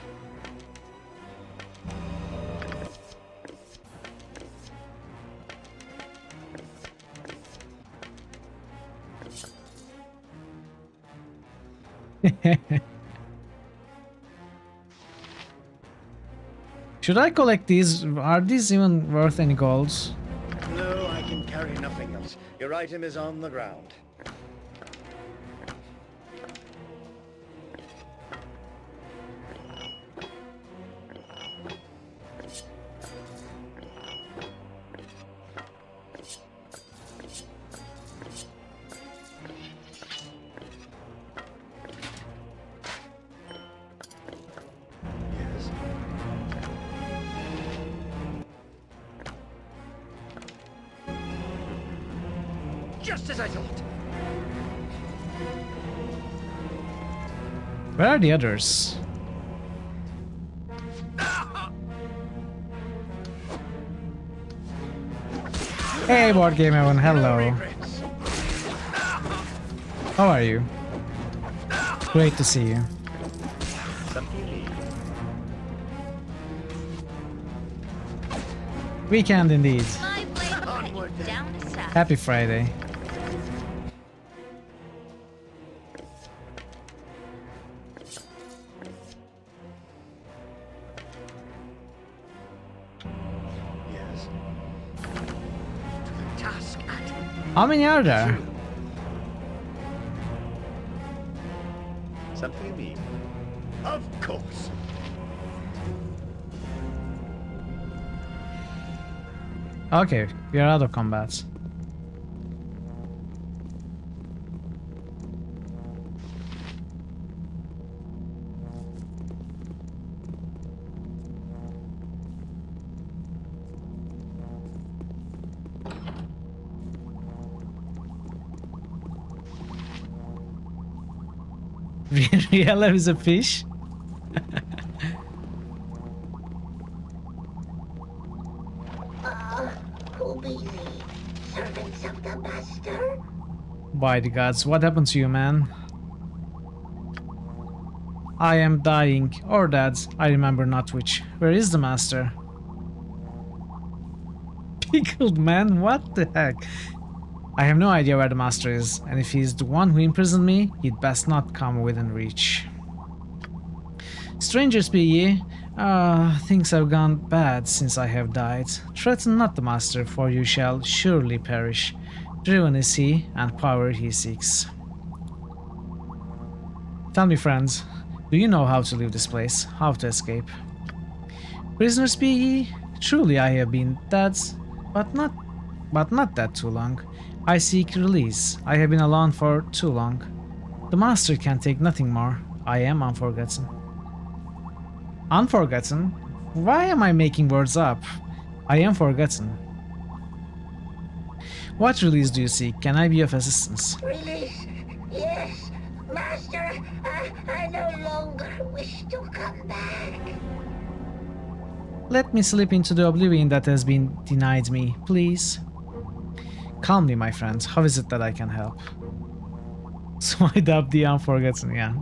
Should I collect these? Are these even worth any golds? No, I can carry nothing else. Your item is on the ground. Just as I thought. Where are the others? Hey, board game everyone, hello. How are you? Great to see you. Weekend indeed. My blade down the side. Happy Friday. Yes. To the task at hand. How many are there? Something you mean? Of course. Okay, we are out of combat. Riella is a fish? Who be the servants of the master? By the gods, what happened to you, man? I am dying, or dead, I remember not which. Where is the master? Pickled man, what the heck? I have no idea where the master is, and if he's the one who imprisoned me, he'd best not come within reach. Strangers be ye, things have gone bad since I have died. Threaten not the master, for you shall surely perish. Driven is he, and power he seeks. Tell me, friends, do you know how to leave this place, how to escape? Prisoners be ye? Truly I have been dead, but not that too long. I seek release. I have been alone for too long. The master can take nothing more. I am unforgotten. Unforgotten? Why am I making words up? I am forgotten. What release do you seek? Can I be of assistance? Release? Yes, master. I no longer wish to come back. Let me slip into the oblivion that has been denied me, please. Calmly, my friend. How is it that I can help? Smite up the unforgotten, yeah.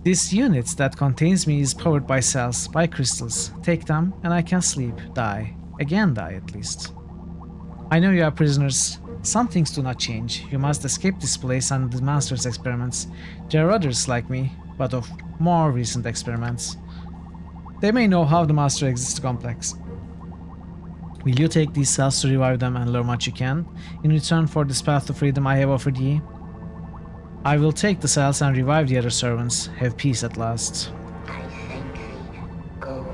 This unit that contains me is powered by cells, by crystals. Take them and I can sleep, die. Again die at least. I know you are prisoners. Some things do not change. You must escape this place and the Master's experiments. There are others like me, but of more recent experiments. They may know how the Master exists complex. Will you take these cells to revive them and learn what you can? In return for this path to freedom I have offered ye? I will take the cells and revive the other servants. Have peace at last. I thank thee. Go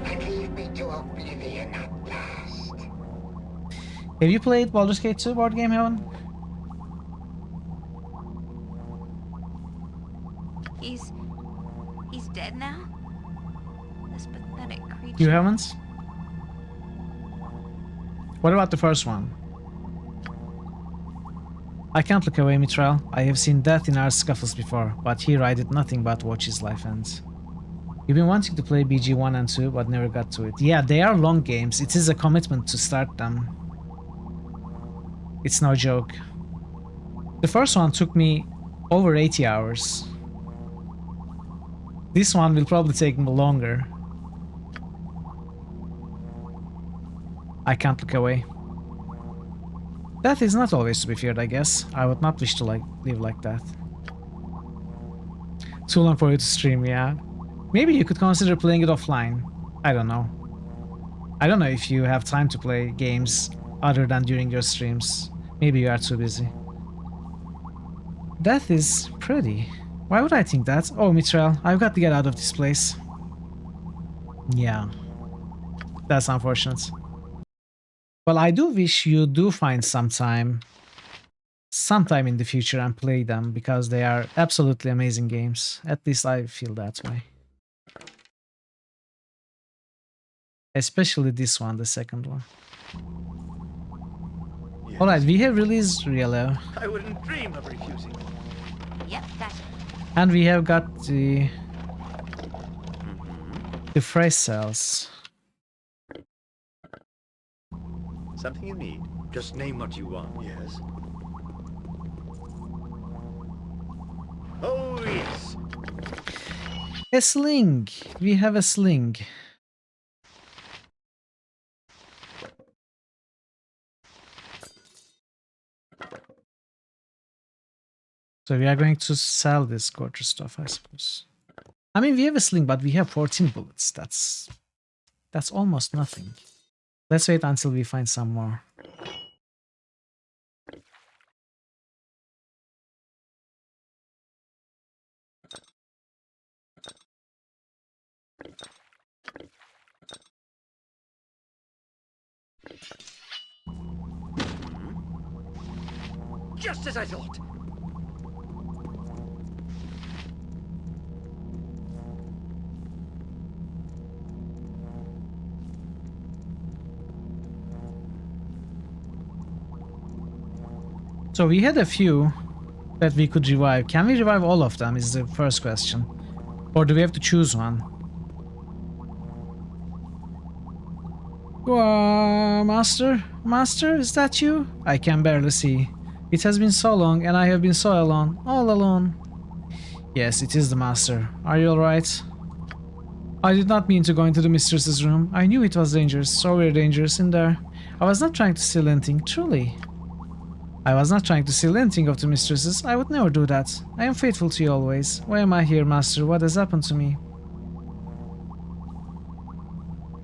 and leave me to oblivion at last. Have you played Baldur's Gate 2 board game, Heaven? He's dead now? This pathetic creature. You haven't? What about the first one? I can't look away, Mithril. I have seen death in our scuffles before, but here I did nothing but watch his life end. You've been wanting to play BG 1 and 2, but never got to it. Yeah, they are long games. It is a commitment to start them. It's no joke. The first one took me over 80 hours. This one will probably take me longer. I can't look away. Death is not always to be feared, I guess. I would not wish to live like that. Too long for you to stream, yeah. Maybe you could consider playing it offline. I don't know. I don't know if you have time to play games other than during your streams. Maybe you are too busy. Death is pretty. Why would I think that? Oh, Mithril, I've got to get out of this place. Yeah. That's unfortunate. Well, I do wish you do find sometime in the future and play them, because they are absolutely amazing games. At least I feel that way. Especially this one, the second one. Yes. Alright, we have released Riello. I wouldn't dream of refusing. Yep, gotcha. And we have got the phrase cells. Something you need. Just name what you want, yes? Oh, yes! A sling! We have a sling. So we are going to sell this gorgeous stuff, I suppose. I mean, we have a sling, but we have 14 bullets. That's almost nothing. Let's wait until we find some more. Just as I thought. So we had a few that we could revive. Can we revive all of them is the first question. Or do we have to choose one? Master? Master, is that you? I can barely see. It has been so long and I have been so alone. All alone. Yes, it is the Master. Are you alright? I did not mean to go into the mistress's room. I knew it was dangerous, so very dangerous in there. I was not trying to steal anything, truly. I was not trying to steal anything of the mistresses. I would never do that. I am faithful to you always. Why am I here, Master? What has happened to me?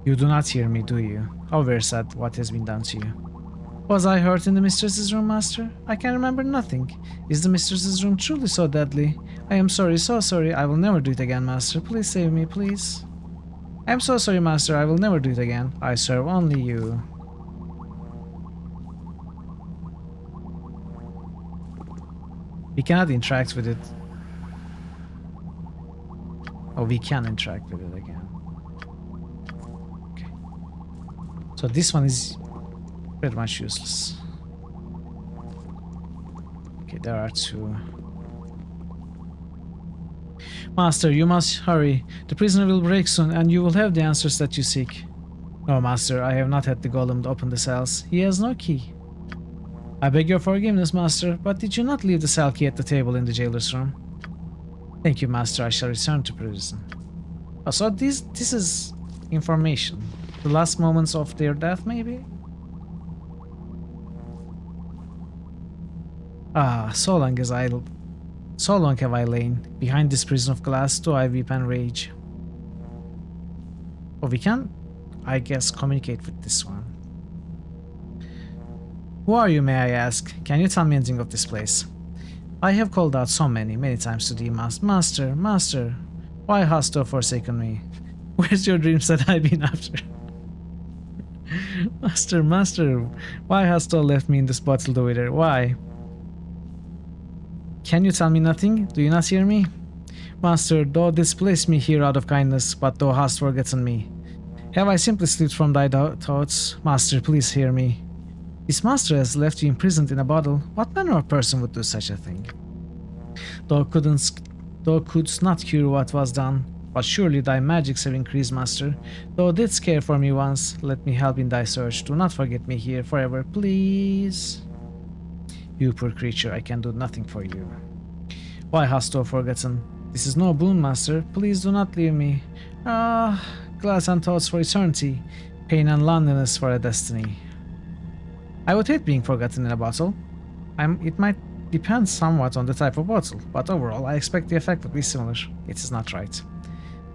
You do not hear me, do you? How very sad what has been done to you. Was I hurt in the mistress's room, Master? I can remember nothing. Is the mistress's room truly so deadly? I am sorry, so sorry. I will never do it again, Master. Please save me, please. I am so sorry, Master. I will never do it again. I serve only you. We cannot interact with it. Oh, we can interact with it again. Okay. So this one is pretty much useless. Okay, there are two. Master, you must hurry. The prisoner will break soon and you will have the answers that you seek. No, Master, I have not had the golem to open the cells. He has no key. I beg your forgiveness, Master, but did you not leave the cell key at the table in the jailer's room? Thank you, Master. I shall return to prison. Oh, so this is information. The last moments of their death, maybe? Ah, so long have I lain behind this prison of glass, do I weep and rage. Oh, we can, I guess, communicate with this one. Who are you, may I ask? Can you tell me anything of this place? I have called out so many times to thee, Master, Master, why hast thou forsaken me? Where's your dreams that I've been after? Master, Master, why hast thou left me in this bottle to wither? Why? Can you tell me nothing? Do you not hear me? Master, thou didst place me here out of kindness, but thou hast forgotten me. Have I simply slipped from thy thoughts? Master, please hear me. This master has left you imprisoned in a bottle. What manner of person would do such a thing? Thou couldst not cure what was done, but surely thy magics have increased, Master. Thou didst care for me once. Let me help in thy search. Do not forget me here forever, please. You poor creature, I can do nothing for you. Why hast thou forgotten? This is no boon, Master. Please do not leave me. Ah, glass and thoughts for eternity, pain and loneliness for a destiny. I would hate being forgotten in a bottle. It might depend somewhat on the type of bottle, but overall I expect the effect would be similar. It is not right.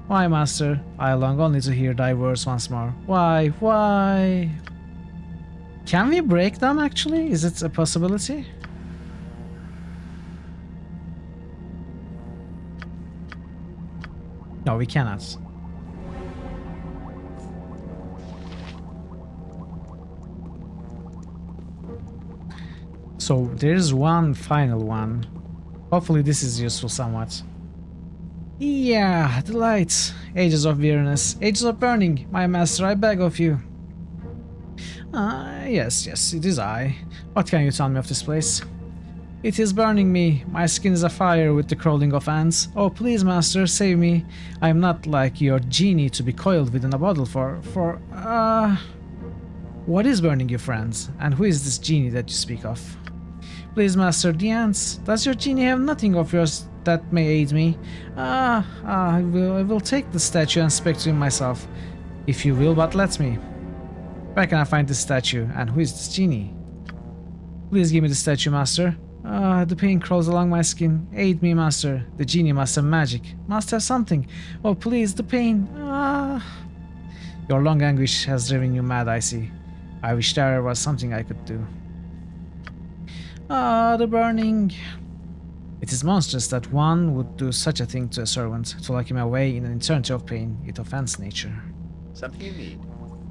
Why, Master? I long only to hear thy words once more. Why? Why? Can we break them, actually? Is it a possibility? No, we cannot. So there's one final one. Hopefully this is useful somewhat. Yeah, the lights. Ages of weariness. Ages of burning. My master, I beg of you. Yes, it is I. What can you tell me of this place? It is burning me. My skin is afire with the crawling of ants. Oh, please, master, save me. I am not like your genie to be coiled within a bottle What is burning you, friends? And who is this genie that you speak of? Please, master, the ants. Does your genie have nothing of yours that may aid me? I will take the statue and speak to him myself, if you will, but let me. Where can I find this statue, and who is this genie? Please give me the statue, master. The pain crawls along my skin. Aid me, master. The genie must have magic. Must have something. Oh, please, the pain. Your long anguish has driven you mad, I see. I wish there was something I could do. The burning. It is monstrous that one would do such a thing to a servant, to lock him away in an eternity of pain. It offends nature. Something you need?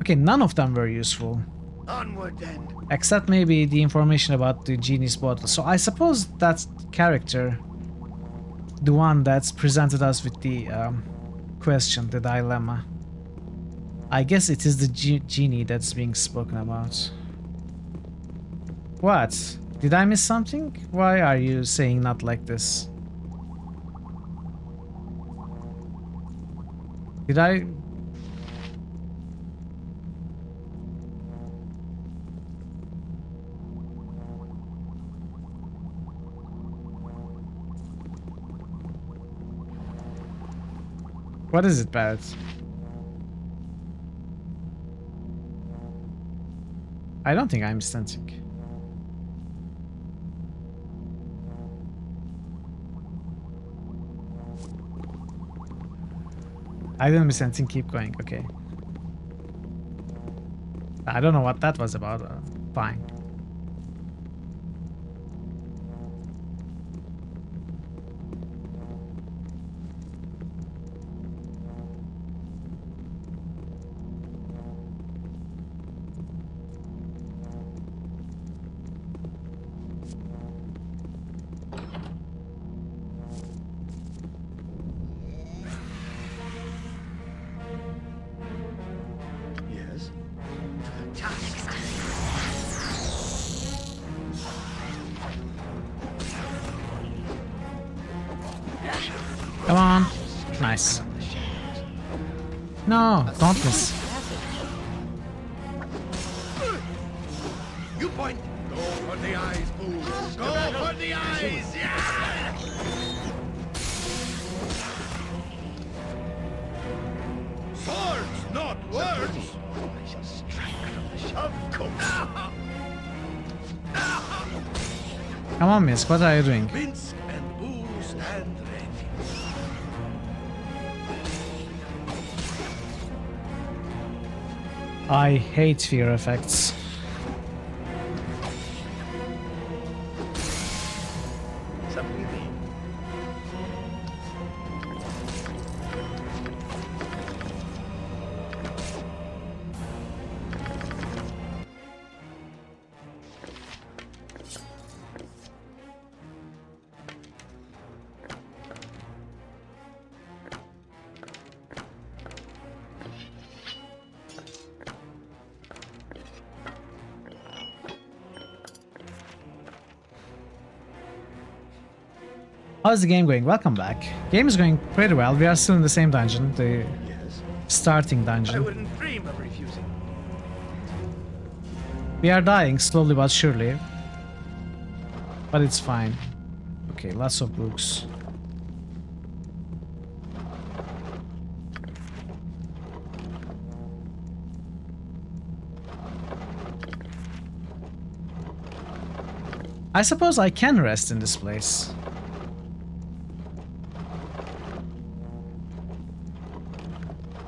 Okay, none of them were useful. Onward then. Except maybe the information about the genie's bottle. So I suppose that character, the one that's presented us with the question, the dilemma, I guess it is the genie that's being spoken about. What? Did I miss something? Why are you saying not like this? Did I... What is it, Barrett? I don't think I'm sensing. I didn't miss anything, keep going, okay. I don't know what that was about, fine. Come on. Nice. No, don't miss. You point. Go for the eyes, Boo. Go for the eyes. Yeah. Of course. Come on, miss, what are you doing? Mince and booze and refuse. I hate fear effects. Something you need. How's the game going? Welcome back. Game is going pretty well. We are still in the same dungeon, the Yes. starting I dungeon. wouldn't dream of refusing. We are dying slowly but surely. But it's fine. Okay, lots of books. I suppose I can rest in this place.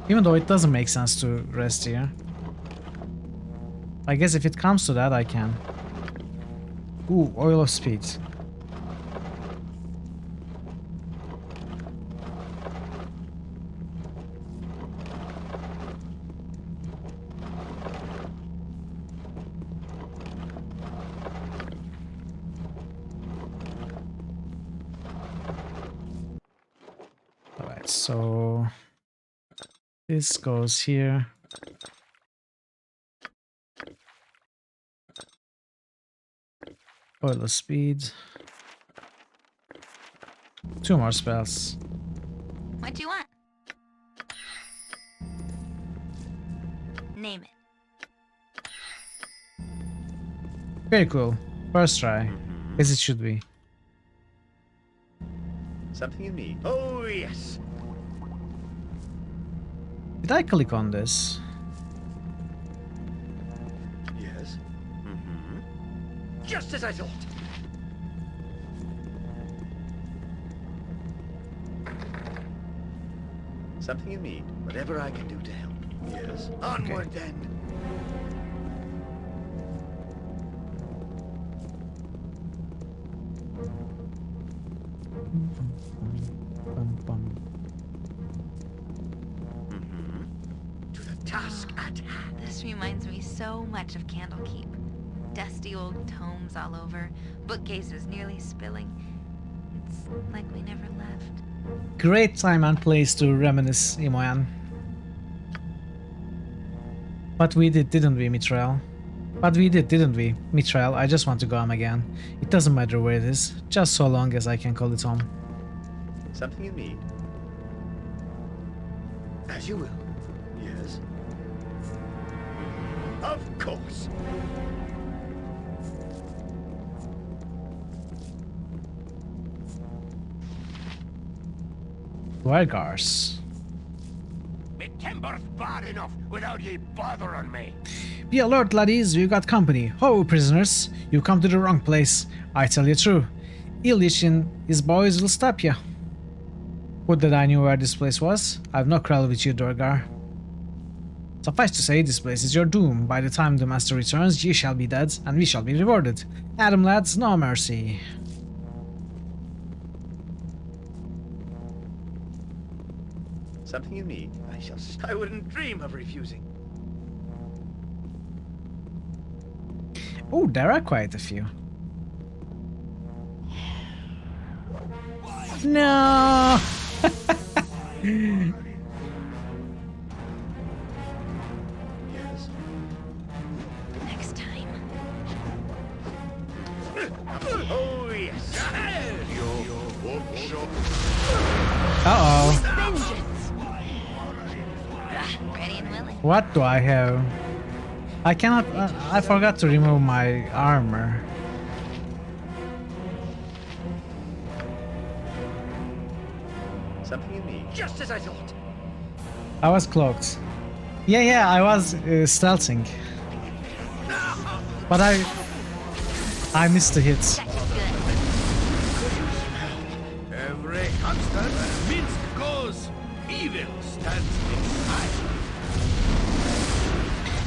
Even though it doesn't make sense to rest here. I guess if it comes to that, I can. Ooh, oil of speed. Alright, so this goes here. Oil of speed. 2 more spells. What do you want? Name it. Very cool. First try. As it should be. Something you need. Oh, yes. Did I click on this? Yes. Just as I thought. Something you need. Whatever I can do to help. Yes. Onward then. Bum, bum. To the task at hand. This reminds me so much of Candlekeep. Dusty old tomes all over, bookcases nearly spilling. It's like we never left. Great time and place to reminisce, Imoyan. But we did, didn't we, Mithril? But we did, didn't we? Mithril, I just want to go home again. It doesn't matter where it is, just so long as I can call it home. Something you need. As you will. Yes. Of course. Wargars. Me timber's bad enough without ye bothering me. Be alert, laddies, we've got company. Ho, prisoners, you come to the wrong place. I tell you true. Illich and his boys will stop you. Would that I knew where this place was. I've no quarrel with you, Durgar. Suffice to say, this place is your doom. By the time the master returns, ye shall be dead, and we shall be rewarded. Adam, lads, no mercy. Something you need. I wouldn't dream of refusing. Oh, there are quite a few. No! Yes. Next time. Oh, yes. Uh-oh. Vengeance! Ready and willing. What do I have? I cannot... I forgot to remove my armor. Something you need. Just as I thought. I was cloaked. Yeah, I was stealthing. But I missed the hits. Every hamster where Minsk goes, evil stands beside.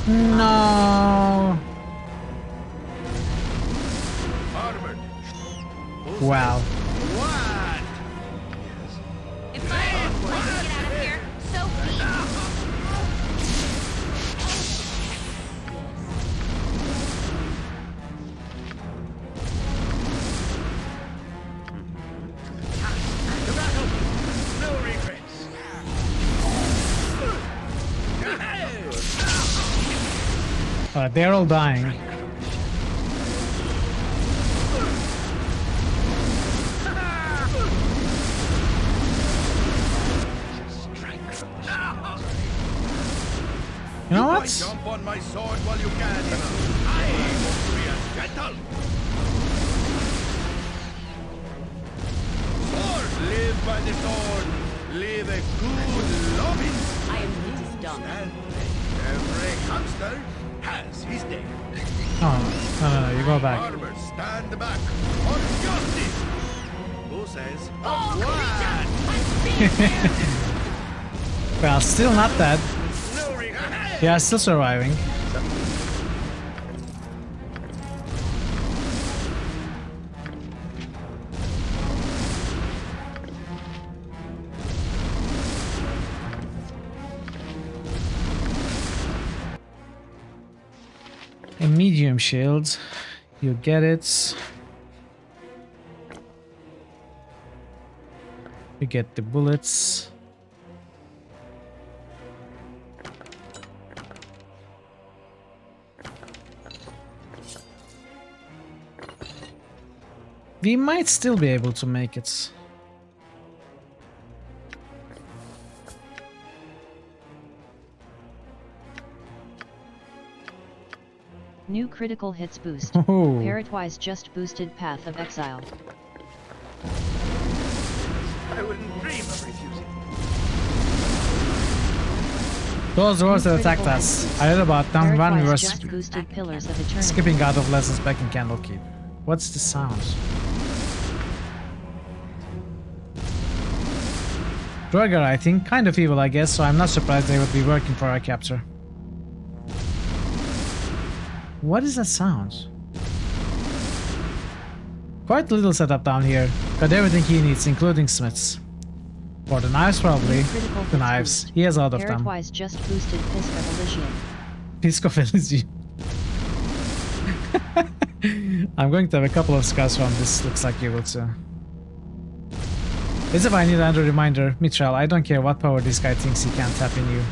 No. Armored. Wow. What? If I had a place to get out of here, so be it. To battle. No regrets. They're all dying. You know what? Jump on my sword while you can. I want to be as gentle. Sword, live by the sword. Live a good loving. I am nearly done. And every hamster has his day. Oh, no, you go back. Armor, stand back. For justice. Who says? Oh, What? Well, still not dead. No regret. Yeah, still surviving. A medium shield. You get it. You get the bullets. We might still be able to make it. New critical hits boost. Oh. Parrotwise just boosted Path of Exile. I wouldn't dream of refusing. Those were that attacked us. I heard about them when we were Just boosted Pillars of Eternity. skipping out of lessons back in Candlekeep. What's the sound? Draugr, I think, kind of evil, I guess, so I'm not surprised they would be working for our capture. What is that sound? Quite a little setup down here. Got everything he needs, including smiths. For the knives, probably. The knives. He has a lot of them. Parrotwise just boosted Pisk of Elysium. Pisk of Elysium. I'm going to have a couple of scars from this. Looks like you will too. As if I need another reminder, Mitchell, I don't care what power this guy thinks he can tap in you.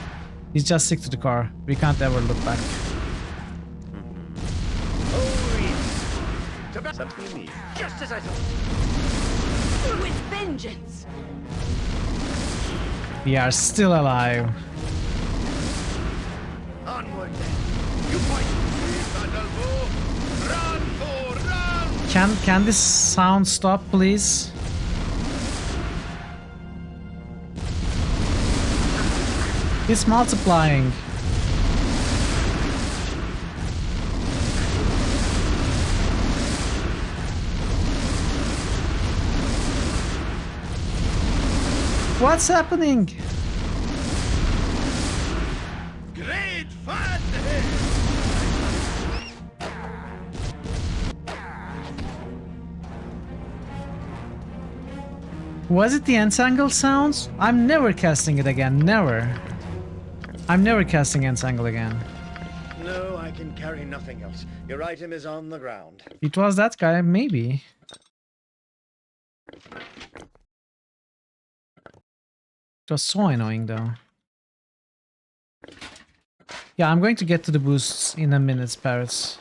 He's just stick to the car. We can't ever look back. Something you need. Just as I thought. With vengeance. We are still alive. Onward then. You fight. Run, Thor, run! Can this sound stop, please? It's multiplying. What's happening? Great fun! Was it the entangle sounds? I'm never casting it again, never. I'm never casting entangle again. No, I can carry nothing else. Your item is on the ground. It was that guy, maybe. It was so annoying though. Yeah, I'm going to get to the boosts in a minute, Parrots.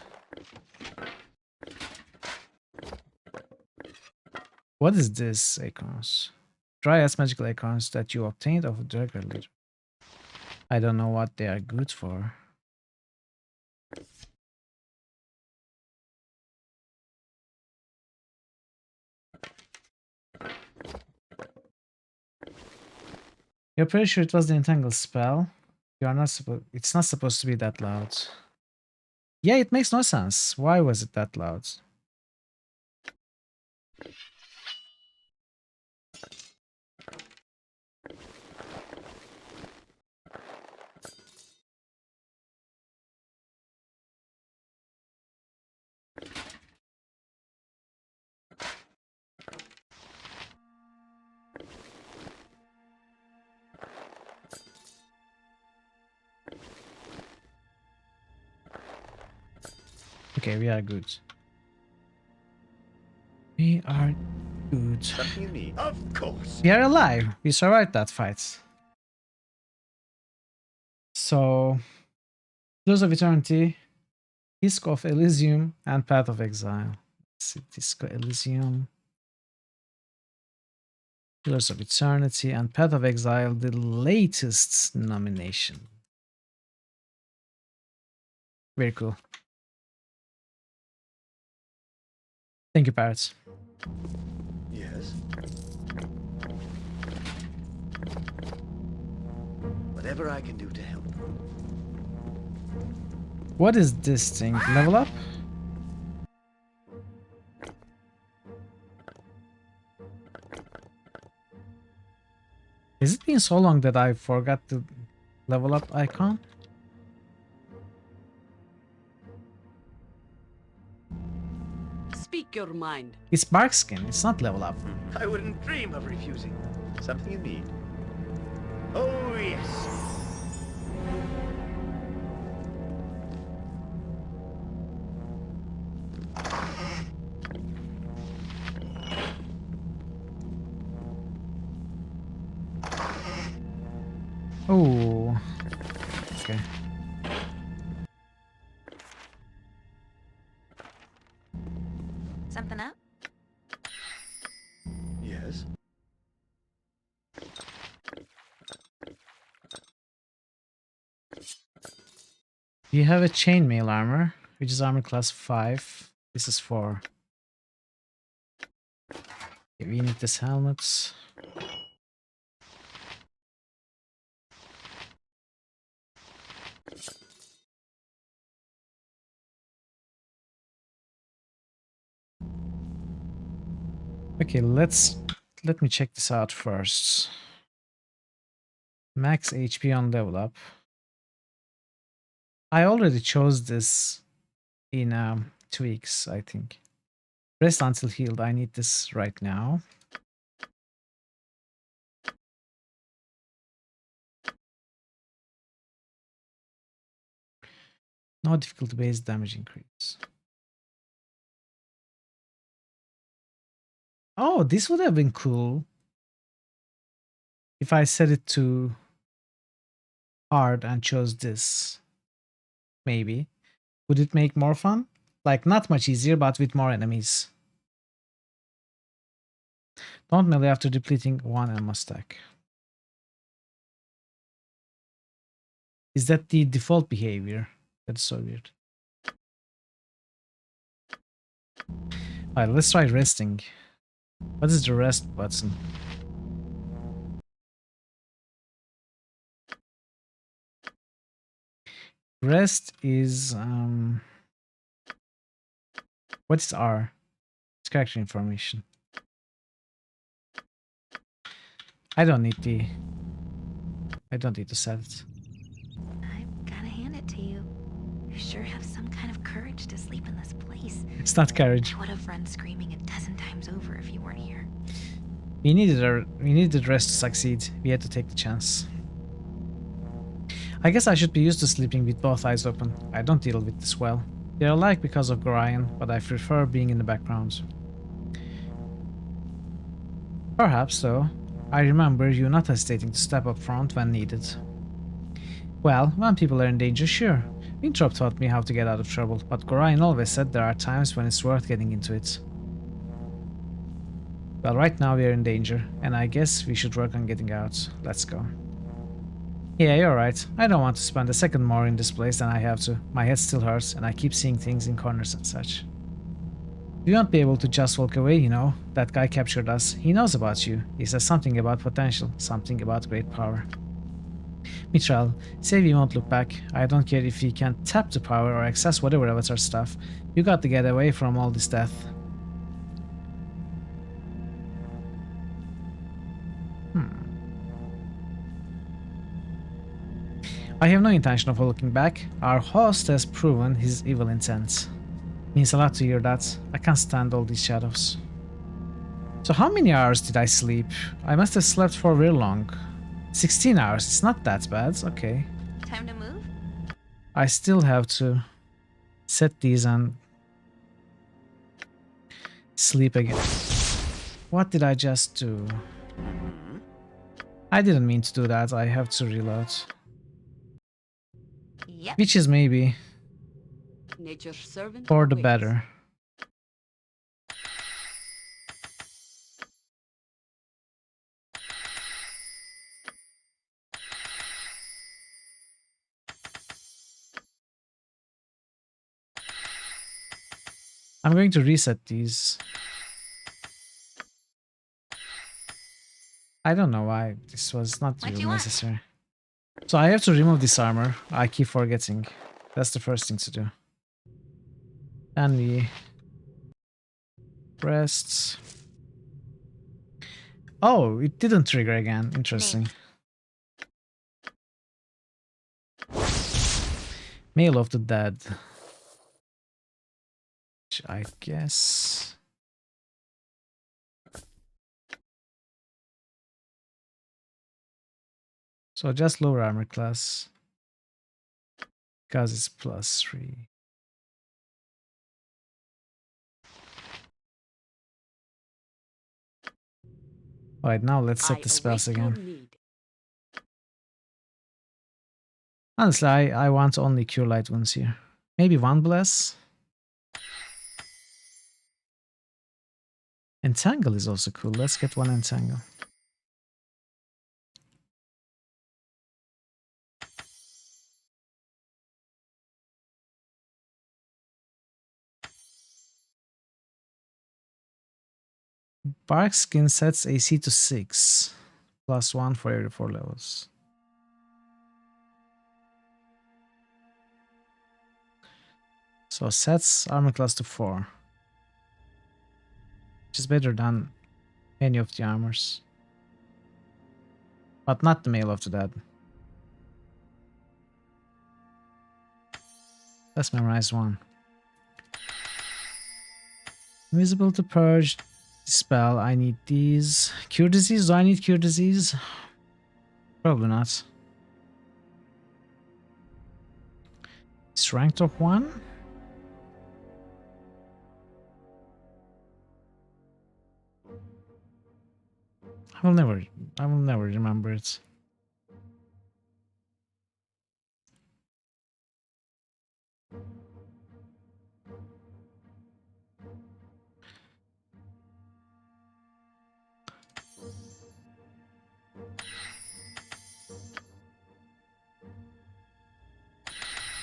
What is this, acorns? Dry-ass magical acorns that you obtained of a Draugr leader. I don't know what they are good for. You're pretty sure it was the entangle spell? You are not supposed. It's not supposed to be that loud. Yeah, it makes no sense. Why was it that loud? Okay, we are good. We are good. Something you need? Of course. We are alive. We survived that fight. So, Pillars of Eternity, Disc of Elysium, and Path of Exile. Let's see, Disc of Elysium, Pillars of Eternity, and Path of Exile, the latest nomination. Very cool. Thank you, Parrots. Yes? Whatever I can do to help. What is this thing? Level up? Is it been so long that I forgot the level up icon? Speak your mind. It's bark skin, it's not level up. I wouldn't dream of refusing. Something you need? Oh, yes. Oh, okay. Something up? Yes? You have a chainmail armor, which is armor class 5. This is 4. Okay, we need this helmet. Okay, let me check this out first. Max HP on level up. I already chose this in tweaks, I think. Rest until healed. I need this right now. No difficulty based damage increase. Oh, this would have been cool if I set it to hard and chose this. Maybe. Would it make more fun? Like, not much easier, but with more enemies. Don't melee after depleting 1 ammo stack. Is that the default behavior? That's so weird. Alright, let's try resting. What is the rest button? Rest is what is R? It's character information. I don't need to set it. I've gotta hand it to you. You sure have some kind of courage to sleep in this place. It's not courage. I would have run screaming a dozen times over if you weren't here. We needed rest to succeed. We had to take the chance. I guess I should be used to sleeping with both eyes open. I don't deal with this well. They're alike because of Gorion, but I prefer being in the background. Perhaps, though. I remember you not hesitating to step up front when needed. Well, when people are in danger, sure. Winthrop taught me how to get out of trouble, but Gorion always said there are times when it's worth getting into it. Well, right now we are in danger, and I guess we should work on getting out. Let's go. Yeah, you're right. I don't want to spend a second more in this place than I have to. My head still hurts, and I keep seeing things in corners and such. We won't be able to just walk away, you know. That guy captured us. He knows about you. He says something about potential, something about great power. Mitral, save you won't look back. I don't care if you can tap the power or access whatever avatar stuff. You got to get away from all this death. I have no intention of looking back. Our host has proven his evil intent. Means a lot to hear that. I can't stand all these shadows. So how many hours did I sleep? I must have slept for very long. 16 hours. It's not that bad. Okay. Time to move? I still have to set these and sleep again. What did I just do? I didn't mean to do that. I have to reload. Yep. Which is maybe Nature's servant for the awaits. better. I'm going to reset these. I don't know why this was not really necessary. So I have to remove this armor. I keep forgetting. That's the first thing to do. Then we rest. Oh, it didn't trigger again. Interesting. Mail of the Dead. Which I guess. So just lower armor class. Because it's +3. Alright, now let's set the spells again. Honestly, I want only Cure Light Wounds here. Maybe one Bless? Entangle is also cool. Let's get one Entangle. Bark Skin sets AC to 6. +1 for every 4 levels. So sets armor class to 4. Which is better than any of the armors. But not the Mail of the Dead. Let's memorize one. Invisible to purge. Spell. I need these. Cure disease? Do I need cure disease? Probably not. Strength of 1? I will never remember it.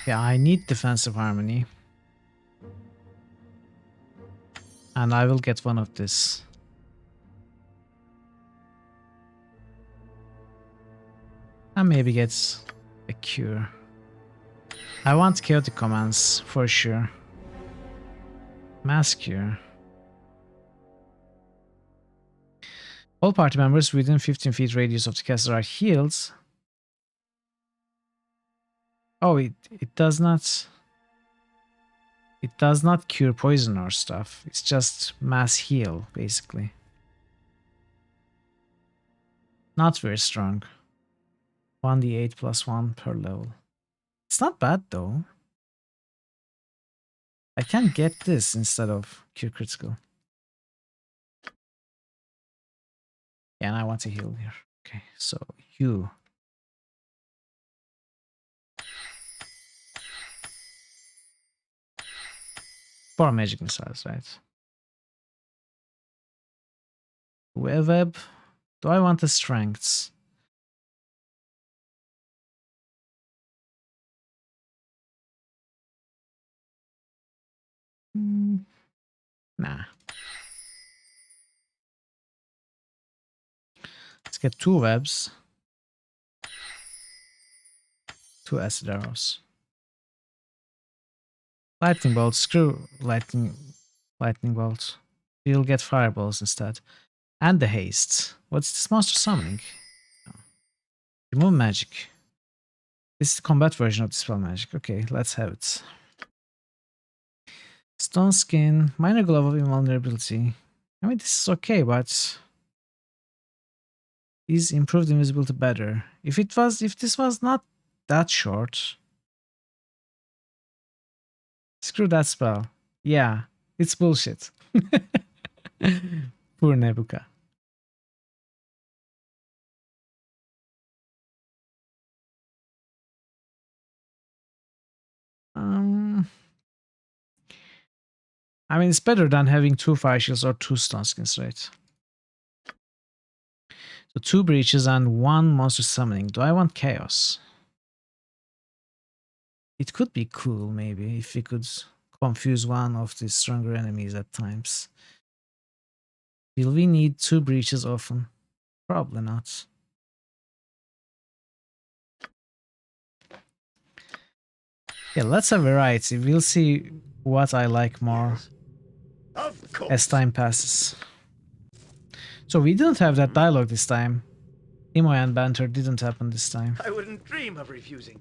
Yeah, I need defensive harmony. And I will get one of this. And maybe get a cure. I want chaotic commands for sure. Mass cure. All party members within 15 feet radius of the caster are healed. Oh, it does not. It does not cure poison or stuff. It's just mass heal, basically. Not very strong. 1d8 +1 per level. It's not bad though. I can get this instead of cure critical. Yeah, and I want to heal here. Okay, so you. For magic missiles, right? Web. Do I want the strengths? Nah. Let's get 2 webs. 2 acid arrows. Lightning bolt, screw lightning bolt. You'll get fireballs instead. And the haste. What's this monster summoning? Remove magic. This is the combat version of the spell magic. Okay, let's have it. Stone skin, minor glove of invulnerability. I mean, this is okay, but is improved invisibility better? If this was not that short, screw that spell. Yeah, it's bullshit. Poor Nebuka. I mean, it's better than having 2 fire shields or 2 stun skins, right? So 2 breaches and 1 monster summoning. Do I want chaos? It could be cool, maybe, if we could confuse one of the stronger enemies at times. Will we need 2 breaches often? Probably not. Yeah, let's have variety. We'll see what I like more as time passes. So we didn't have that dialogue this time. Imo and banter didn't happen this time. I wouldn't dream of refusing.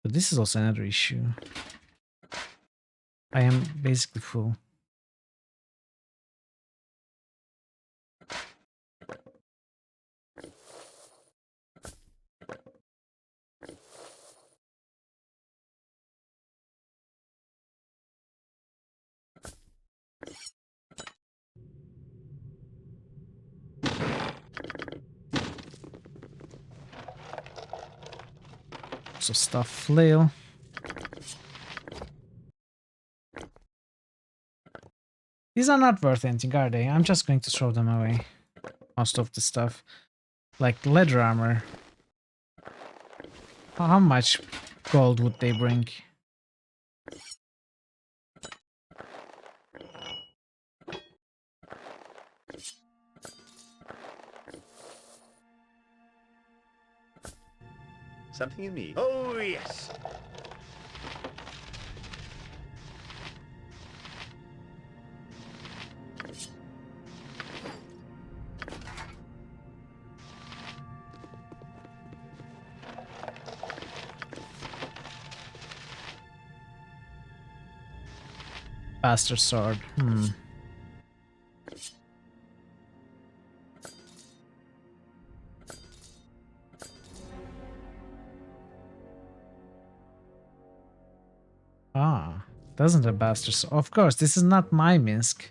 But this is also another issue. I am basically full. So stuff flail. These are not worth anything, are they? I'm just going to throw them away. Most of the stuff. Like leather armor. How much gold would they bring? Something you need. Oh, yes. Bastard sword. Ah, doesn't a bastard sword? Of course, this is not my Minsk.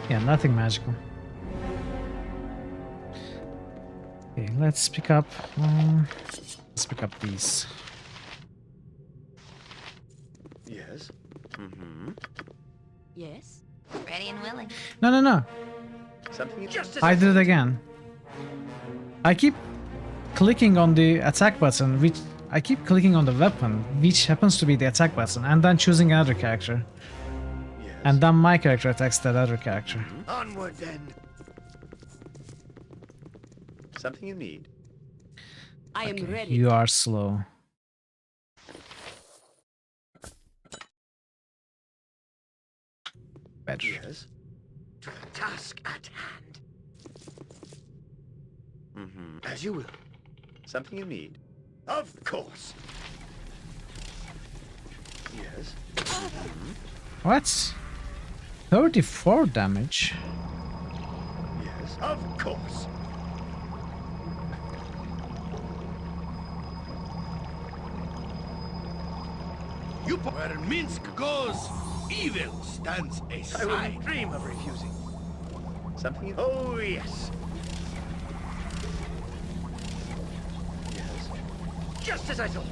Yeah, nothing magical. Okay, let's pick up these. Yes. Yes. Ready and willing. No. Something just I did it again. I keep clicking on the attack button, which I keep clicking on the weapon, which happens to be the attack button, and then choosing another character. Yes. And then my character attacks that other character. Onward then. Something you need. I am ready. You are slow. Better. Yes. To the task at hand. As you will. Something you need. Of course. Yes. What? 34 damage? Yes. Of course. You where Minsk goes, Evil stands aside. I wouldn't dream of refusing. Something? Oh, yes. Yes. Just as I thought.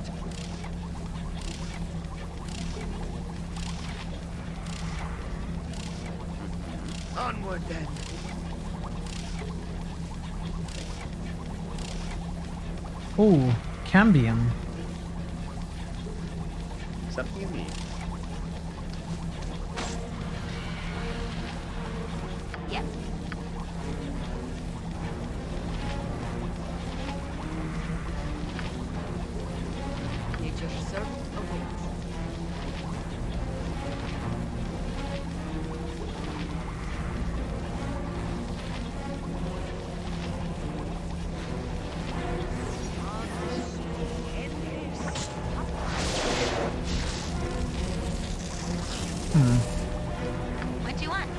Onward, then. Oh, Cambion. Something you need. Yes. Nature's servant awaits. What do you want?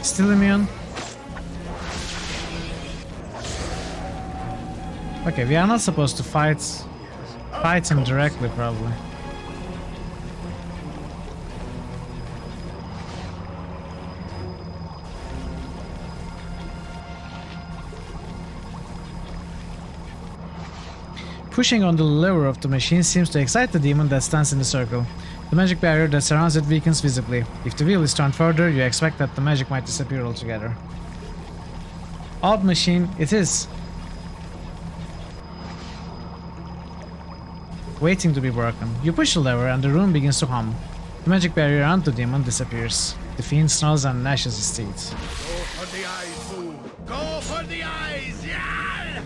Still immune? Okay, we are not supposed to fight him directly, probably. Pushing on the lever of the machine seems to excite the demon that stands in the circle. The magic barrier that surrounds it weakens visibly. If the wheel is turned further, you expect that the magic might disappear altogether. Odd machine it is. Waiting to be broken. You push the lever and the room begins to hum. The magic barrier around the demon disappears. The fiend snarls and gnashes his teeth. Go for the eyes, fool. Go for the eyes. Yeah!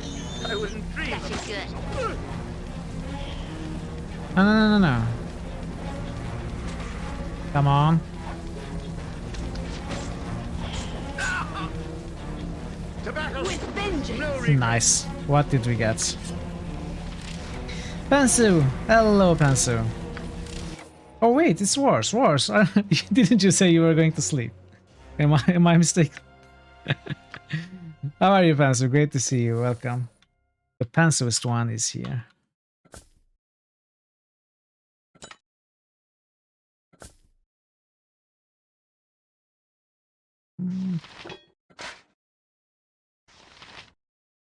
I wouldn't dream. That is good. No. Come on. To battle With vengeance. No regrets. Nice. What did we get? Pensu! Hello, Pensu. Oh wait, it's Wars. Wars. Didn't you say you were going to sleep? Am I mistaken? How are you, Pensu? Great to see you. Welcome. The Pensuist one is here.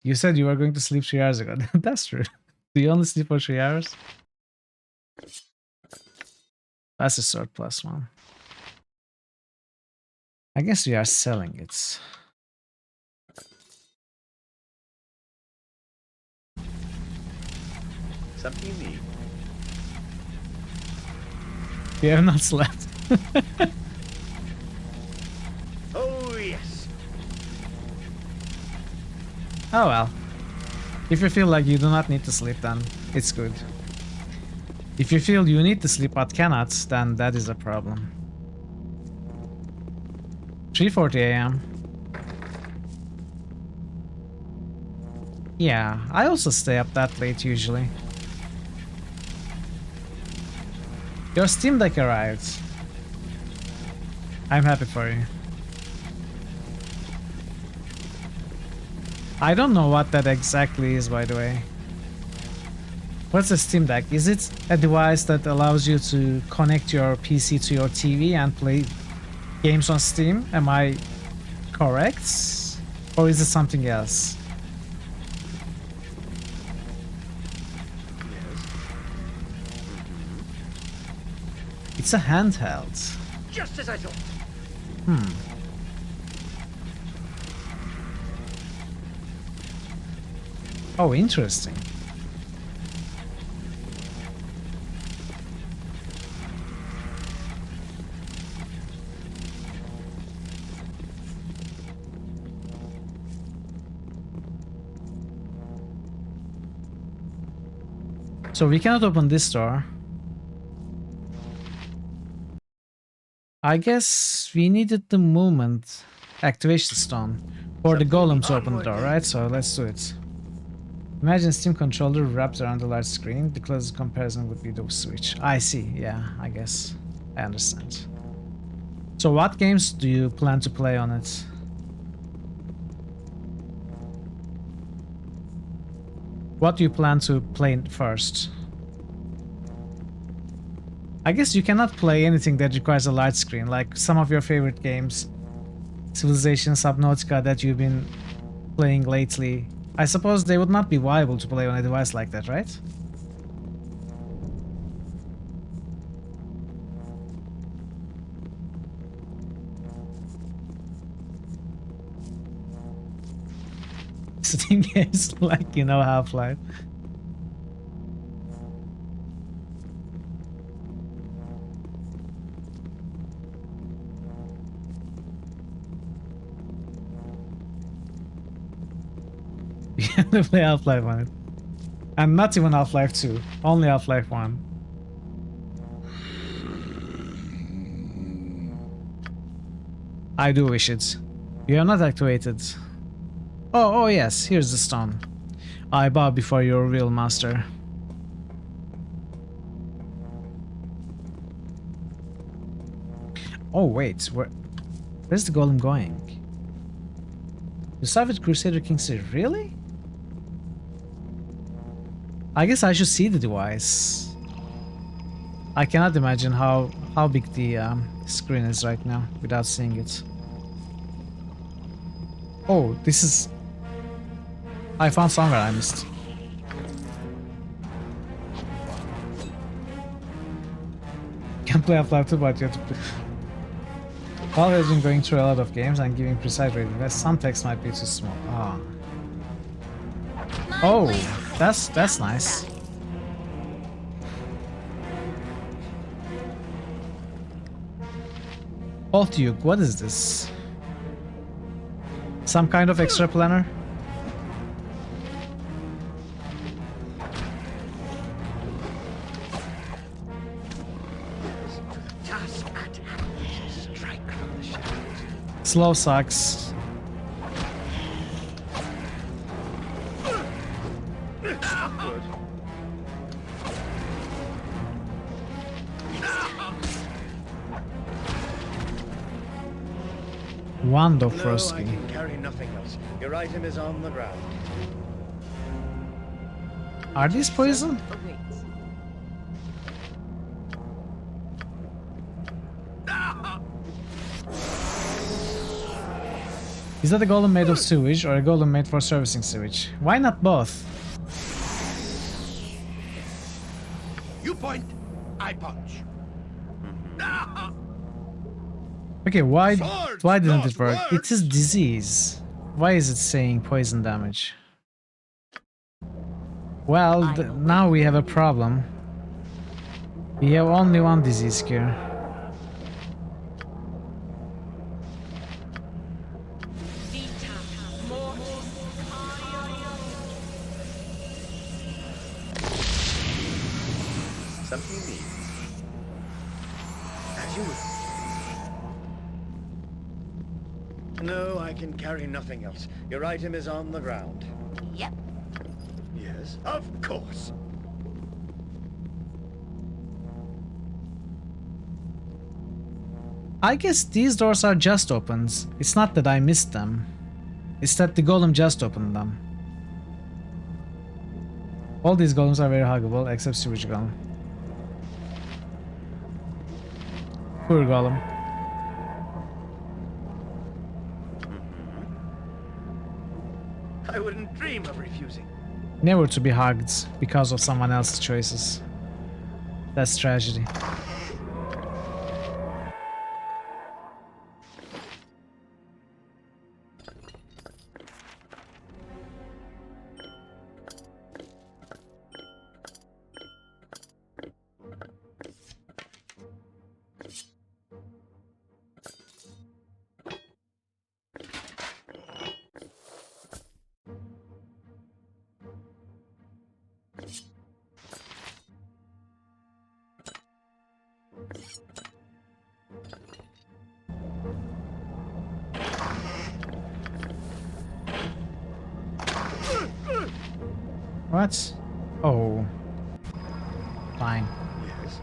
You said you were going to sleep 3 hours ago. That's true. Do you only sleep for 3 hours? That's a sword plus 1. I guess we are selling it. Something you need. We have not slept. Oh, yes. Oh well. If you feel like you do not need to sleep, then it's good. If you feel you need to sleep but cannot, then that is a problem. 3:40 AM. Yeah, I also stay up that late usually. Your Steam Deck arrived. I'm happy for you. I don't know what that exactly is, by the way. What's a Steam Deck? Is it a device that allows you to connect your PC to your TV and play games on Steam? Am I correct? Or is it something else? It's a handheld. Just as I thought. Oh, interesting. So we cannot open this door. I guess we needed the movement activation stone for the golem to open the door, right? So let's do it. Imagine Steam controller wrapped around a large screen. The closest comparison would be the Switch. I see, yeah, I guess. I understand. So what games do you plan to play on it? What do you plan to play first? I guess you cannot play anything that requires a large screen, like some of your favorite games, Civilization, Subnautica, that you've been playing lately. I suppose they would not be viable to play on a device like that, right? Steam games like, you know, Half-Life. You can play Half-Life on it. And not even Half-Life 2, only Half-Life 1. I do wish it. You are not activated. Oh yes, here's the stone. I bow before your real master. Oh wait, where's the golem going? The Savage Crusader King said, really? I guess I should see the device. I cannot imagine how big the screen is right now without seeing it. Oh, this is... I found somewhere I missed. Can play Half-Life 2, but you have to play. Valve has been going through a lot of games and giving precise rating. Some text might be too small. Ah. Oh, that's nice. Duke, what is this? Some kind of extra planner? Slow sucks. Wando Frosky. I can carry nothing else. Your item is on the ground. Are these poison? Is that a golem made of sewage or a golem made for servicing sewage? Why not both? You point, I punch. Okay, why didn't it work? It is disease. Why is it saying poison damage? Well, now we have a problem. We have only one disease here. Something you need. As you wish. No, I can carry nothing else. Your item is on the ground. Yep. Yes, of course. I guess these doors are just opened. It's not that I missed them. It's that the golem just opened them. All these golems are very huggable, except sewage golem. Poor golem. I wouldn't dream of refusing. Never to be hugged because of someone else's choices. That's tragedy. What? Oh. Fine. Yes.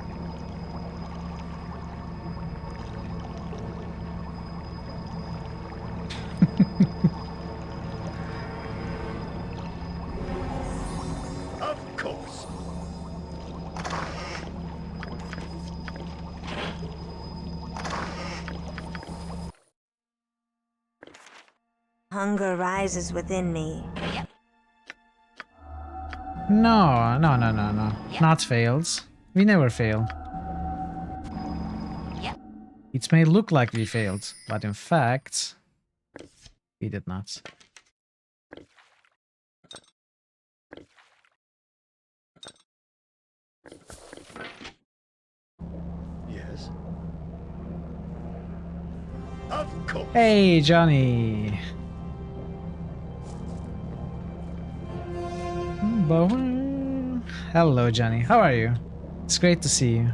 Hunger rises within me. Yep. No, no, no, no, no. Yep. Not fails. We never fail. Yep. It may look like we failed, but in fact, we did not. Yes. Of course. Hey, Johnny. Hello, Johnny. How are you? It's great to see you.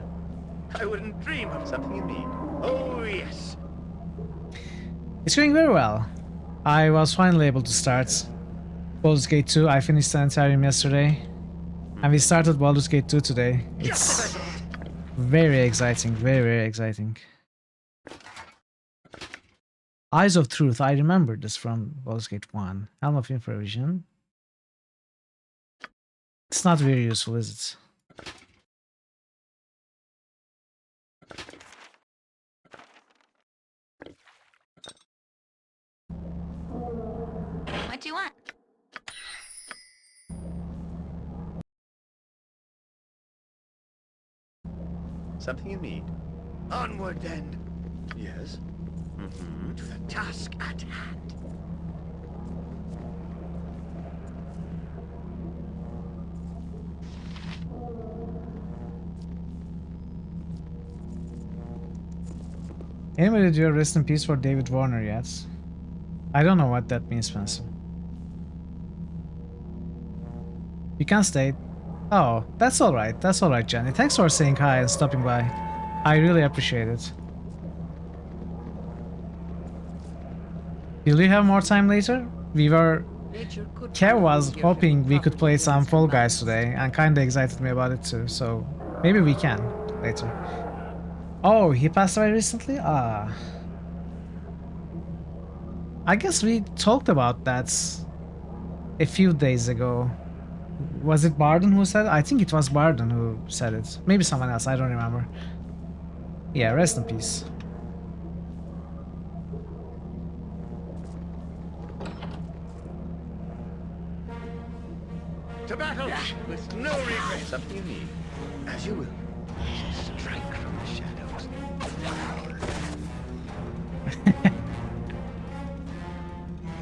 I wouldn't dream of something you need. Oh, yes. It's going very well. I was finally able to start Baldur's Gate 2. I finished the entire game yesterday. And we started Baldur's Gate 2 today. It's very exciting, very, very exciting. Eyes of Truth. I remember this from Baldur's Gate 1. Helm of Infravision. It's not very useful, is it? What do you want? Something you need. Onward then. Yes. To the task at hand. Anybody do a rest in peace for David Warner yet? I don't know what that means, Spencer. You can stay. Oh, that's alright. That's alright, Jenny. Thanks for saying hi and stopping by. I really appreciate it. Will you have more time later? We were... Kev was hoping we could play some Fall Guys today and kinda excited me about it too, so maybe we can later. Oh, he passed away recently? Ah. I guess we talked about that a few days ago. Was it Barden who said it? I think it was Barden who said it. Maybe someone else, I don't remember. Yeah, rest in peace. To battle with no regret. Something you need. As you will. Strike from the shadows.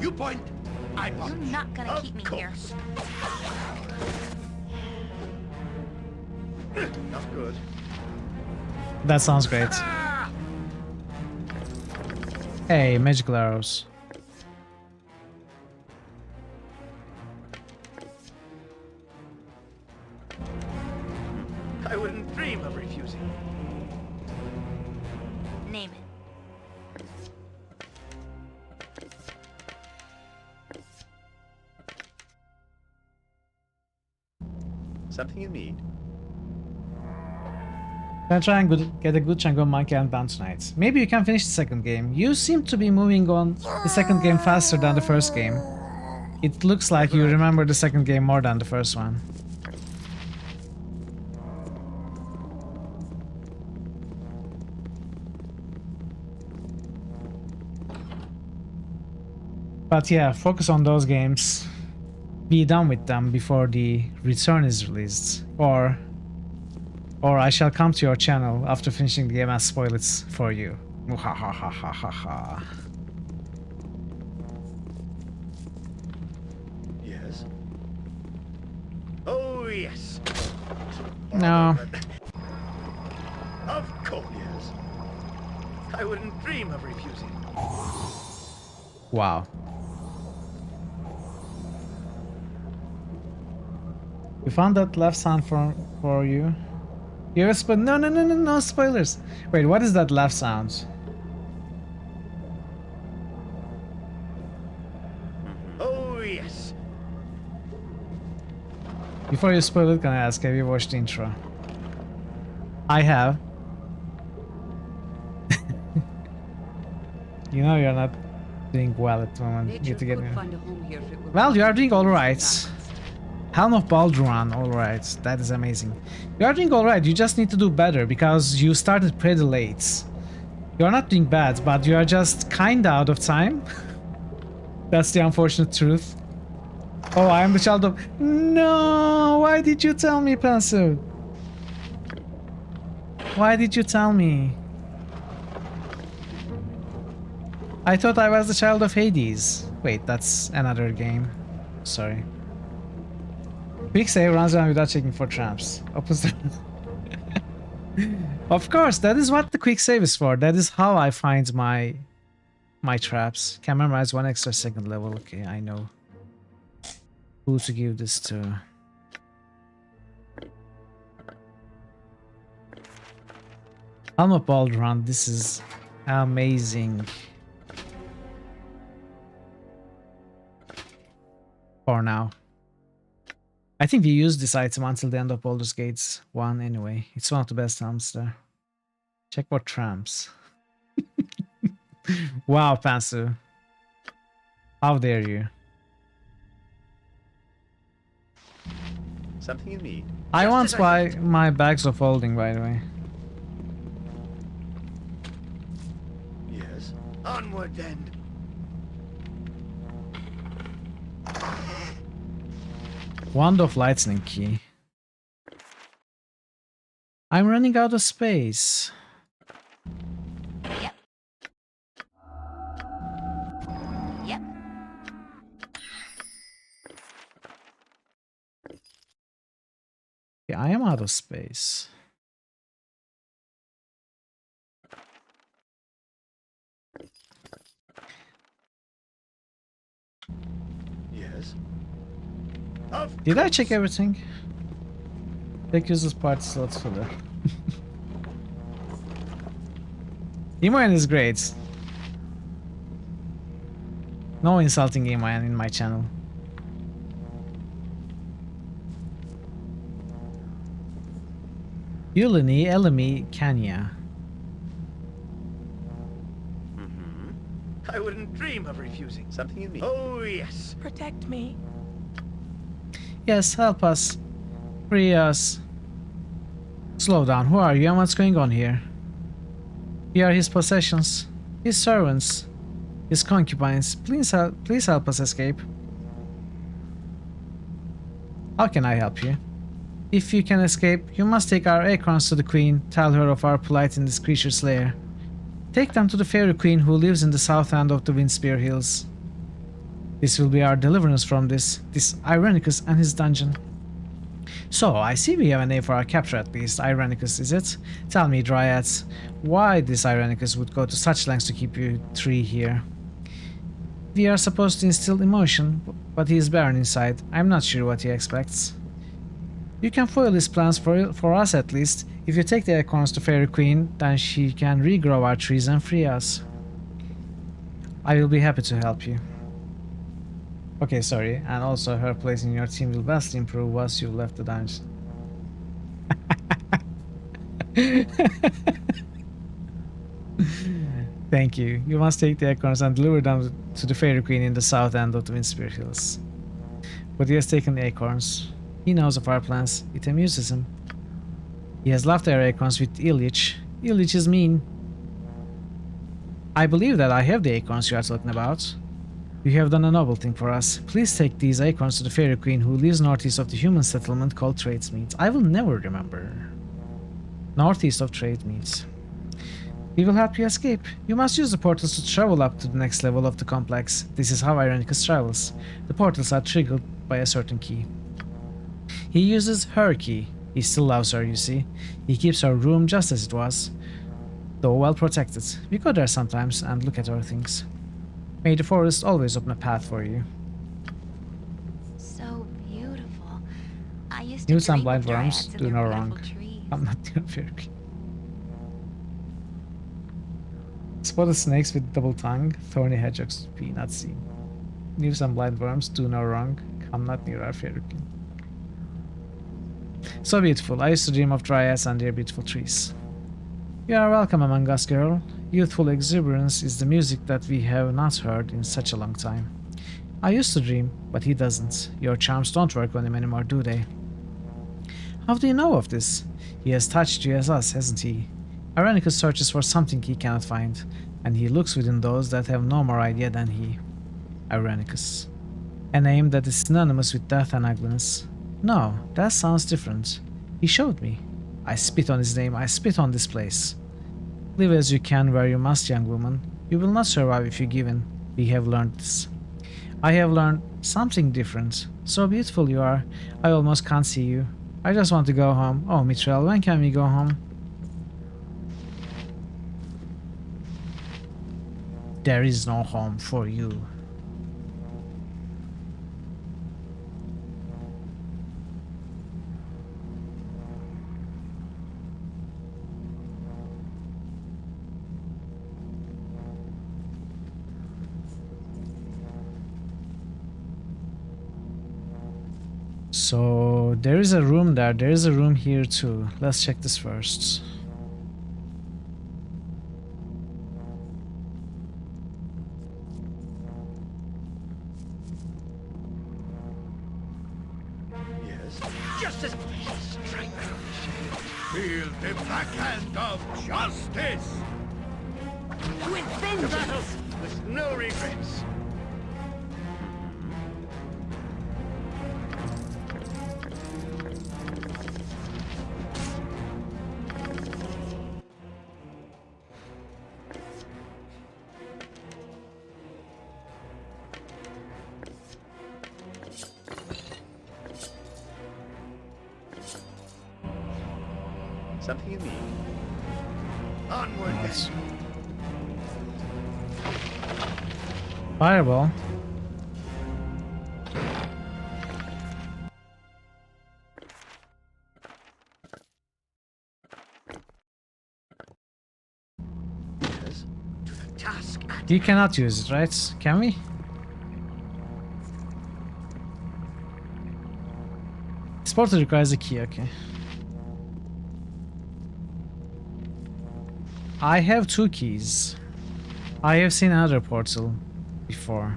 You point, I punch. You're not gonna keep me here. Not good. That sounds great. Hey, magical arrows. I wouldn't dream of refusing. Name it. Something you need. Gonna try and get a good chunk of Monkey Island done tonight. Maybe you can finish the second game. You seem to be moving on the second game faster than the first game. It looks like you remember the second game more than the first one. But yeah, focus on those games. Be done with them before the return is released. Or I shall come to your channel after finishing the game and spoil it for you. Muhahahahaha. Yes. Oh, yes. No. Of course, yes. I wouldn't dream of refusing. Wow. You found that left sound for you. You have a no spoilers. Wait, what is that left sound? Oh, yes. Before you spoil it, can I ask, have you watched the intro? I have. You know you're not doing well at the moment. You need to get in. Well, you are doing alright. Helm of Baldur, alright. That is amazing. You are doing alright, you just need to do better because you started pretty late. You are not doing bad, but you are just kinda out of time. That's the unfortunate truth. Oh, I am the child of... No! Why did you tell me, Passive? Why did you tell me? I thought I was the child of Hades. Wait, that's another game. Sorry. Quick save runs around without checking for traps. Opens the... Of course, that is what the quick save is for. That is how I find my traps. Can memorize 1 extra second level. Okay, I know who to give this to. Helm of Baldur, this is amazing. For now. I think we use this item until the end of Baldur's Gates 1 anyway. It's one of the best helms there. Check for tramps. Wow, Pansu. How dare you? Something you need. I want my bags of holding, by the way. Yes. Onward then. Wand of Lightning key. I'm running out of space. Yep. Yep. Yeah, I am out of space. Yes. Did I check everything? Take uses party slots filler. Emoyan is great. No insulting Emoyan in my channel. Yulini, Elemi, Kanya. I wouldn't dream of refusing. Something you need. Oh, yes. Protect me. Yes, help us. Free us. Slow down, who are you and what's going on here? We are his possessions, his servants, his concubines. Please help us escape. How can I help you? If you can escape, you must take our acorns to the queen, tell her of our plight in this creature's lair. Take them to the fairy queen who lives in the south end of the Windspear Hills. This will be our deliverance from this Irenicus and his dungeon. So, I see we have a name for our capture at least. Irenicus, is it? Tell me, Dryads, why this Irenicus would go to such lengths to keep you three here. We are supposed to instill emotion, but he is barren inside. I'm not sure what he expects. You can foil his plans for us at least. If you take the acorns to Fairy Queen, then she can regrow our trees and free us. I will be happy to help you. Okay, sorry, and also her place in your team will vastly improve once you've left the dungeon. Thank you. You must take the acorns and deliver them to the Fairy Queen in the south end of the Windspear Hills. But he has taken the acorns. He knows of our plans. It amuses him. He has left our acorns with Illich. Illich is mean. I believe that I have the acorns you are talking about. You have done a noble thing for us. Please take these acorns to the Fairy Queen who lives northeast of the human settlement called Tradesmead. I will never remember. Northeast of Tradesmead. We will help you escape. You must use the portals to travel up to the next level of the complex. This is how Irenicus travels. The portals are triggered by a certain key. He uses her key. He still loves her, you see. He keeps her room just as it was, though well protected. We go there sometimes and look at her things. May the forest always open a path for you. So beautiful. I used to Use some dream blind of worms, dryads and do their no beautiful wrong. trees. I'm not your fairy. Spotted snakes with double tongue, thorny hedgehogs be not seen. Leave some blind worms, do no wrong. Come not near our fairy king. So beautiful. I used to dream of dryads and their beautiful trees. You are welcome among us, girl. Youthful exuberance is the music that we have not heard in such a long time. I used to dream, but he doesn't. Your charms don't work on him anymore, do they? How do you know of this? He has touched you as us, hasn't he? Irenicus searches for something he cannot find, and he looks within those that have no more idea than he. Irenicus. A name that is synonymous with death and ugliness. No, that sounds different. He showed me. I spit on his name, I spit on this place. Live as you can where you must, young woman. You will not survive if you give in. We have learned this. I have learned something different. So beautiful you are, I almost can't see you. I just want to go home. Oh, Mithril, when can we go home? There is no home for you. So there is a room there. There is a room here too. Let's check this first. Yes. Justice! Strike out. Feel the backhand of justice! With vengeance! To battle with no regrets! Something you need. Onward, Nice. Fireball. yes, to the task at You cannot use it, right? Can we? This portal requires a key, okay. I have 2 keys. I have seen another portal before.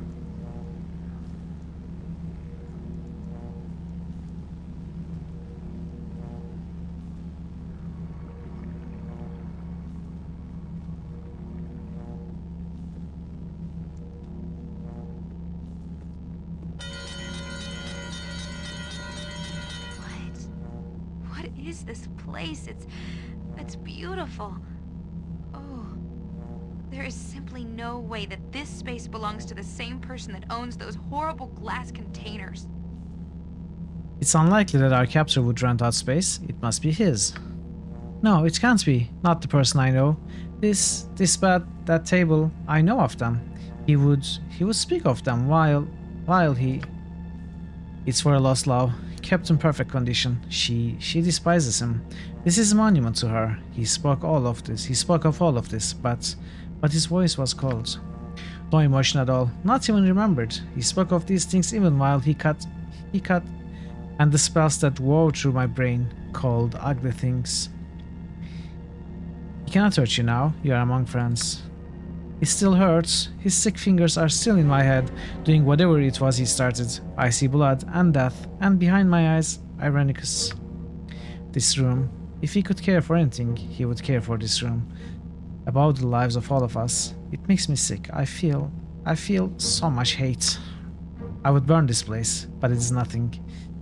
What is this place? It's beautiful. Oh, there is simply no way that this space belongs to the same person that owns those horrible glass containers. It's unlikely that our captor would rent out space. It must be his. No, it can't be. Not the person I know. This bed, that table, I know of them. He would speak of them while he... It's for a lost love, kept in perfect condition. She despises him. This is a monument to her. He spoke of all of this, but his voice was cold. No emotion at all, not even remembered. He spoke of these things even while he cut, and the spells that wove through my brain called ugly things. He cannot hurt you now, you are among friends. It still hurts. His sick fingers are still in my head, doing whatever it was he started. I see blood and death, and behind my eyes, Irenicus. This room, if he could care for anything, he would care for this room. About the lives of all of us. It makes me sick. I feel so much hate. I would burn this place, but it's nothing.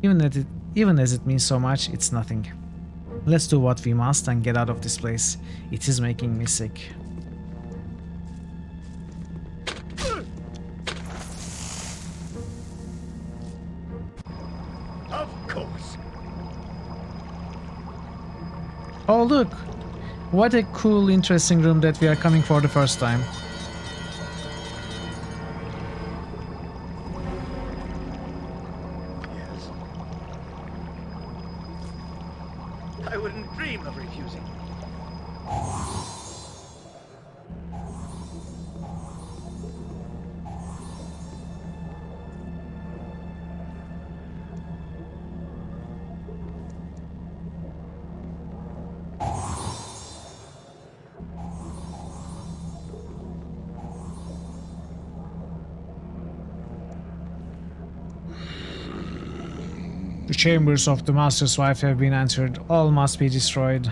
Even as it means so much, it's nothing. Let's do what we must and get out of this place. It is making me sick. Of course. Oh look! What a cool, interesting room that we are coming for the first time. Yes. I wouldn't dream of refusing. The chambers of the Master's wife have been entered. All must be destroyed.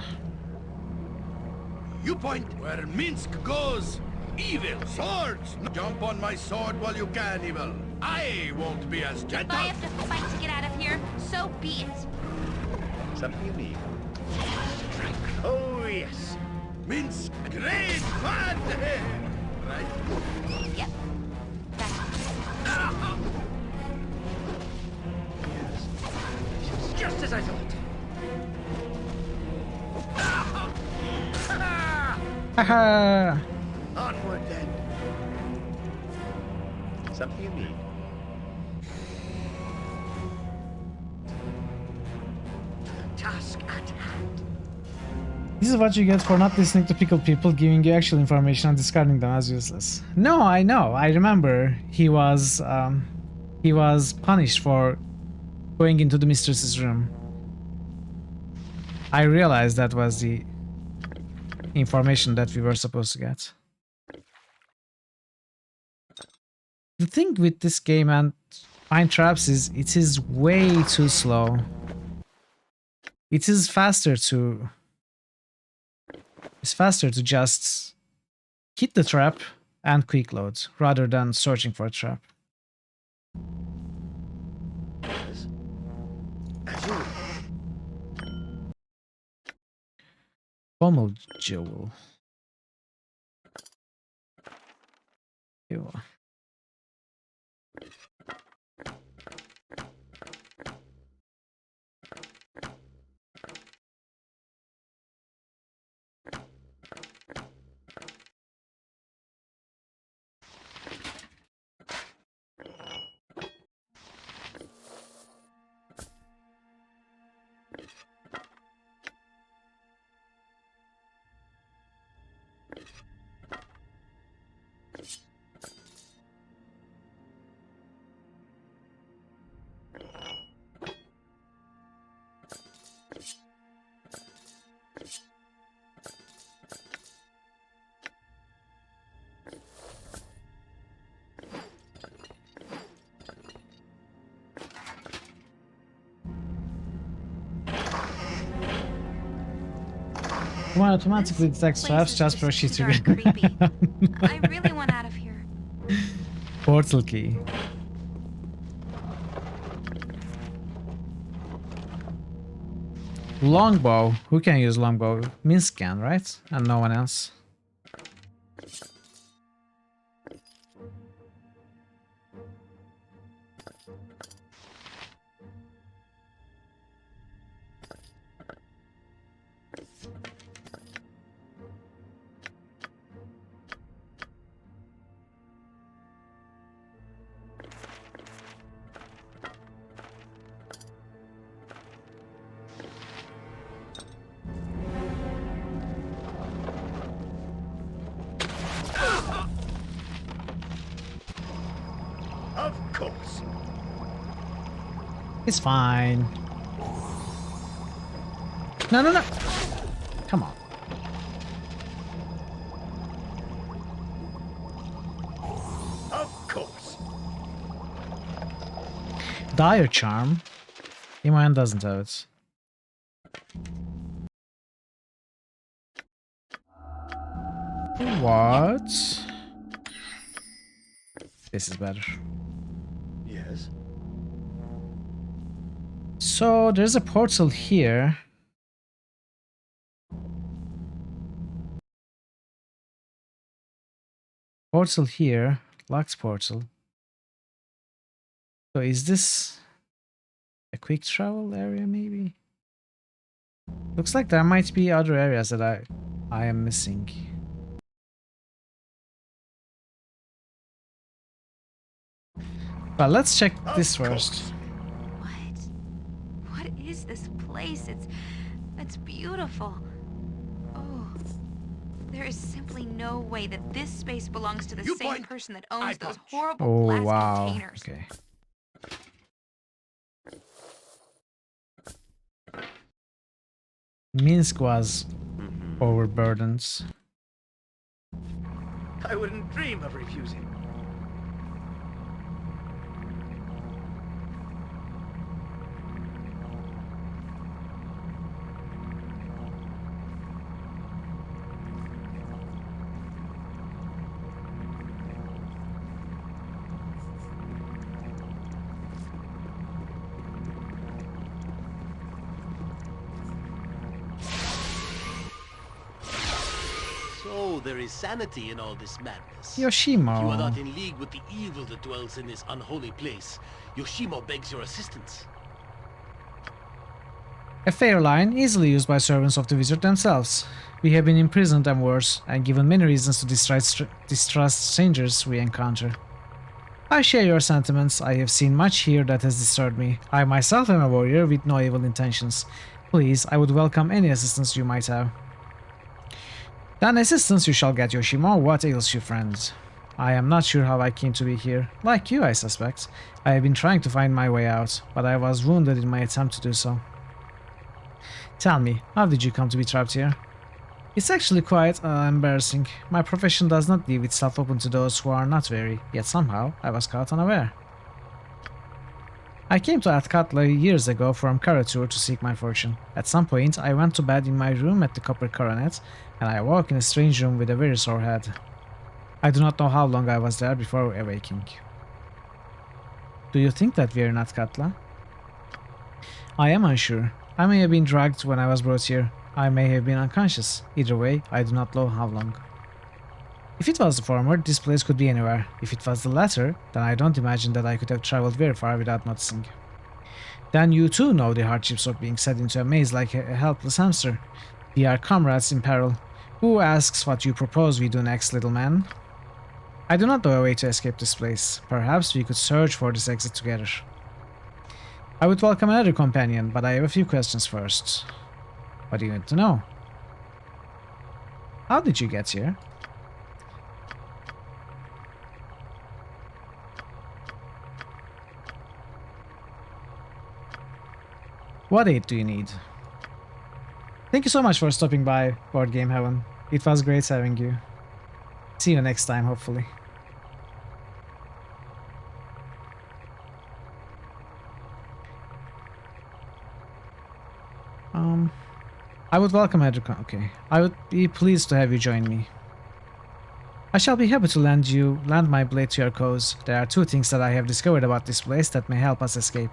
You point where Minsk goes. Evil! Swords! Jump on my sword while you can, Evil. I won't be as If gentle. I have to fight to get out of here, so be it. Something you need. Oh, yes. Mince great fun! Right? Yep. Yes. Just as I thought. Haha! Onward then. Something you need. Task at hand. This is what you get for not listening to pickled people giving you actual information and discarding them as useless. No, I know. I remember he was punished for going into the mistress's room. I realized that was the information that we were supposed to get. The thing with this game and Find Traps is it is way too slow. It is faster to just hit the trap and quick load rather than searching for a trap. Yes. As you Pommel jewel. Ew. Come on, automatically detects traps just for shit to creepy. I really want out of here. Portal key. Longbow. Who can use longbow? Minsk can, right? And no one else. Of course. It's fine. No, no, no. Come on. Of course. Dire charm. Imoen doesn't have it. What? This is better. Yes. So there's a portal here. Portal here. Locked portal. So is this a quick travel area maybe? Looks like there might be other areas that I am missing. But let's check this first. What is this place? It's beautiful. Oh, there is simply no way that this space belongs to the same person that owns those horrible Oh glass wow. containers. Okay. Minsk was overburdened. I wouldn't dream of refusing. So there is sanity in all this madness. Yoshimo. If you are not in league with the evil that dwells in this unholy place, Yoshimo begs your assistance. A fair line, easily used by servants of the wizard themselves. We have been imprisoned and worse, and given many reasons to distrust strangers we encounter. I share your sentiments. I have seen much here that has disturbed me. I myself am a warrior with no evil intentions. Please, I would welcome any assistance you might have. Then assistance you shall get, Yoshimo. What ails you, friends? I am not sure how I came to be here. Like you, I suspect. I have been trying to find my way out, but I was wounded in my attempt to do so. Tell me, how did you come to be trapped here? It's actually quite embarrassing. My profession does not leave itself open to those who are not wary, yet somehow I was caught unaware. I came to Athkatla years ago from Karatur to seek my fortune. At some point, I went to bed in my room at the Copper Coronet, and I awoke in a strange room with a very sore head. I do not know how long I was there before awaking. Do you think that we are in Athkatla? I am unsure. I may have been drugged when I was brought here. I may have been unconscious. Either way, I do not know how long. If it was the former, this place could be anywhere. If it was the latter, then I don't imagine that I could have traveled very far without noticing. Then you too know the hardships of being set into a maze like a helpless hamster. We are comrades in peril. Who asks what you propose we do next, little man? I do not know a way to escape this place. Perhaps we could search for this exit together. I would welcome another companion, but I have a few questions first. What do you need to know? How did you get here? What aid do you need? Thank you so much for stopping by, Board Game Heaven. It was great having you. See you next time, hopefully. I would welcome okay. I would be pleased to have you join me. I shall be happy to lend my blade to your cause. There are two things that I have discovered about this place that may help us escape.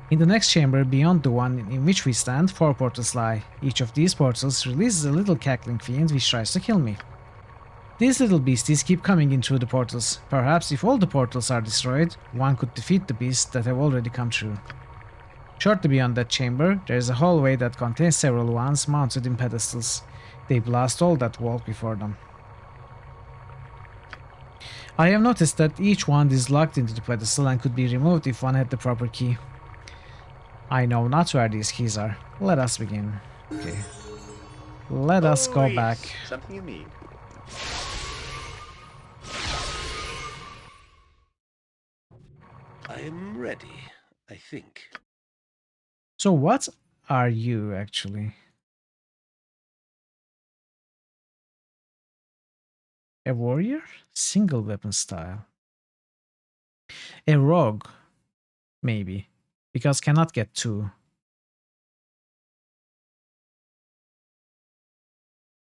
In the next chamber, beyond the one in which we stand, 4 portals lie. Each of these portals releases a little cackling fiend which tries to kill me. These little beasties keep coming in through the portals. Perhaps if all the portals are destroyed, one could defeat the beasts that have already come through. Shortly beyond that chamber, there is a hallway that contains several wands mounted in pedestals. They blast all that walk before them. I have noticed that each wand is locked into the pedestal and could be removed if one had the proper key. I know not where these keys are. Let us begin. Okay. Let us go back. Something you need. I am ready, I think. So what are you actually? A warrior? Single weapon style. A rogue? Maybe. Because cannot get 2.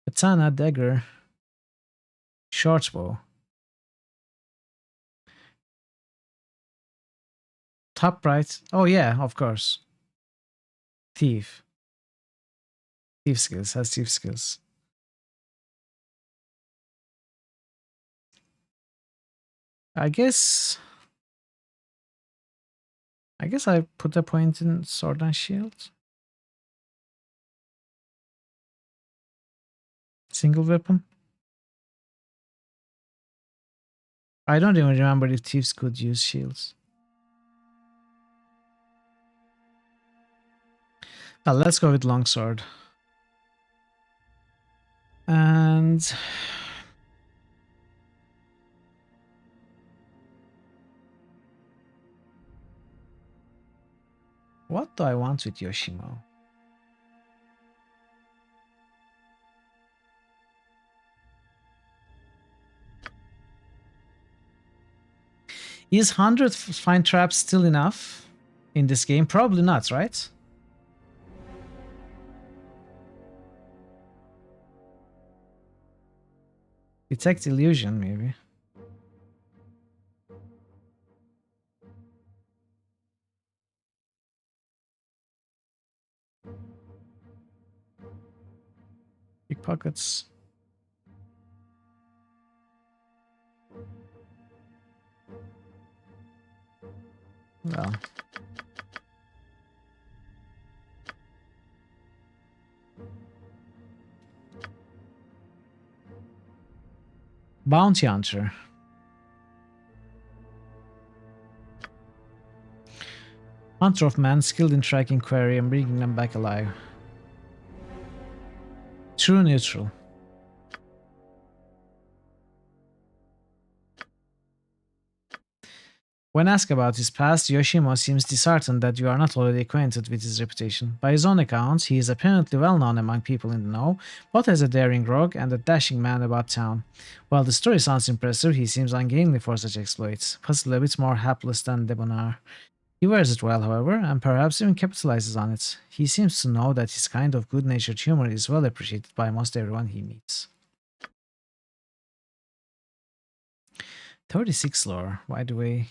Katana, dagger. Short bow. Top right. Oh yeah, of course. Thief. Thief skills. Has thief skills. I guess I put a point in sword and shield. Single weapon. I don't even remember if thieves could use shields. Well, let's go with longsword. And what do I want with Yoshimo? Is 100 find traps still enough in this game? Probably not, right? Detect illusion, maybe. Pickpockets. Well. Bounty Hunter. Hunter of men, skilled in tracking quarry and bringing them back alive. True neutral. When asked about his past, Yoshimo seems disheartened that you are not already acquainted with his reputation. By his own account, he is apparently well known among people in the know, both as a daring rogue and a dashing man about town. While the story sounds impressive, he seems ungainly for such exploits, possibly a bit more hapless than debonair. He wears it well, however, and perhaps even capitalizes on it. He seems to know that his kind of good-natured humor is well appreciated by most everyone he meets. 36 lore, by the way.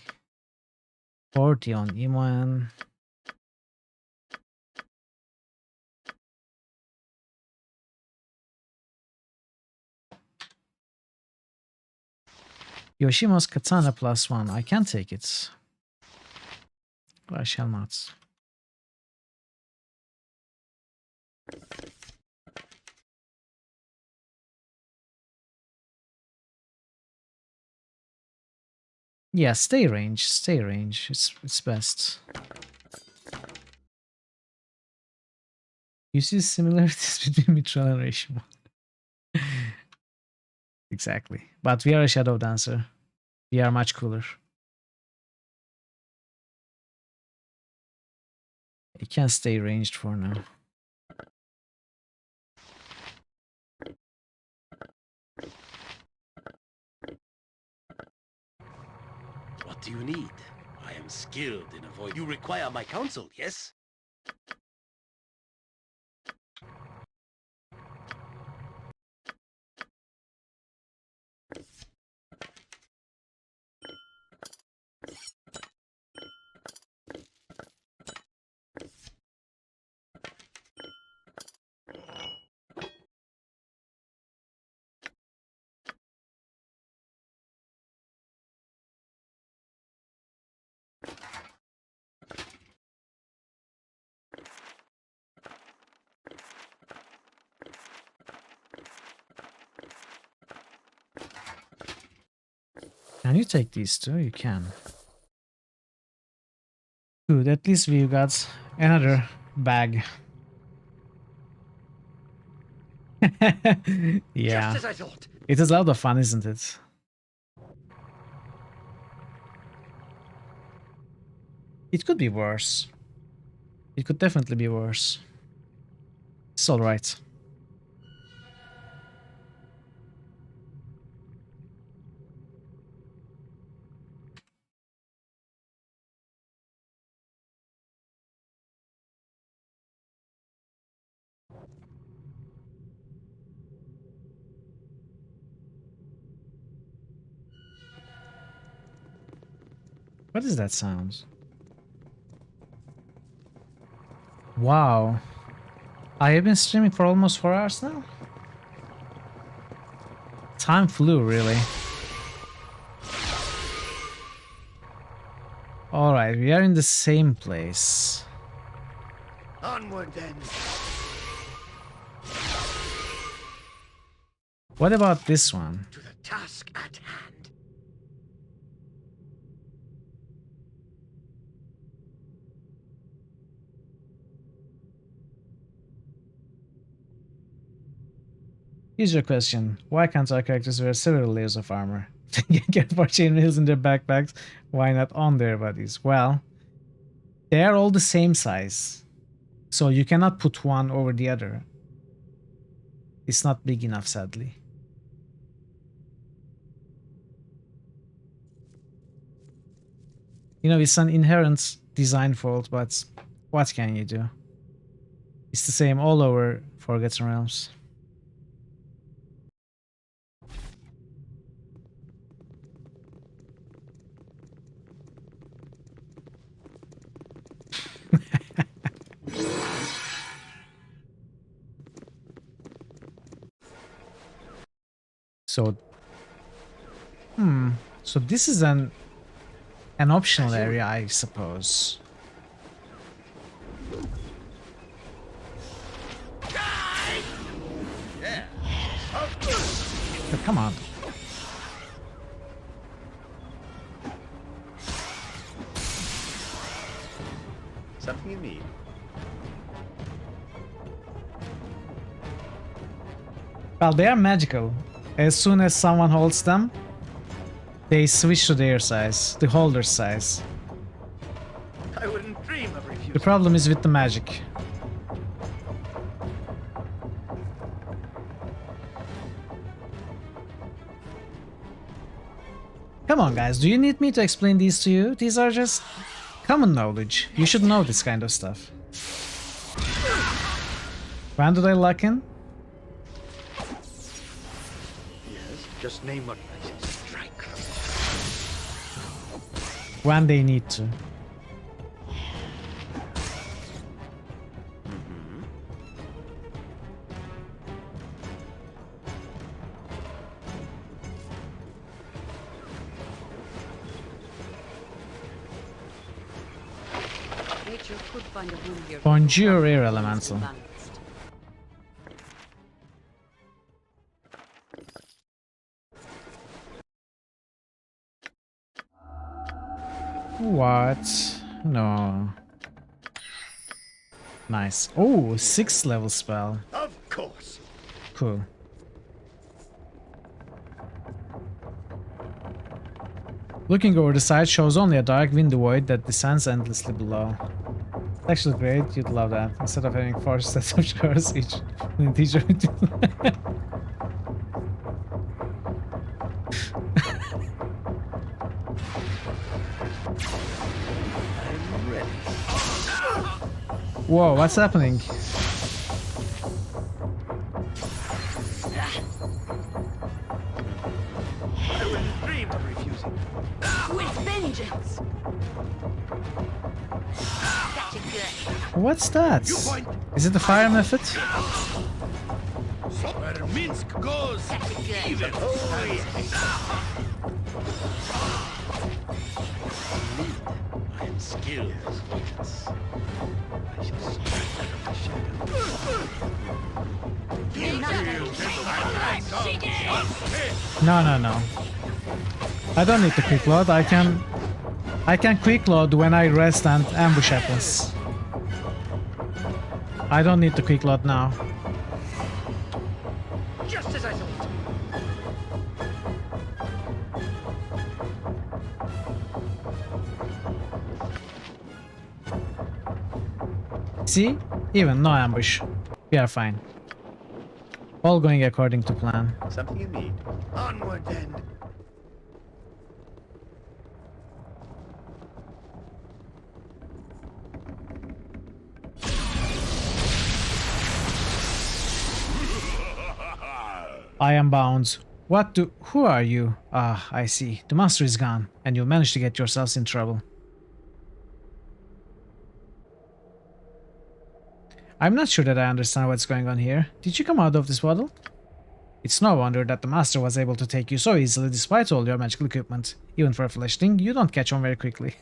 40 on Imoen. Yoshimo's katana +1. I can take it. But I shall not. Yeah, stay range. Stay range. It's best. You see similarities between Mitral and Rashomon. Exactly. But we are a shadow dancer. We are much cooler. You can stay ranged for now. What do you need? I am skilled in avoid. You require my counsel, yes? Can you take these two? You can. Good, at least we've got another bag. Yeah. Just as I thought. It is a lot of fun, isn't it? It could be worse. It could definitely be worse. It's alright. What is that sound? Wow. I have been streaming for almost 4 hours now? Time flew, really. Alright, we are in the same place. Onward then. What about this one? To the task at hand. Here's your question. Why can't our characters wear several layers of armor? They can get more chainmails in their backpacks. Why not on their bodies? Well, they are all the same size. So you cannot put one over the other. It's not big enough, sadly. You know, it's an inherent design fault, but what can you do? It's the same all over Forgotten Realms. So, so this is an an optional area, I suppose. But come on. Something you need. Well, they are magical. As soon as someone holds them, they switch to their size, the holder's size. I wouldn't dream of refusing. The problem is with the magic. Come on, guys, do you need me to explain these to you? These are just common knowledge. You should know this kind of stuff. When do they lock in? Yes, just name what I say. Strike. When they need to. Nature could find a room here. Bonjour, air elemental. What? No. Nice. Oh, 6th level spell. Of course. Cool. Looking over the side shows only a dark window void that descends endlessly below. It's actually great, you'd love that. Instead of having 4 sets of showers each teacher. Whoa, what's happening? I wouldn't dream of refusing. With vengeance. What's that? Is it the fire method? Where Minsk goes, even I am skilled as witness. I shall strike from the shadow. No. I don't need to quick load. I can quick load when I rest and ambush happens. I don't need to quick load now. Just as I thought. See? Even no ambush. We are fine. All going according to plan. Something you need. Onward then. I am bound. Who are you? Ah, I see. The master is gone, and you managed to get yourselves in trouble. I'm not sure that I understand what's going on here. Did you come out of this bottle? It's no wonder that the master was able to take you so easily despite all your magical equipment. Even for a fleshling, you don't catch on very quickly.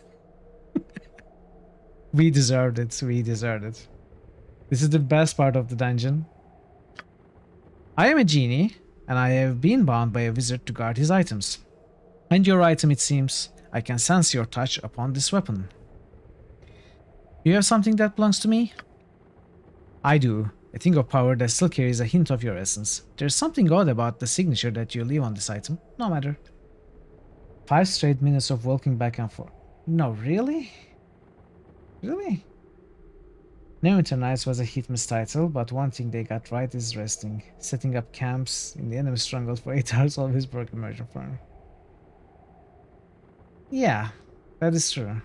We deserved it, we deserved it. This is the best part of the dungeon. I am a genie, and I have been bound by a wizard to guard his items. And your item, it seems. I can sense your touch upon this weapon. You have something that belongs to me? I do. A thing of power that still carries a hint of your essence. There's something odd about the signature that you leave on this item. No matter. 5 straight minutes of walking back and forth. No, really? Really? Neverwinter Nights was a hit-miss title, but one thing they got right is resting. Setting up camps in the enemy stronghold for 8 hours always broke immersion for me. Yeah, that is true.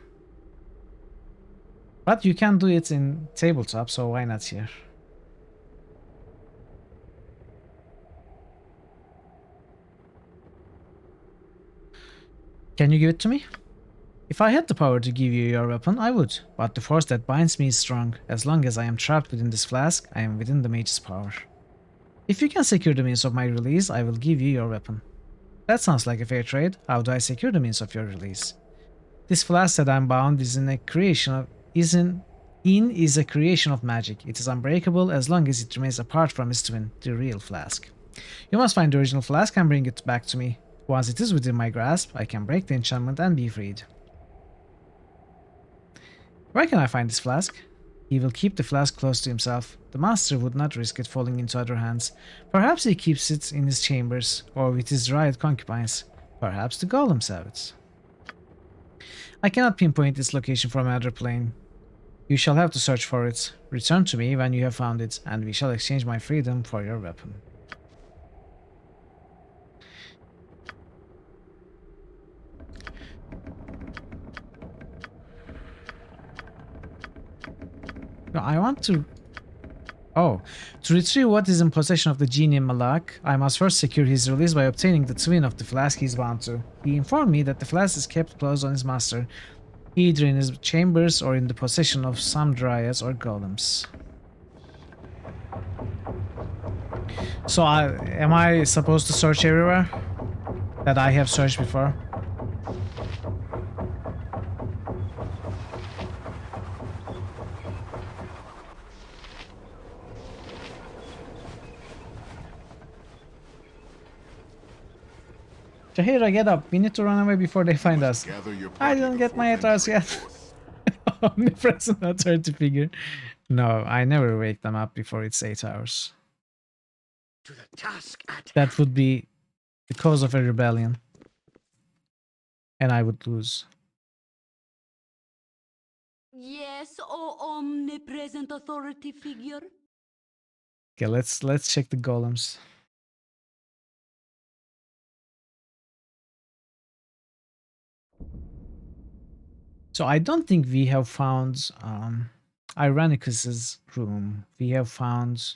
But you can do it in tabletop, so why not here? Can you give it to me? If I had the power to give you your weapon, I would, but the force that binds me is strong. As long as I am trapped within this flask, I am within the mage's power. If you can secure the means of my release, I will give you your weapon. That sounds like a fair trade. How do I secure the means of your release? This flask that I'm bound is in a creation of is a creation of magic. It is unbreakable as long as it remains apart from its twin, the real flask. You must find the original flask and bring it back to me. Once it is within my grasp, I can break the enchantment and be freed. Where can I find this flask? He will keep the flask close to himself. The master would not risk it falling into other hands. Perhaps he keeps it in his chambers, or with his riot concubines. Perhaps the golems have it. I cannot pinpoint its location from another plane. You shall have to search for it. Return to me when you have found it, and we shall exchange my freedom for your weapon. No, I want to... Oh, to retrieve what is in possession of the genie Malak, I must first secure his release by obtaining the twin of the flask he's bound to. He informed me that the flask is kept close on his master, either in his chambers or in the possession of some dryads or golems. So am I supposed to search everywhere that I have searched before? Jahira, get up. We need to run away before they find us. I didn't get my attars yet. Omnipresent authority figure. No, I never wake them up before it's 8 hours. To the task at That would be the cause of a rebellion. And I would lose. Yes, oh omnipresent authority figure. Okay, let's check the golems. So I don't think we have found Irenicus's room. We have found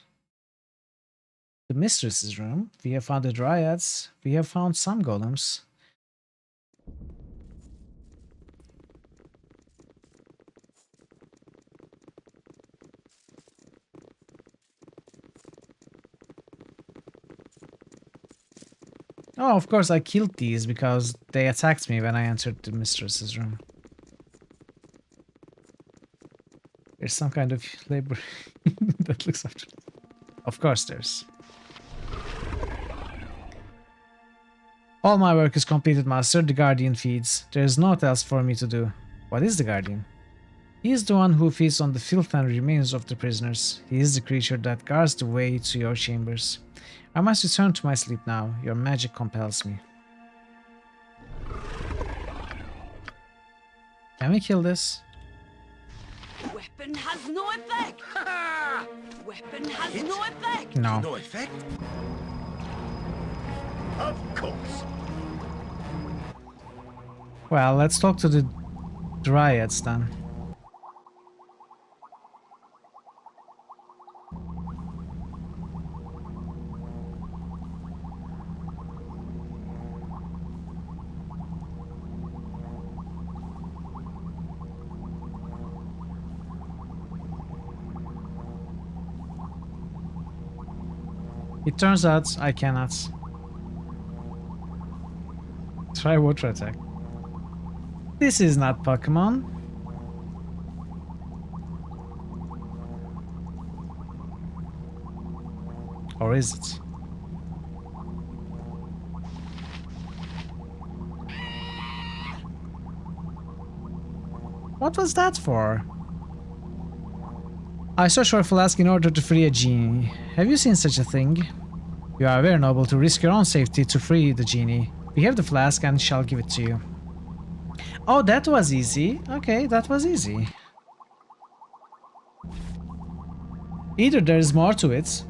the mistress's room. We have found the dryads. We have found some golems. Oh, of course I killed these because they attacked me when I entered the mistress's room. There's some kind of labor that looks after it. Of course there's. All my work is completed, master. The guardian feeds. There is naught else for me to do. What is the guardian? He is the one who feeds on the filth and remains of the prisoners. He is the creature that guards the way to your chambers. I must return to my sleep now. Your magic compels me. Can we kill this? Weapon has no effect. Weapon has no effect. No. no effect? Of course. Well, let's talk to the dryads then. It turns out I cannot. Try water attack. This is not Pokemon. Or is it? What was that for? I searched for a flask in order to free a genie. Have you seen such a thing? You are very noble to risk your own safety to free the genie. We have the flask and shall give it to you. Oh, that was easy. Okay, that was easy. Either there is more to it.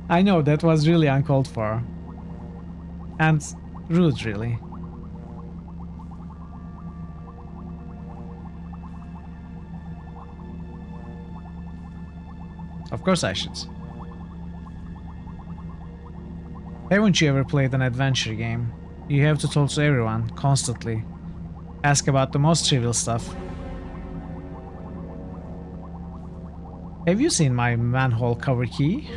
I know, that was really uncalled for. And rude, really. Of course I should. Haven't you ever played an adventure game? You have to talk to everyone, constantly. Ask about the most trivial stuff. Have you seen my manhole cover key?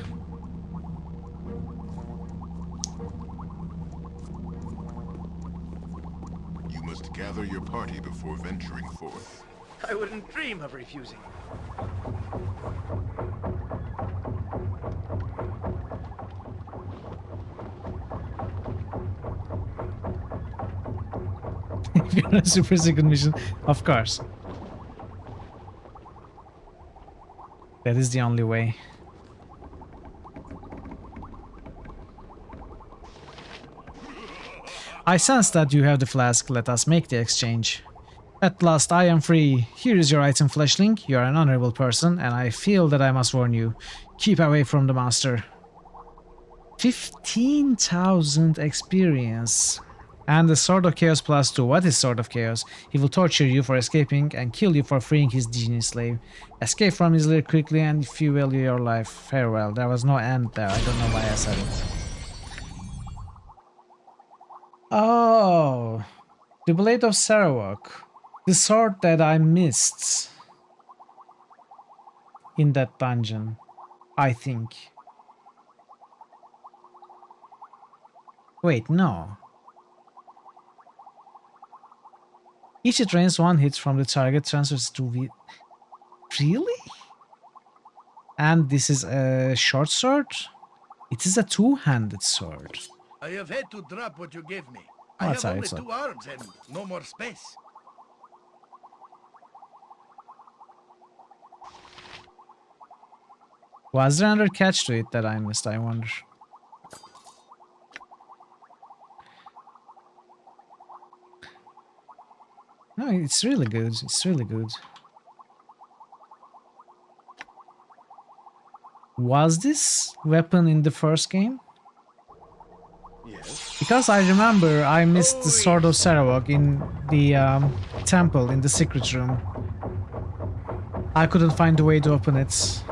party before venturing forth. I wouldn't dream of refusing. If you're on a super secret mission, of course. That is the only way. I sense that you have the flask. Let us make the exchange. At last I am free. Here is your item, Fleshling. You are an honorable person, and I feel that I must warn you. Keep away from the master. 15,000 experience. And the Sword of Chaos +2. What is Sword of Chaos? He will torture you for escaping and kill you for freeing his genius slave. Escape from his lair quickly, and if you value your life, farewell. There was no end there. I don't know why I said it. Oh, the Blade of Sarawak. The sword that I missed in that dungeon, I think. Wait, no. Each it drains one hit from the target, transfers to V. Really? And this is a short sword? It is a two-handed sword. I have had to drop what you gave me. Oh, I that's have how only it's 2 arms and no more space. Was there another catch to it that I missed, I wonder? No, it's really good. It's really good. Was this weapon in the first game? Yes. Because I remember I missed the Sword of Sarawak in the temple in the secret room. I couldn't find a way to open it.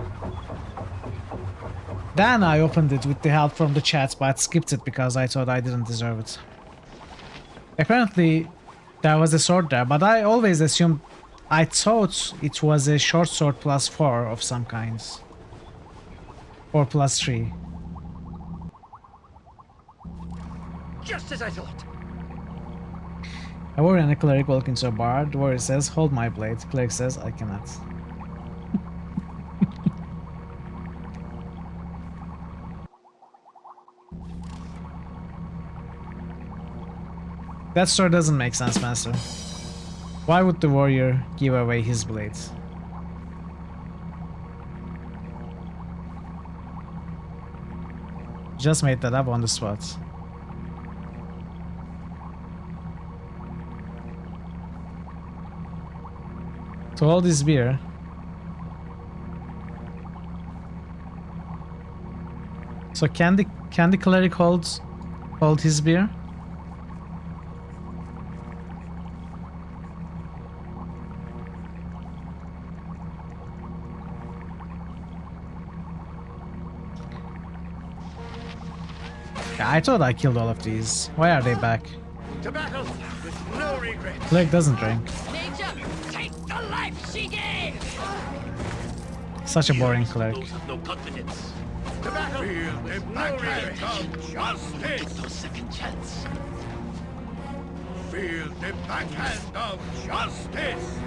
Then I opened it with the help from the chat, but skipped it because I thought I didn't deserve it. Apparently, there was a sword there, but I always assumed... I thought it was a short sword +4 of some kinds. Or +3. Just as I thought. A warrior and a cleric walk into a bar. The warrior says, "Hold my blade." The cleric says, "I cannot." That story doesn't make sense, Master. Why would the warrior give away his blade? Just made that up on the spot. To hold his beer. So can the cleric hold his beer? Yeah, I thought I killed all of these. Why are they back? To battle with no regrets. Cleric doesn't drink. Major, take the life she gave! Such a boring cleric. Those have no confidence. To battle with no regrets. Don't Justice. get no second chance. Feel the backhand of justice.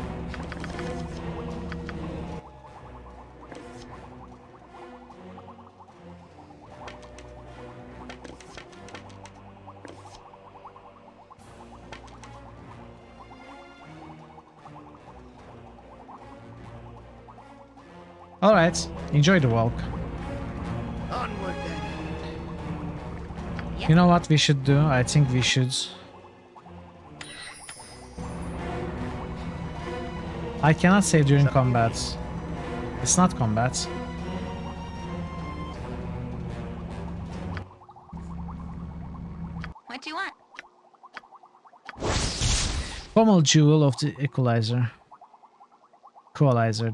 Alright, enjoy the walk. Onward then. You know what we should do? I think we should... I cannot save during combat. It's not combat. What do you want? Pommel jewel of the equalizer.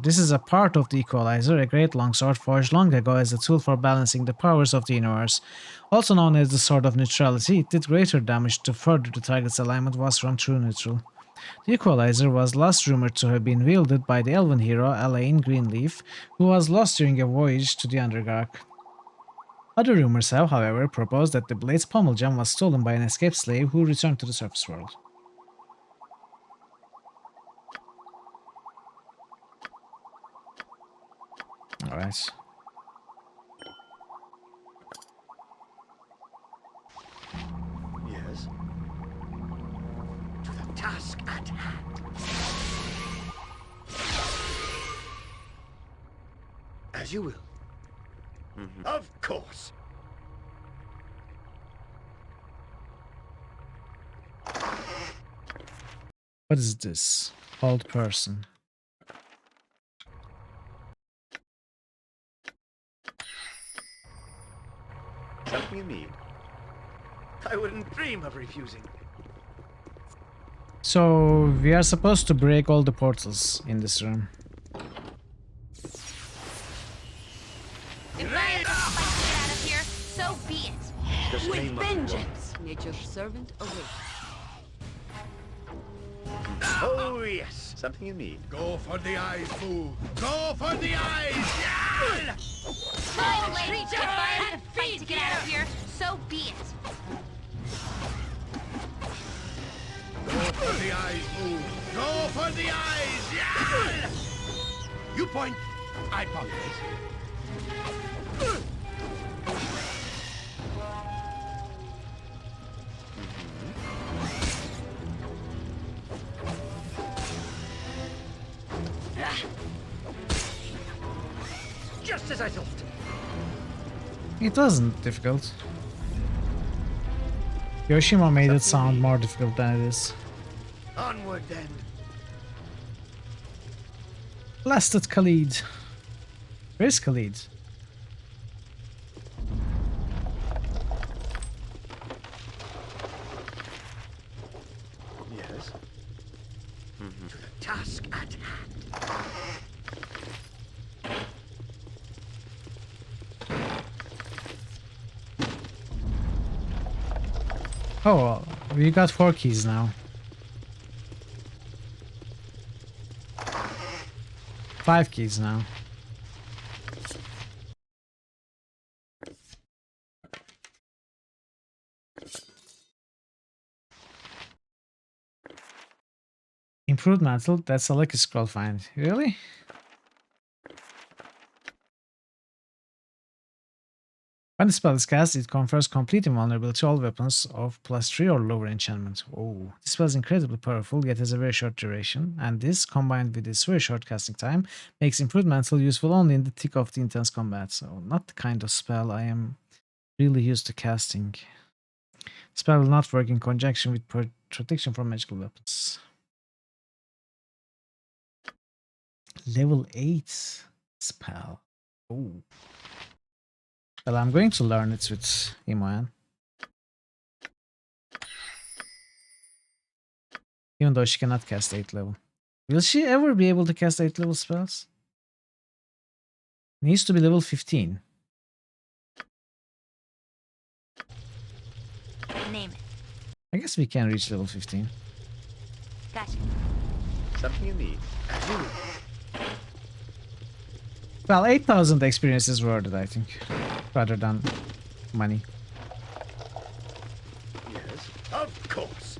This is a part of the equalizer, a great longsword forged long ago as a tool for balancing the powers of the universe. Also known as the Sword of Neutrality, it did greater damage the further the target's alignment was from true neutral. The equalizer was last rumored to have been wielded by the elven hero Alain Greenleaf, who was lost during a voyage to the Underdark. Other rumors have, however, proposed that the blade's pommel gem was stolen by an escaped slave who returned to the surface world. Alright. Yes. To the task at hand. As you will. Of course. What is this? Old person. Something you need. I wouldn't dream of refusing. So we are supposed to break all the portals in this room. If I have to fight to get out of here, so be it. With vengeance. Nature's servant awaits. Oh, yes. Something you need. Go for the eyes, Boo. Go for the eyes. Yeah! Fine, lady. If I have to fight to get out of here, so be it. Go for the eyes, Boo. Go for the eyes. Yeah! You point. I point. Just as I thought. It wasn't difficult. Yoshimo made it sound more difficult than it is. Onward then. Blasted Khalid. Where's Khalid? Yes. To the task at hand. Oh, well, we got 4 keys now. 5 keys now. Improved mantle, that's a lucky scroll find. Really? When the spell is cast, it confers complete invulnerability to all weapons of +3 or lower enchantment. Oh, this spell is incredibly powerful, yet has a very short duration, and this, combined with its very short casting time, makes Improved Mantle useful only in the thick of the intense combat. So, not the kind of spell I am really used to casting. Spell will not work in conjunction with protection from magical weapons. Level 8 spell. Oh. Well, I'm going to learn it with Imoen. Even though she cannot cast 8 level. Will she ever be able to cast 8 level spells? Needs to be level 15. Name it. I guess we can reach level 15. Gotcha. Something you need. As you will. Well, 8,000 experience is worth it, I think. Rather than money. Yes. Of course.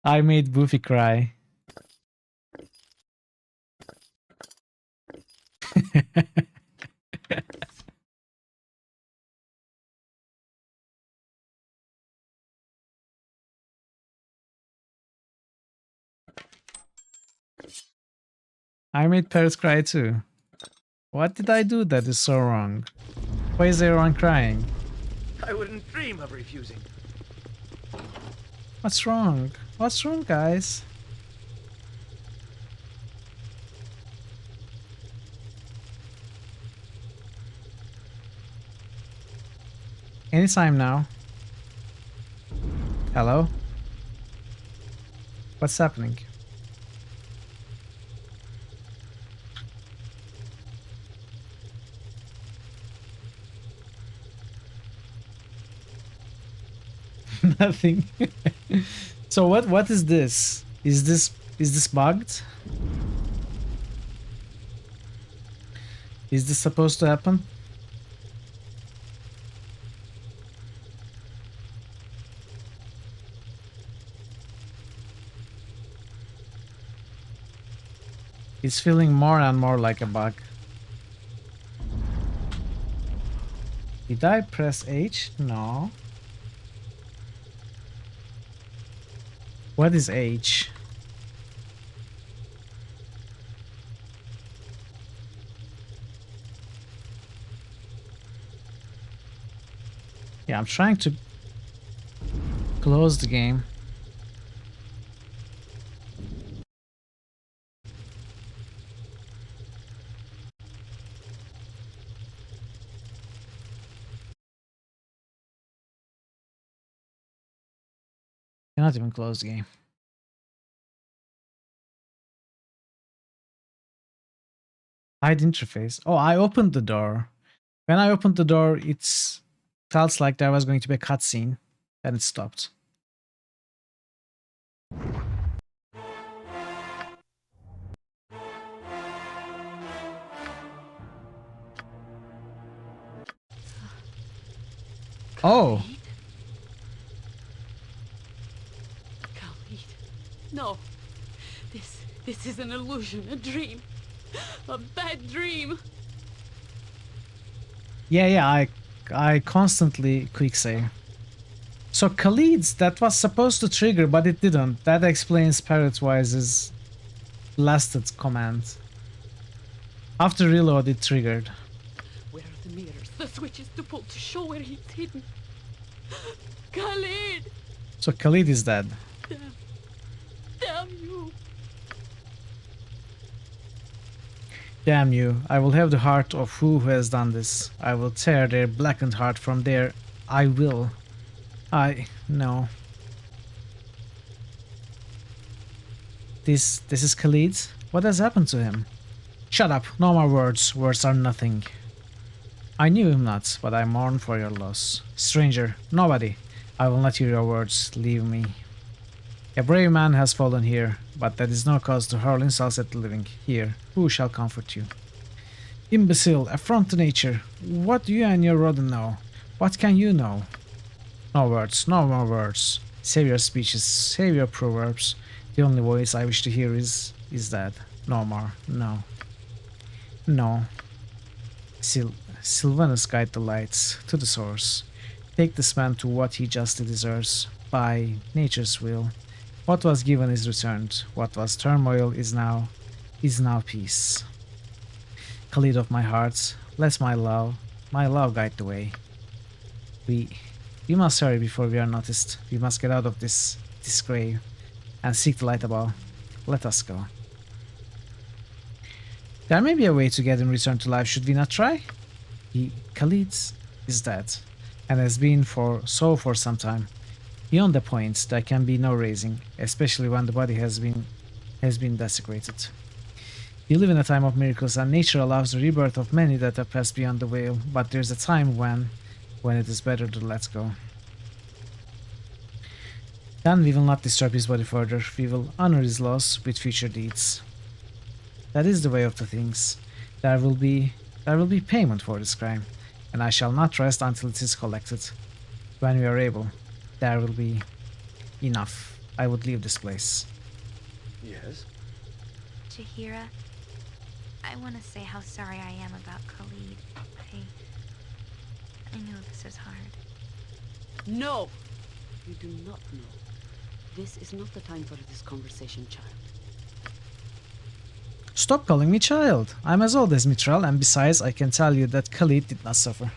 I made Boofy cry. I made Paris cry too. What did I do that is so wrong? Why is everyone crying? I wouldn't dream of refusing. What's wrong? What's wrong, guys? Anytime now. Hello? What's happening? Nothing. So what is this? Is this bugged? Is this supposed to happen? It's feeling more and more like a bug. Did I press H? No. What is H? Yeah, I'm trying to close the game. Cannot even close the game. Hide interface. Oh, I opened the door. When I opened the door, it felt like there was going to be a cutscene. Then it stopped. Oh. Khalid. No. This is an illusion, a dream. A bad dream. Yeah, I constantly quick save. So Khalid's, that was supposed to trigger, but it didn't. That explains Parrotwise's blasted command. After reload, it triggered. Where are the mirrors? The switches to pull to show where he's hidden. Khalid! So Khalid is dead. Damn you! Damn you, I will have the heart of who has done this. I will tear their blackened heart from there. I will. No. This is Khalid? What has happened to him? Shut up, no more words. Words are nothing. I knew him not, but I mourn for your loss. Stranger, nobody. I will not hear your words. Leave me. A brave man has fallen here, but that is no cause to hurl insults at the living. Here, who shall comfort you? Imbecile, affront to nature. What do you and your Rodin know? What can you know? No words, no more words. Save your speeches, save your proverbs. The only voice I wish to hear is that. No more, no. No. Sylvanus, guide the lights to the source. Take this man to what he justly deserves, by nature's will. What was given is returned. What was turmoil is now peace. Khalid of my heart, let my love guide the way. We must hurry before we are noticed. We must get out of this grave and seek the light above. Let us go. There may be a way to get him returned to life. Should we not try? Khalid is dead, and has been for some time. Beyond the point, there can be no raising, especially when the body has been desecrated. We live in a time of miracles, and nature allows the rebirth of many that have passed beyond the veil, but there's a time when it is better to let go. Then we will not disturb his body further, we will honor his loss with future deeds. That is the way of the things. There will be payment for this crime, and I shall not rest until it is collected. When we are able, there will be enough. I would leave this place. Yes? Chihira, I want to say how sorry I am about Khalid. I know this is hard. No! You do not know. This is not the time for this conversation, child. Stop calling me child. I'm as old as Mitral, and besides, I can tell you that Khalid did not suffer.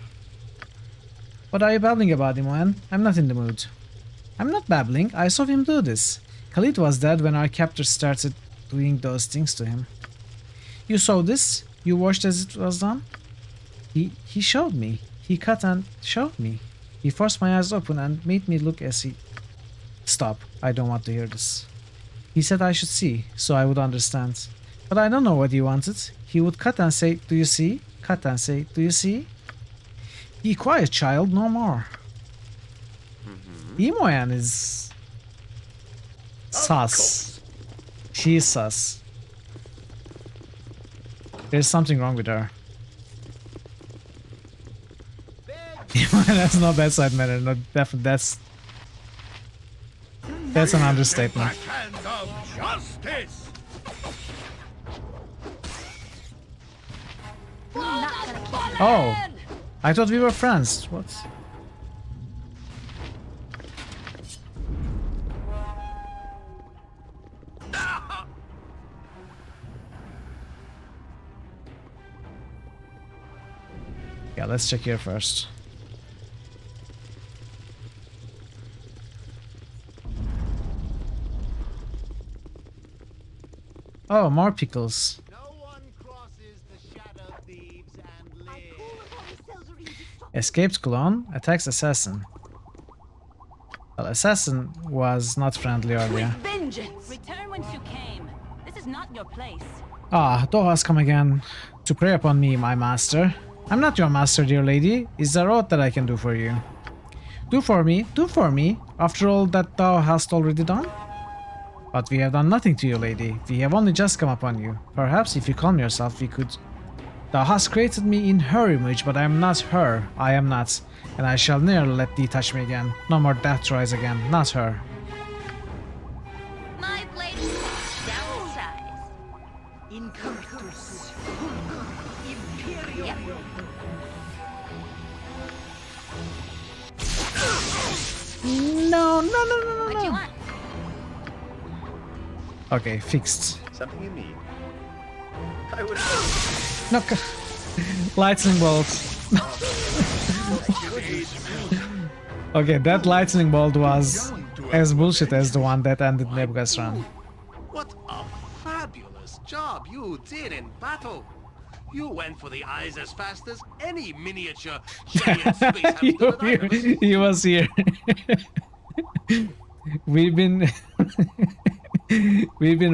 What are you babbling about, Imoen? I'm not in the mood. I'm not babbling, I saw him do this. Khalid was dead when our captors started doing those things to him. You saw this? You watched as it was done? He showed me. He cut and showed me. He forced my eyes open and made me look as he... Stop, I don't want to hear this. He said I should see, so I would understand. But I don't know what he wanted. He would cut and say, do you see? Cut and say, do you see? Be quiet, child, no more. Imoen is... sus. She is sus. There's something wrong with her. Imoen has no bedside manner, no, that's an understatement. Hands of justice. I'm not gonna kill you. Oh, I thought we were friends. What? Yeah, let's check here first. Oh, more pickles. Escaped clone, attacks assassin. Well, assassin was not friendly earlier. Vengeance! Return whence you came. This is not your place. Ah, thou hast come again to prey upon me, my master. I'm not your master, dear lady. Is there aught that I can do for you? Do for me, after all that thou hast already done? But we have done nothing to you, lady. We have only just come upon you. Perhaps if you calm yourself, we could... Thou hast created me in her image, but I am not her. I am not. And I shall ne'er let thee touch me again. No more death to rise again. Not her. My blade downsize. Incomtus. Imperium. Yep. No. What do you want? Okay, fixed. Something you need. I would. No, lightning bolt. Okay, that lightning bolt was as bullshit as the one that ended Nebuchad's run. What a fabulous job you did in battle. You went for the eyes as fast as any miniature giant space hamster. He was here. We've been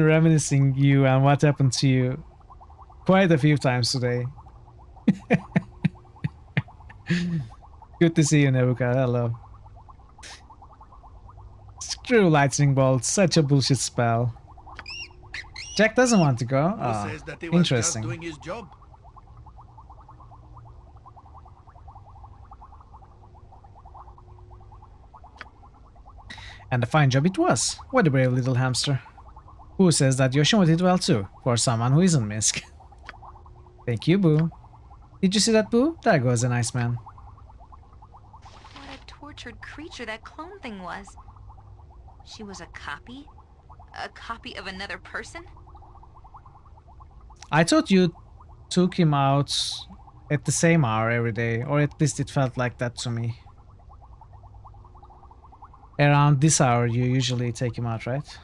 reminiscing you and what happened to you quite a few times today. Good to see you, Nebuchad. Hello. Screw lightning bolt, such a bullshit spell. Jack doesn't want to go. Oh, says that he was interesting. just doing his job. And a fine job it was. What a brave little hamster. Who says that Yoshimo did well too, for someone who isn't Misk? Thank you, Boo. Did you see that, Boo? There goes a nice man. What a tortured creature that clone thing was. She was a copy? A copy of another person? I thought you took him out at the same hour every day, or at least it felt like that to me. Around this hour you usually take him out, right?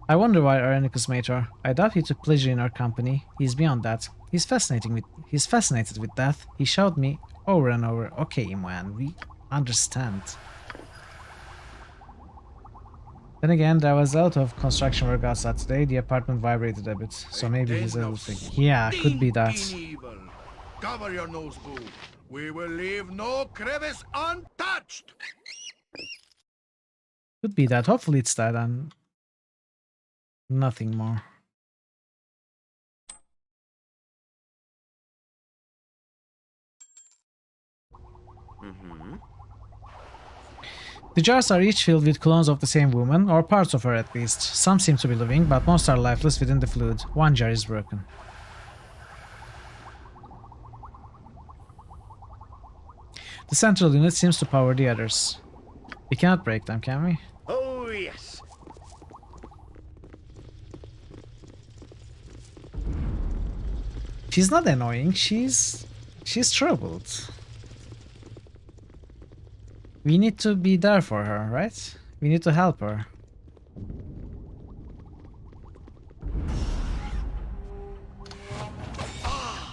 I wonder why Irenicus made her. I doubt he took pleasure in her company. He's beyond that. He's fascinated with death. He showed me over and over. Okay, man, we understand. Then again, there was a lot of construction work outside today. The apartment vibrated a bit, so maybe he's a little thinking. Yeah, could be that. Evil. Cover your nose, Boo. We will leave no crevice untouched. Could be that. Hopefully it's that and nothing more. The jars are each filled with clones of the same woman, or parts of her at least. Some seem to be living, but most are lifeless within the fluid. One jar is broken. The central unit seems to power the others. We cannot break them, can we? Oh, yes. She's not annoying, she's troubled. We need to be there for her, right? We need to help her.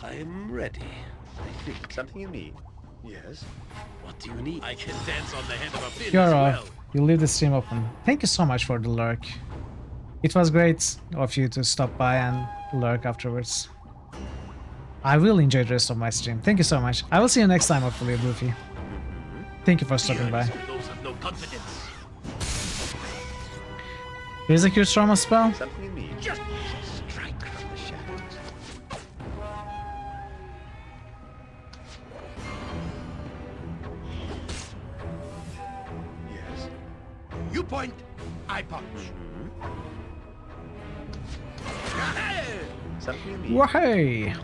I'm ready. I think something you need. Yes. What do you need? I can dance on the head of a pin You're as off. well. You leave the stream open. Thank you so much for the lurk. It was great of you to stop by and lurk afterwards. I will enjoy the rest of my stream. Thank you so much. I will see you next time, hopefully, Luffy. Thank you for stopping by. Those have no confidence. Here's a cure trauma spell. Something you need. Just strike from the shadows. Yes. You point, I punch. Something you need. Wahey!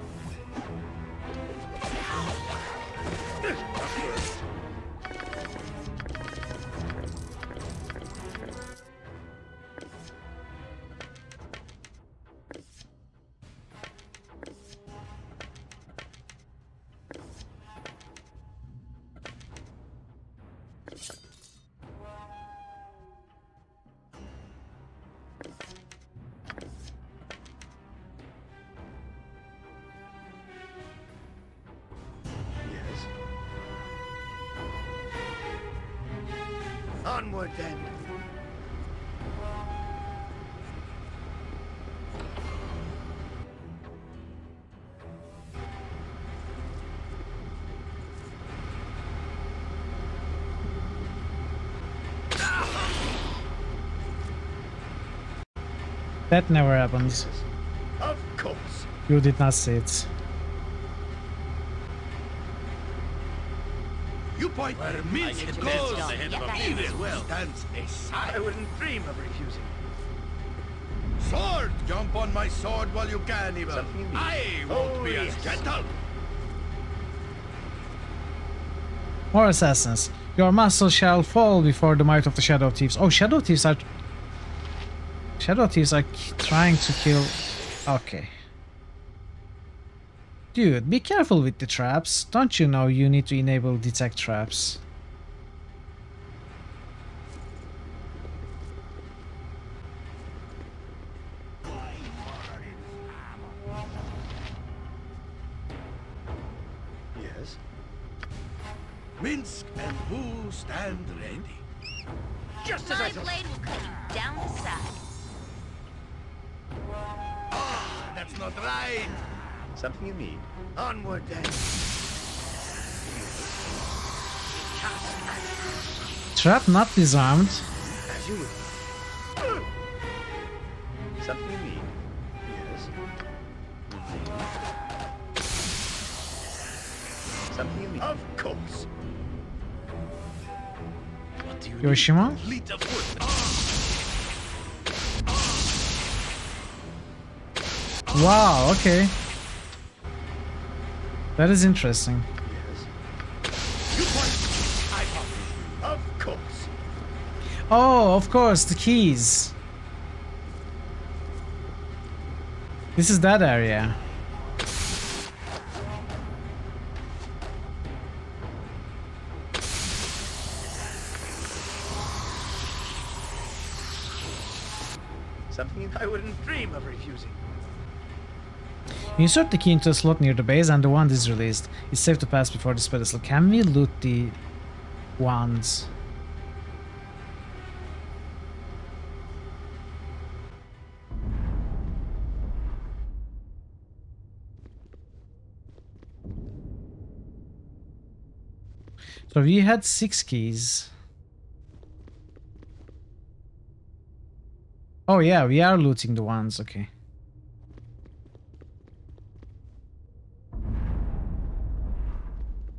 Onward then. That never happens. Of course. You did not see it. You point where Minsk goes. The head of evil well stands a sign. I wouldn't dream of refusing. Sword! Jump on my sword while you can, evil. I won't be as gentle. More assassins. Your muscle shall fall before the might of the Shadow Thieves. Oh, Shadow Thieves are trying to kill... Okay. Dude, be careful with the traps. Don't you know you need to enable detect traps? Yes. Minsk and Wu stand ready. Just as I My thought. blade will cut you down the side. Ah, that's not right. Something you need. Onward then. Trap not disarmed. As you will. Something you need. Yes. Something you need. Of course. What do you Yoshima? need? Complete of wood. Wow, okay. That is interesting. You point. I follow. Of course. Oh, of course, the keys. This is that area. Something I wouldn't dream of refusing. Insert the key into a slot near the base and the wand is released. It's safe to pass before this pedestal. Can we loot the wands? So we had 6 keys. Oh yeah, we are looting the wands, okay.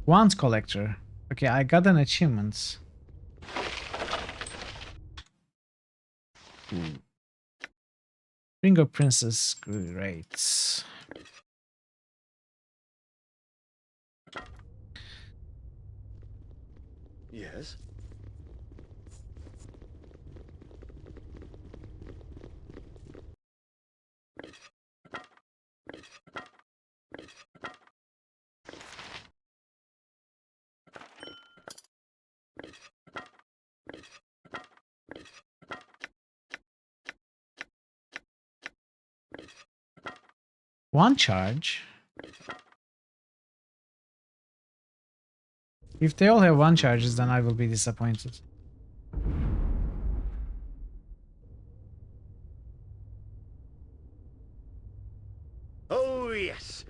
Wand collector. Okay, I got an achievement. Ring of Princess, great. Yes. One charge. If they all have 1 charges, then I will be disappointed. Oh, yes.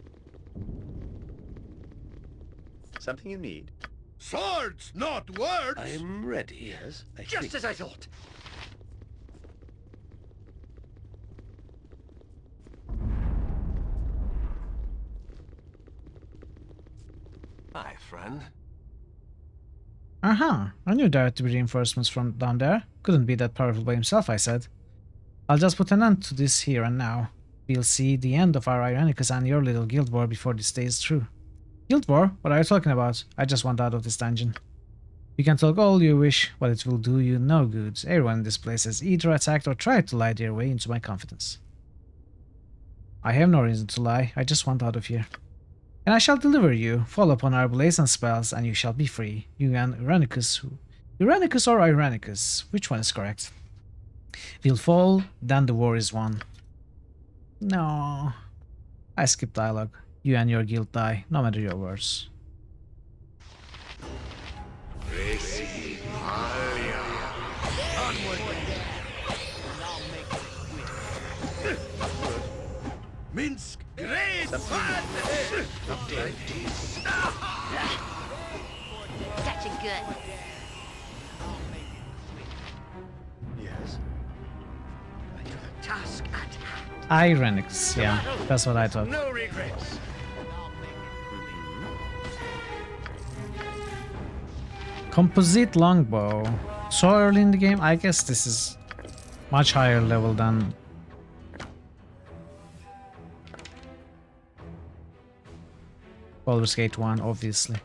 Something you need. Swords, not words. I'm ready. Yes, just as I thought. Hi, friend. Uh-huh. I knew there had to be reinforcements from down there. Couldn't be that powerful by himself, I said. I'll just put an end to this here and now. We'll see the end of our Ironicus and your little guild war before this day is through. Guild war? What are you talking about? I just want out of this dungeon. You can talk all you wish, but it will do you no good. Everyone in this place has either attacked or tried to lie their way into my confidence. I have no reason to lie, I just want out of here. And I shall deliver you. Fall upon our blazing spells, and you shall be free. You and Ironicus. Ironicus or Ironicus? Which one is correct? We'll fall, then the war is won. No. I skip dialogue. You and your guild die, no matter your words. Minsk, great Such a good. Yes. To the task at hand. Ironicus, yeah, that's what I thought. No regrets. Composite longbow. So early in the game, I guess this is much higher level than Baldur's Gate 1, obviously.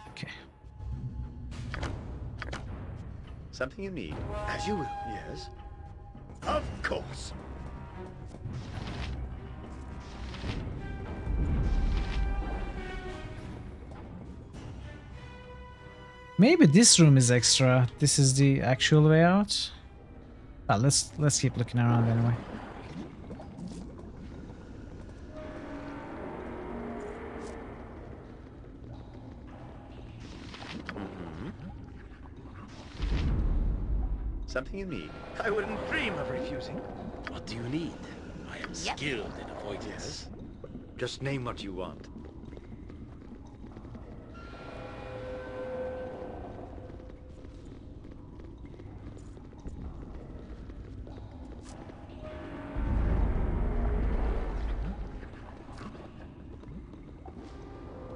Okay. Something you need? As you will. Yes. Of course. Maybe this room is extra. This is the actual way out. Ah, let's keep looking around anyway. Something you need? I wouldn't dream of refusing. What do you need? I am skilled in avoidance. Yes. Just name what you want.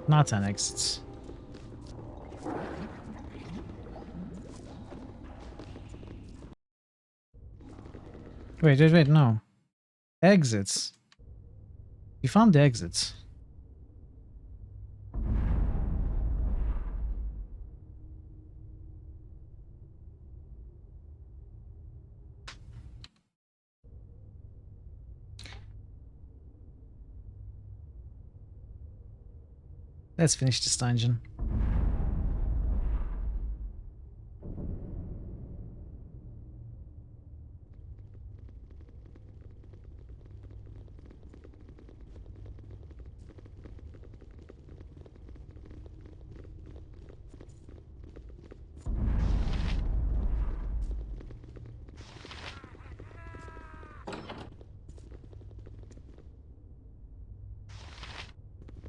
Not an exit. Wait, no. Exits. We found the exits. Let's finish this dungeon.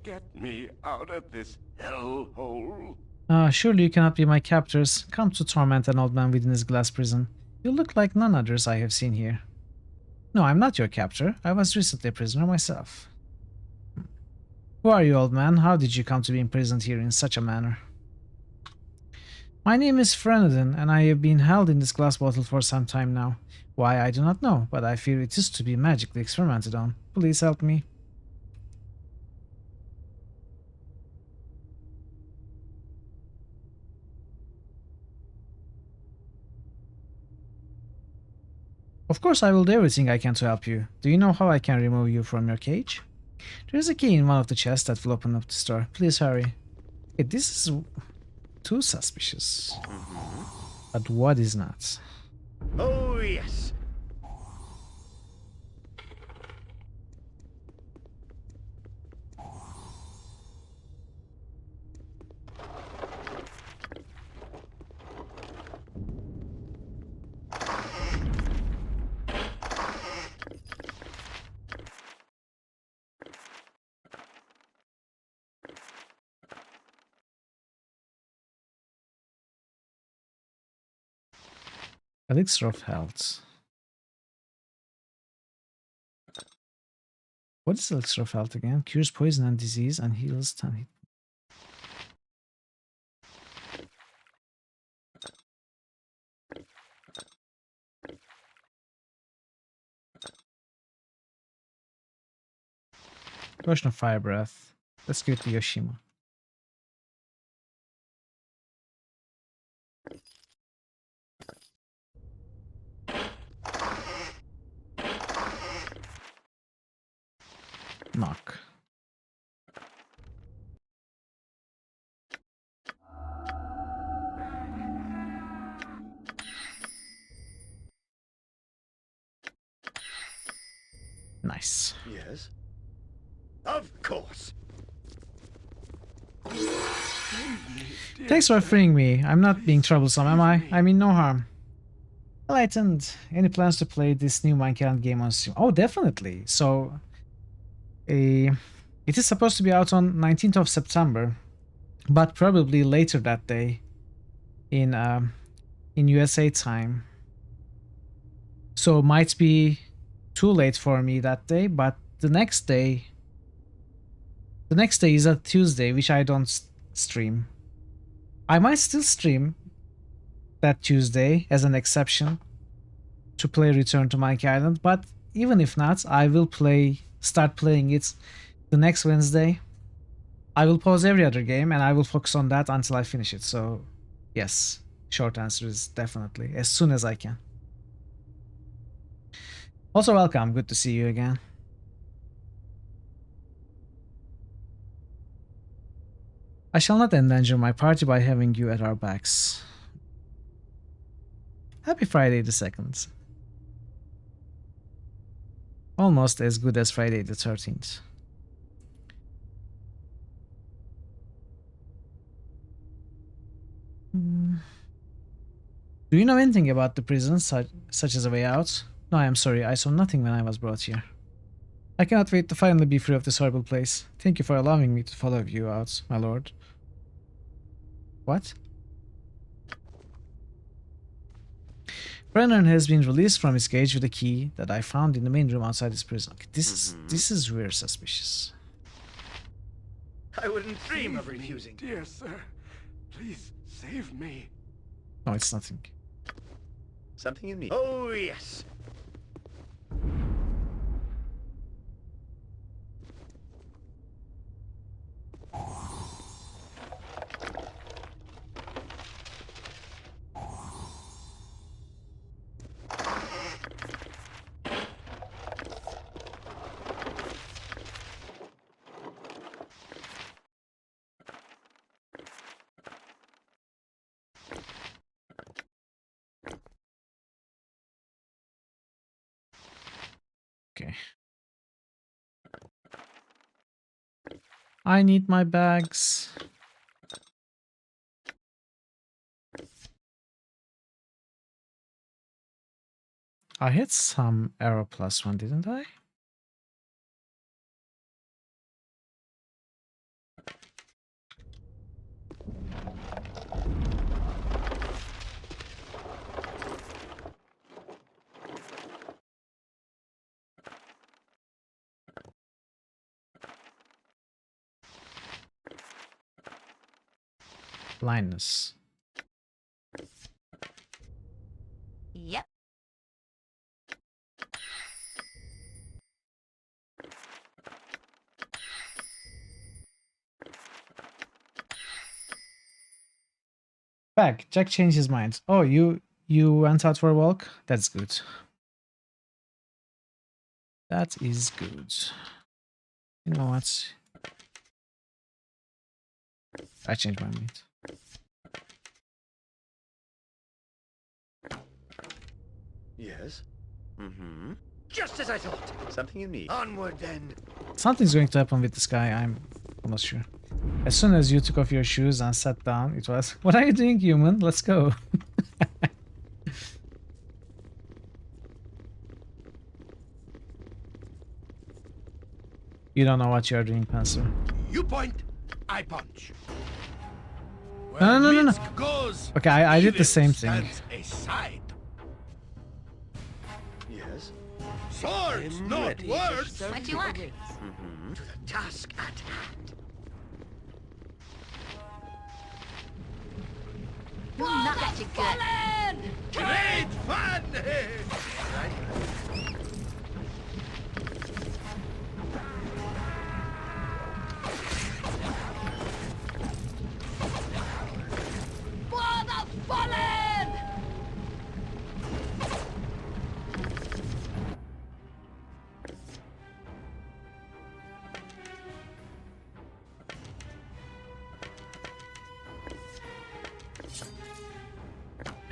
Get me out of this hellhole. Surely you cannot be my captors. Come to torment an old man within his glass prison. You look like none others I have seen here. No, I'm not your captor. I was recently a prisoner myself. Who are you, old man? How did you come to be imprisoned here in such a manner? My name is Frenodin, and I have been held in this glass bottle for some time now. Why, I do not know, but I fear it is to be magically experimented on. Please help me. Of course I will do everything I can to help you. Do you know how I can remove you from your cage? There is a key in one of the chests that will open up the door. Please hurry. Okay, this is too suspicious. But what is not? Oh, yes. Elixir of Health. What is Elixir of Health again? Cures poison and disease and heals 10 hit. Potion of Fire Breath. Let's give it to Yoshima. Knock. Nice. Yes? Of course. Thanks for freeing me. I'm not being troublesome, am I? I mean, no harm. Enlightened. Any plans to play this new Minecraft game on Steam? Oh, definitely. So, it is supposed to be out on 19th of September, but probably later that day in USA time. So might be too late for me that day, but the next day is a Tuesday, which I don't stream. I might still stream that Tuesday as an exception to play Return to Monkey Island, but even if not, I will start playing it the next Wednesday. I will pause every other game and I will focus on that until I finish it. So yes, short answer is definitely as soon as I can. Also welcome, good to see you again. I shall not endanger my party by having you at our backs. Happy Friday the 2nd. Almost as good as Friday the 13th. Do you know anything about the prison, such as a way out? No, I am sorry, I saw nothing when I was brought here. I cannot wait to finally be free of this horrible place. Thank you for allowing me to follow you out, my lord. What? Brennan has been released from his cage with a key that I found in the main room outside his prison. Okay, this is very suspicious. I wouldn't dream of refusing. Dear sir, please save me. No, it's nothing. Something you need. Oh, yes. Okay. I need my bags. I hit some arrow +1, didn't I? Blindness. Yep. Back. Jack changed his mind. Oh, you went out for a walk? That's good. That is good. You know what? I changed my mind. Yes? Mm-hmm. Just as I thought. Something you need. Onward then. Something's going to happen with this guy, I'm almost sure. As soon as you took off your shoes and sat down, it was, what are you doing, human? Let's go. You don't know what you're doing, Panzer. You point, I punch. No. Goes, Okay, I did the same thing. Aside. Swords, not words! What do you want? To the task at hand. We'll knock at you good. Great fun! Right. For the fallen!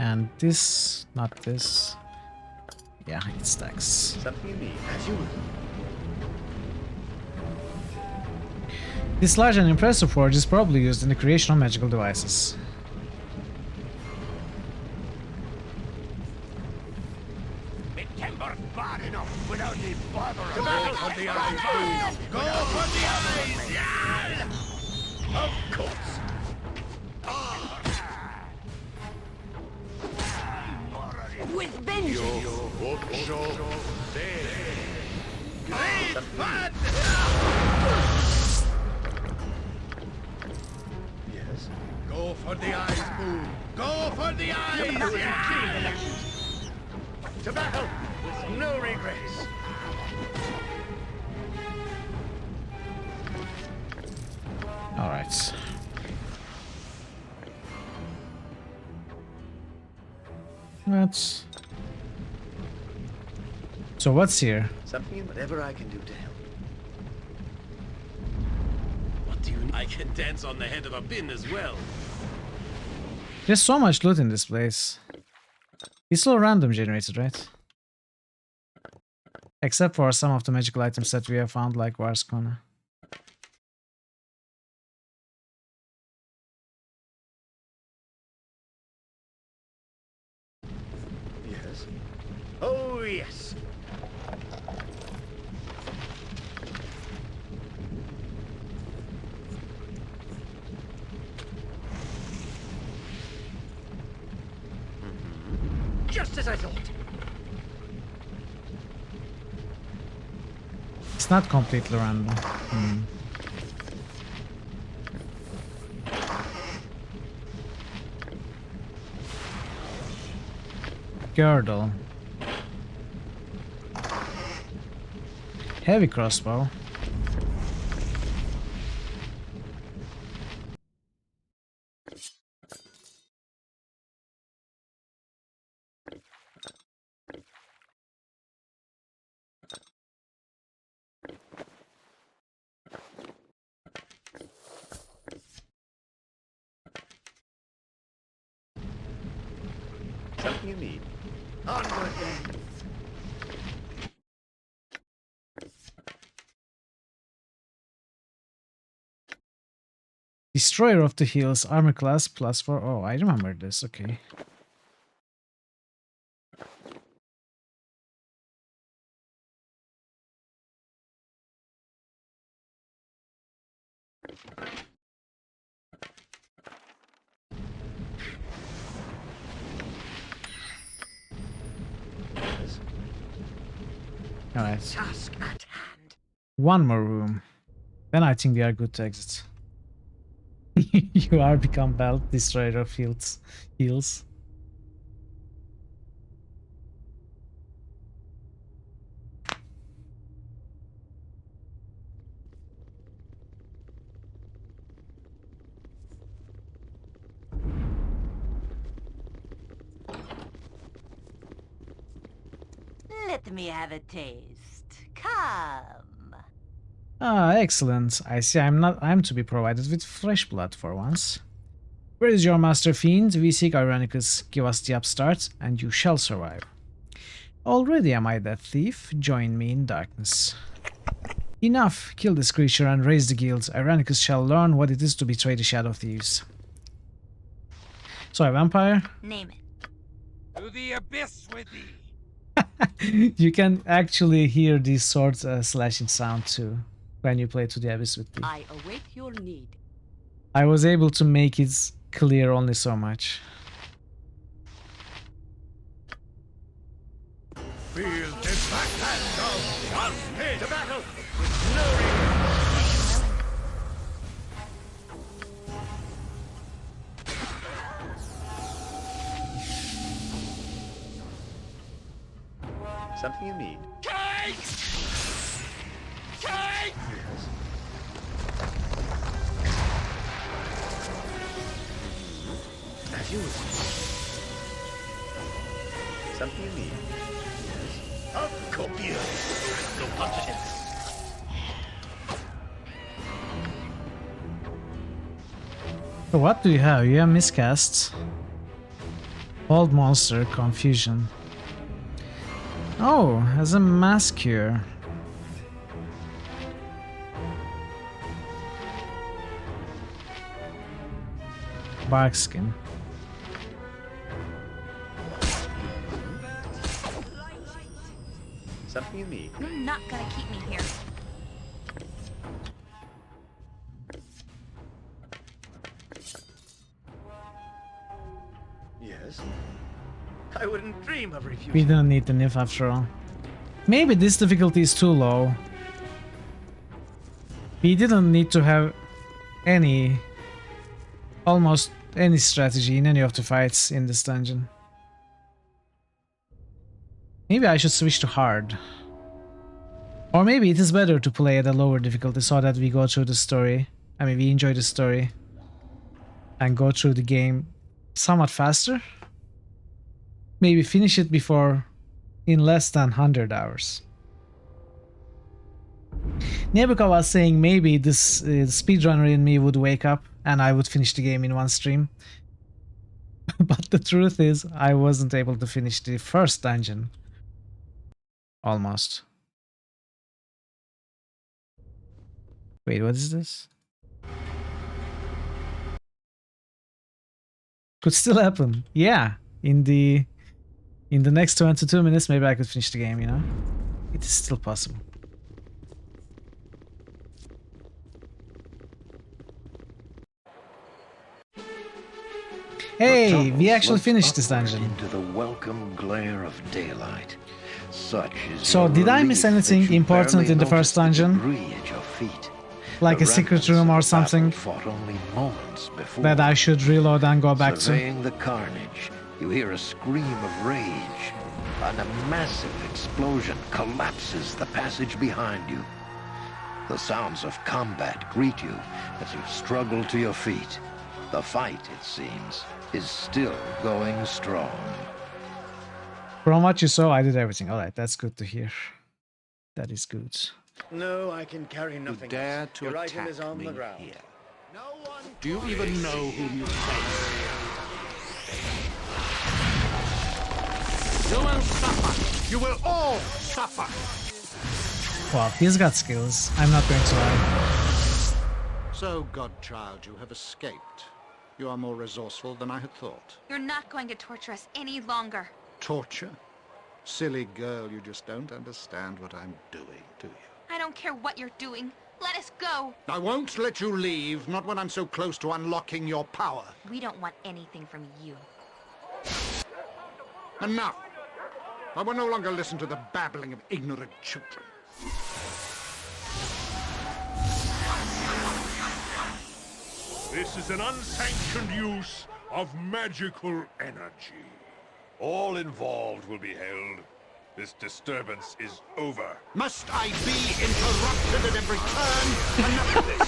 And this, not this. Yeah, it stacks. Something you need, as you will. This large and impressive forge is probably used in the creation of magical devices. Me timber's bad enough without the bother of Go for the eyes, Go for the eyes! Yeah! Of course. With vengeance! Great fun! Yes. Go for the eyes, Boo! Go for the eyes! Yeah! To battle with no regrets. All right. That's... So what's here? Something, whatever I can do to help. What do you need? I can dance on the head of a pin as well. There's so much loot in this place. It's all random generated, right? Except for some of the magical items that we have found, like War's Corner. Yes. Oh, yes. Just as I thought. It's not completely random. Hmm. Girdle. Heavy crossbow. Something you need. Onward then. Destroyer of the Hills, armor class +4. Oh, I remember this. Okay. Alright. Task at hand. One more room. Then I think we are good to exit. You are become Belt Destroyer of Hills. Let me have a taste. Come. Ah, excellent. I see I'm to be provided with fresh blood for once. Where is your master fiend? We seek Ironicus. Give us the upstart, and you shall survive. Already am I that thief. Join me in darkness. Enough! Kill this creature and raise the guild. Ironicus shall learn what it is to betray the Shadow Thieves. So, a vampire? Name it. To the abyss with thee! You can actually hear this sword slashing sound too when you play To the Abyss with me. I await your need. I was able to make it clear only so much. Feel the backhand Something you need? Cake! Cake! Yes. As you wish. Something you need? Yes. Of course. No punches. So what do you have? You have miscasts. Old monster, confusion. Oh, as a mask cure. Bark skin. Something you need? You're not gonna keep me here. Yes. I wouldn't dream of refusing. We don't need the NIF after all. Maybe this difficulty is too low. We didn't need to have any, almost any strategy in any of the fights in this dungeon. Maybe I should switch to hard. Or maybe it is better to play at a lower difficulty so that we go through the story. I mean, we enjoy the story and go through the game somewhat faster. Maybe finish it before in less than 100 hours. Nebuka was saying maybe this speedrunner in me would wake up and I would finish the game in one stream. But the truth is, I wasn't able to finish the first dungeon. Almost. Wait, what is this? Could still happen. Yeah, in the next 22 minutes, maybe I could finish the game, you know? It is still possible. Hey, we actually finished this dungeon. Into the welcome glare of daylight. Such is So, did I miss anything important in the first dungeon? Like a secret room or something that I should reload and go back to? Surveying the carnage, you hear a scream of rage, and a massive explosion collapses the passage behind you. The sounds of combat greet you as you struggle to your feet. The fight, it seems, is still going strong. From what you saw, I did everything. Alright, that's good to hear. That is good. No, I can carry nothing. You dare else. to Your item attack is on me the ground. here. No one. Do you even know whom you face? You will suffer! You will all suffer! Well, he's got skills. I'm not going to lie. So, godchild, you have escaped. You are more resourceful than I had thought. You're not going to torture us any longer. Torture? Silly girl, you just don't understand what I'm doing, do you? I don't care what you're doing. Let us go. I won't let you leave, not when I'm so close to unlocking your power. We don't want anything from you. Enough! I will no longer listen to the babbling of ignorant children. This is an unsanctioned use of magical energy. All involved will be held. This disturbance is over. Must I be interrupted at every turn? Enough of this!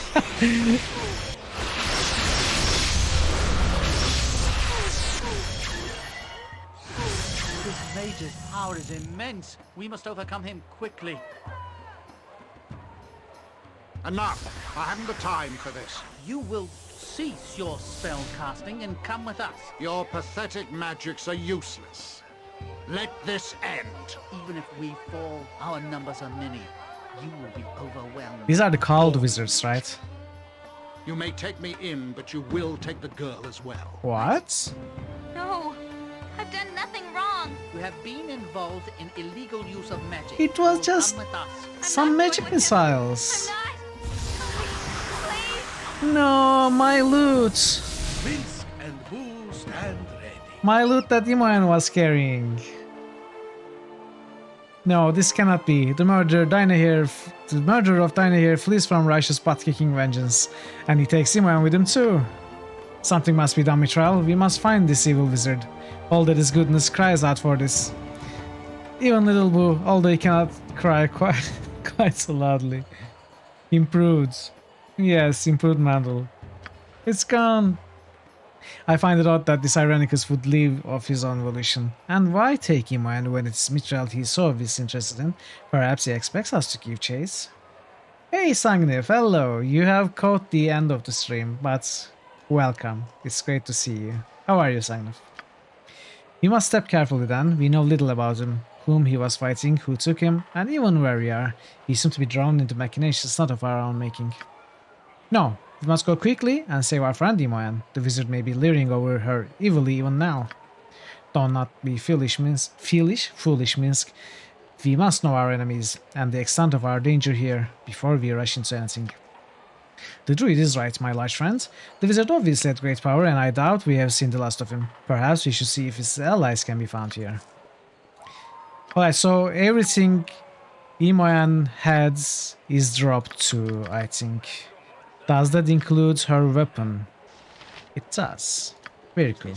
This mage's power is immense. We must overcome him quickly. Enough! I haven't the time for this. You will cease your spell casting and come with us. Your pathetic magics are useless. Let this end. Even if we fall, our numbers are many. You will be overwhelmed. These are the called wizards, right? You may take me in, but you will take the girl as well. What? No, I've done nothing wrong. You have been involved in illegal use of magic. It was You just come with us. some magic missiles. Please. No, my loot. Minsk and Boo stand ready. My loot that Imoen was carrying. No, this cannot be. The murderer of Dynahir flees from righteous butt-kicking vengeance, and he takes Imoen with him too. Something must be done, Mithril. We must find this evil wizard. All that is goodness cries out for this. Even little Boo, although he cannot cry quite, quite so loudly. Improved. Yes, improved Mandel. It's gone. I find it odd that this Irenicus would leave of his own volition. And why take him when it's Mithril he's so obviously interested in? Perhaps he expects us to give chase? Hey Sangnif, hello! You have caught the end of the stream, but welcome. It's great to see you. How are you, Sangnif? You must step carefully then. We know little about him, whom he was fighting, who took him, and even where we are. We seem to be drawn into machinations not of our own making. No, we must go quickly and save our friend Imoyan. The wizard may be leering over her evilly even now. Don't not be foolish, Minsk. We must know our enemies and the extent of our danger here before we rush into anything. The druid is right, my large friend. The wizard obviously had great power, and I doubt we have seen the last of him. Perhaps we should see if his allies can be found here. Alright, so everything Imoyan has is dropped to, I think. Does that include her weapon? It does. Very cool.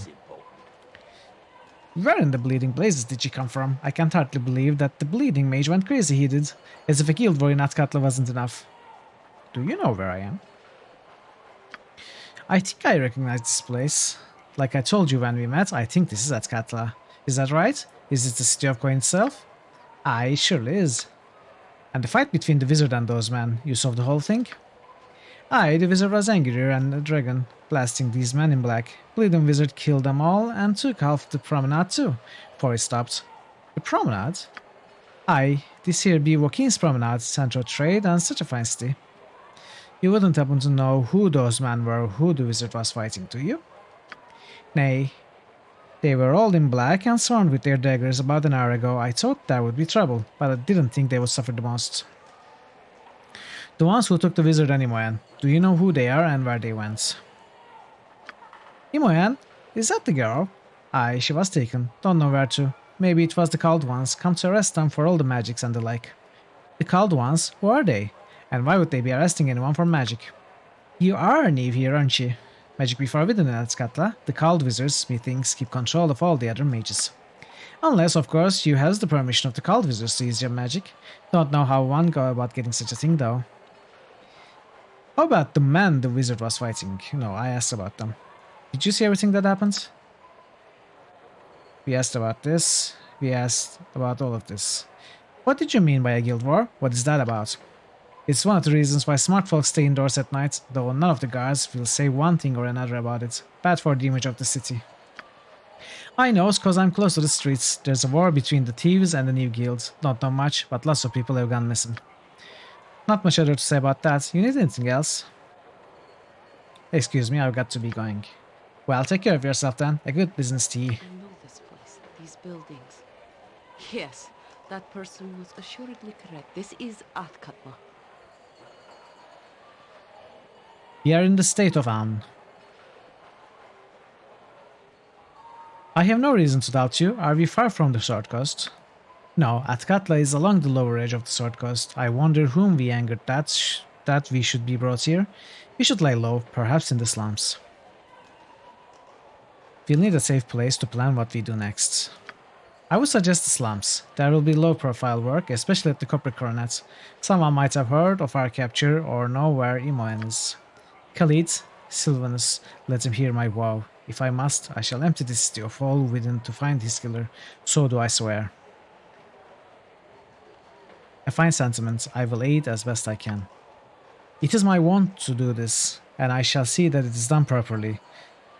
Where in the bleeding blazes did she come from? I can't hardly believe that the bleeding mage went crazy he did, as if a guild war in Atkatla wasn't enough. Do you know where I am? I think I recognize this place. Like I told you when we met, I think this is Atkatla. Is that right? Is it the city of coin itself? Aye, it surely is. And the fight between the wizard and those men, you saw the whole thing? Aye, the wizard was angrier than a dragon, blasting these men in black. Bleeding wizard killed them all and took half the promenade too, before he stopped. The promenade? Aye, this here be Joaquin's promenade, center of trade and such a fine city. You wouldn't happen to know who those men were who the wizard was fighting, do you? Nay. They were all in black and sworn with their daggers about an hour ago. I thought there would be trouble, but I didn't think they would suffer the most. The ones who took the wizard and Imoyan. Do you know who they are and where they went? Imoyan? Is that the girl? Aye, she was taken. Don't know where to. Maybe it was the called ones, come to arrest them for all the magics and the like. The called ones? Who are they? And why would they be arresting anyone for magic? You are Neve here, aren't you? Magic be forbidden in Atskatla. The called wizards, methinks, keep control of all the other mages. Unless, of course, you has the permission of the called wizards to use your magic. Don't know how one go about getting such a thing, though. How about the men the wizard was fighting? No, I asked about them. Did you see everything that happened? We asked about this. We asked about all of this. What did you mean by a guild war? What is that about? It's one of the reasons why smart folks stay indoors at night, though none of the guards will say one thing or another about it. Bad for the image of the city. I know, cause I'm close to the streets. There's a war between the thieves and the new guild. Not know much, but lots of people have gone missing. Not much other to say about that. You need anything else? Excuse me, I've got to be going. Well, take care of yourself then. A good business to you. I know this place, these buildings. Yes, that person was assuredly correct. This is Athkatla. We are in the state of Amn. I have no reason to doubt you. Are we far from the Sword Coast? No, Atkatla is along the lower edge of the Sword Coast. I wonder whom we angered that we should be brought here. We should lie low, perhaps in the slums. We'll need a safe place to plan what we do next. I would suggest the slums. There will be low-profile work, especially at the Copper Coronet. Someone might have heard of our capture or know where Imoen is. Khalid, Sylvanus, let him hear my vow. If I must, I shall empty this city of all within to find his killer. So do I swear. A fine sentiment. I will aid as best I can. It is my wont to do this, and I shall see that it is done properly.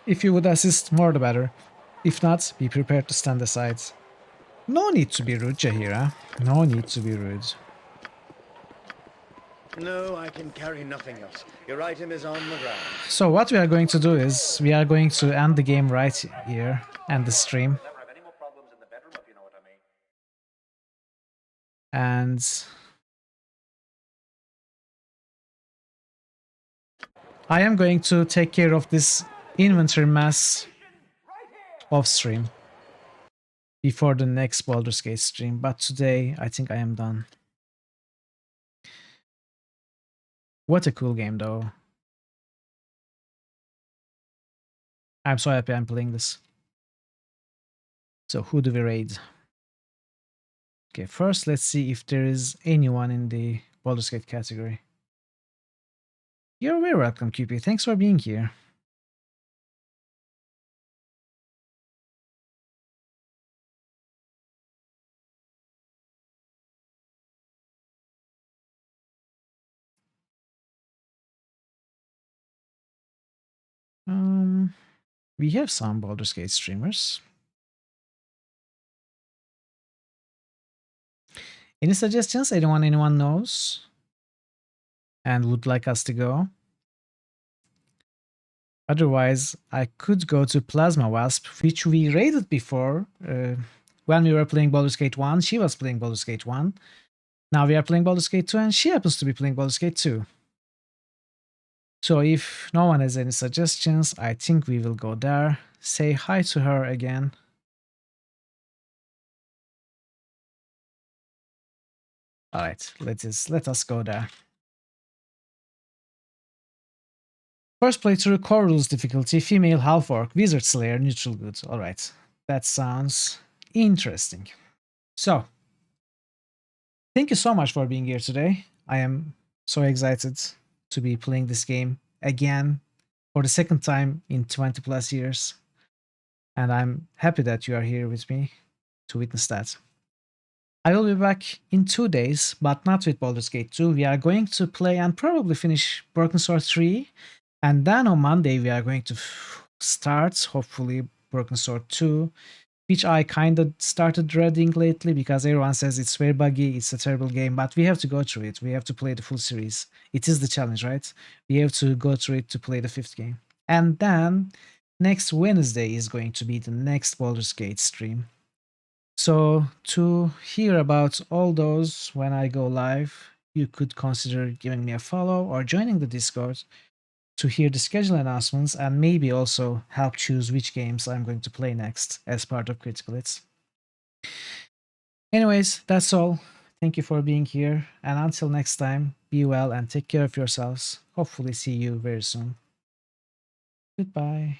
If you would assist, more the better. If not, be prepared to stand aside. No need to be rude, Jahira. No need to be rude. No, I can carry nothing else. Your item is on the ground. So what we are going to do is, we are going to end the game right here, end the stream. And I am going to take care of this inventory mess off stream before the next Baldur's Gate stream, but today I think I am done. What a cool game though. I'm so happy I'm playing this. So who do we raid? Okay, first let's see if there is anyone in the Baldur's Gate category. You're very welcome, QP. Thanks for being here. We have some Baldur's Gate streamers. Any suggestions? Anyone knows and would like us to go? Otherwise, I could go to Plasma Wasp, which we raided before. When we were playing Baldur's Gate 1, she was playing Baldur's Gate 1. Now we are playing Baldur's Gate 2, and she happens to be playing Baldur's Gate 2. So if no one has any suggestions, I think we will go there. Say hi to her again. Alright, let us go there. First playthrough, core rules difficulty, female half-orc, wizard slayer, neutral good. Alright, that sounds interesting. So, thank you so much for being here today. I am so excited to be playing this game again for the second time in 20 plus years. And I'm happy that you are here with me to witness that. I will be back in 2 days, but not with Baldur's Gate 2. We are going to play and probably finish Broken Sword 3. And then on Monday, we are going to start, hopefully, Broken Sword 2, which I kind of started dreading lately because everyone says it's very buggy, it's a terrible game, but we have to go through it. We have to play the full series. It is the challenge, right? We have to go through it to play the 5th game. And then next Wednesday is going to be the next Baldur's Gate stream. So to hear about all those when I go live, you could consider giving me a follow or joining the Discord to hear the schedule announcements and maybe also help choose which games I'm going to play next as part of Critical Hits. Anyways, that's all. Thank you for being here, and until next time, be well and take care of yourselves. Hopefully see you very soon. Goodbye.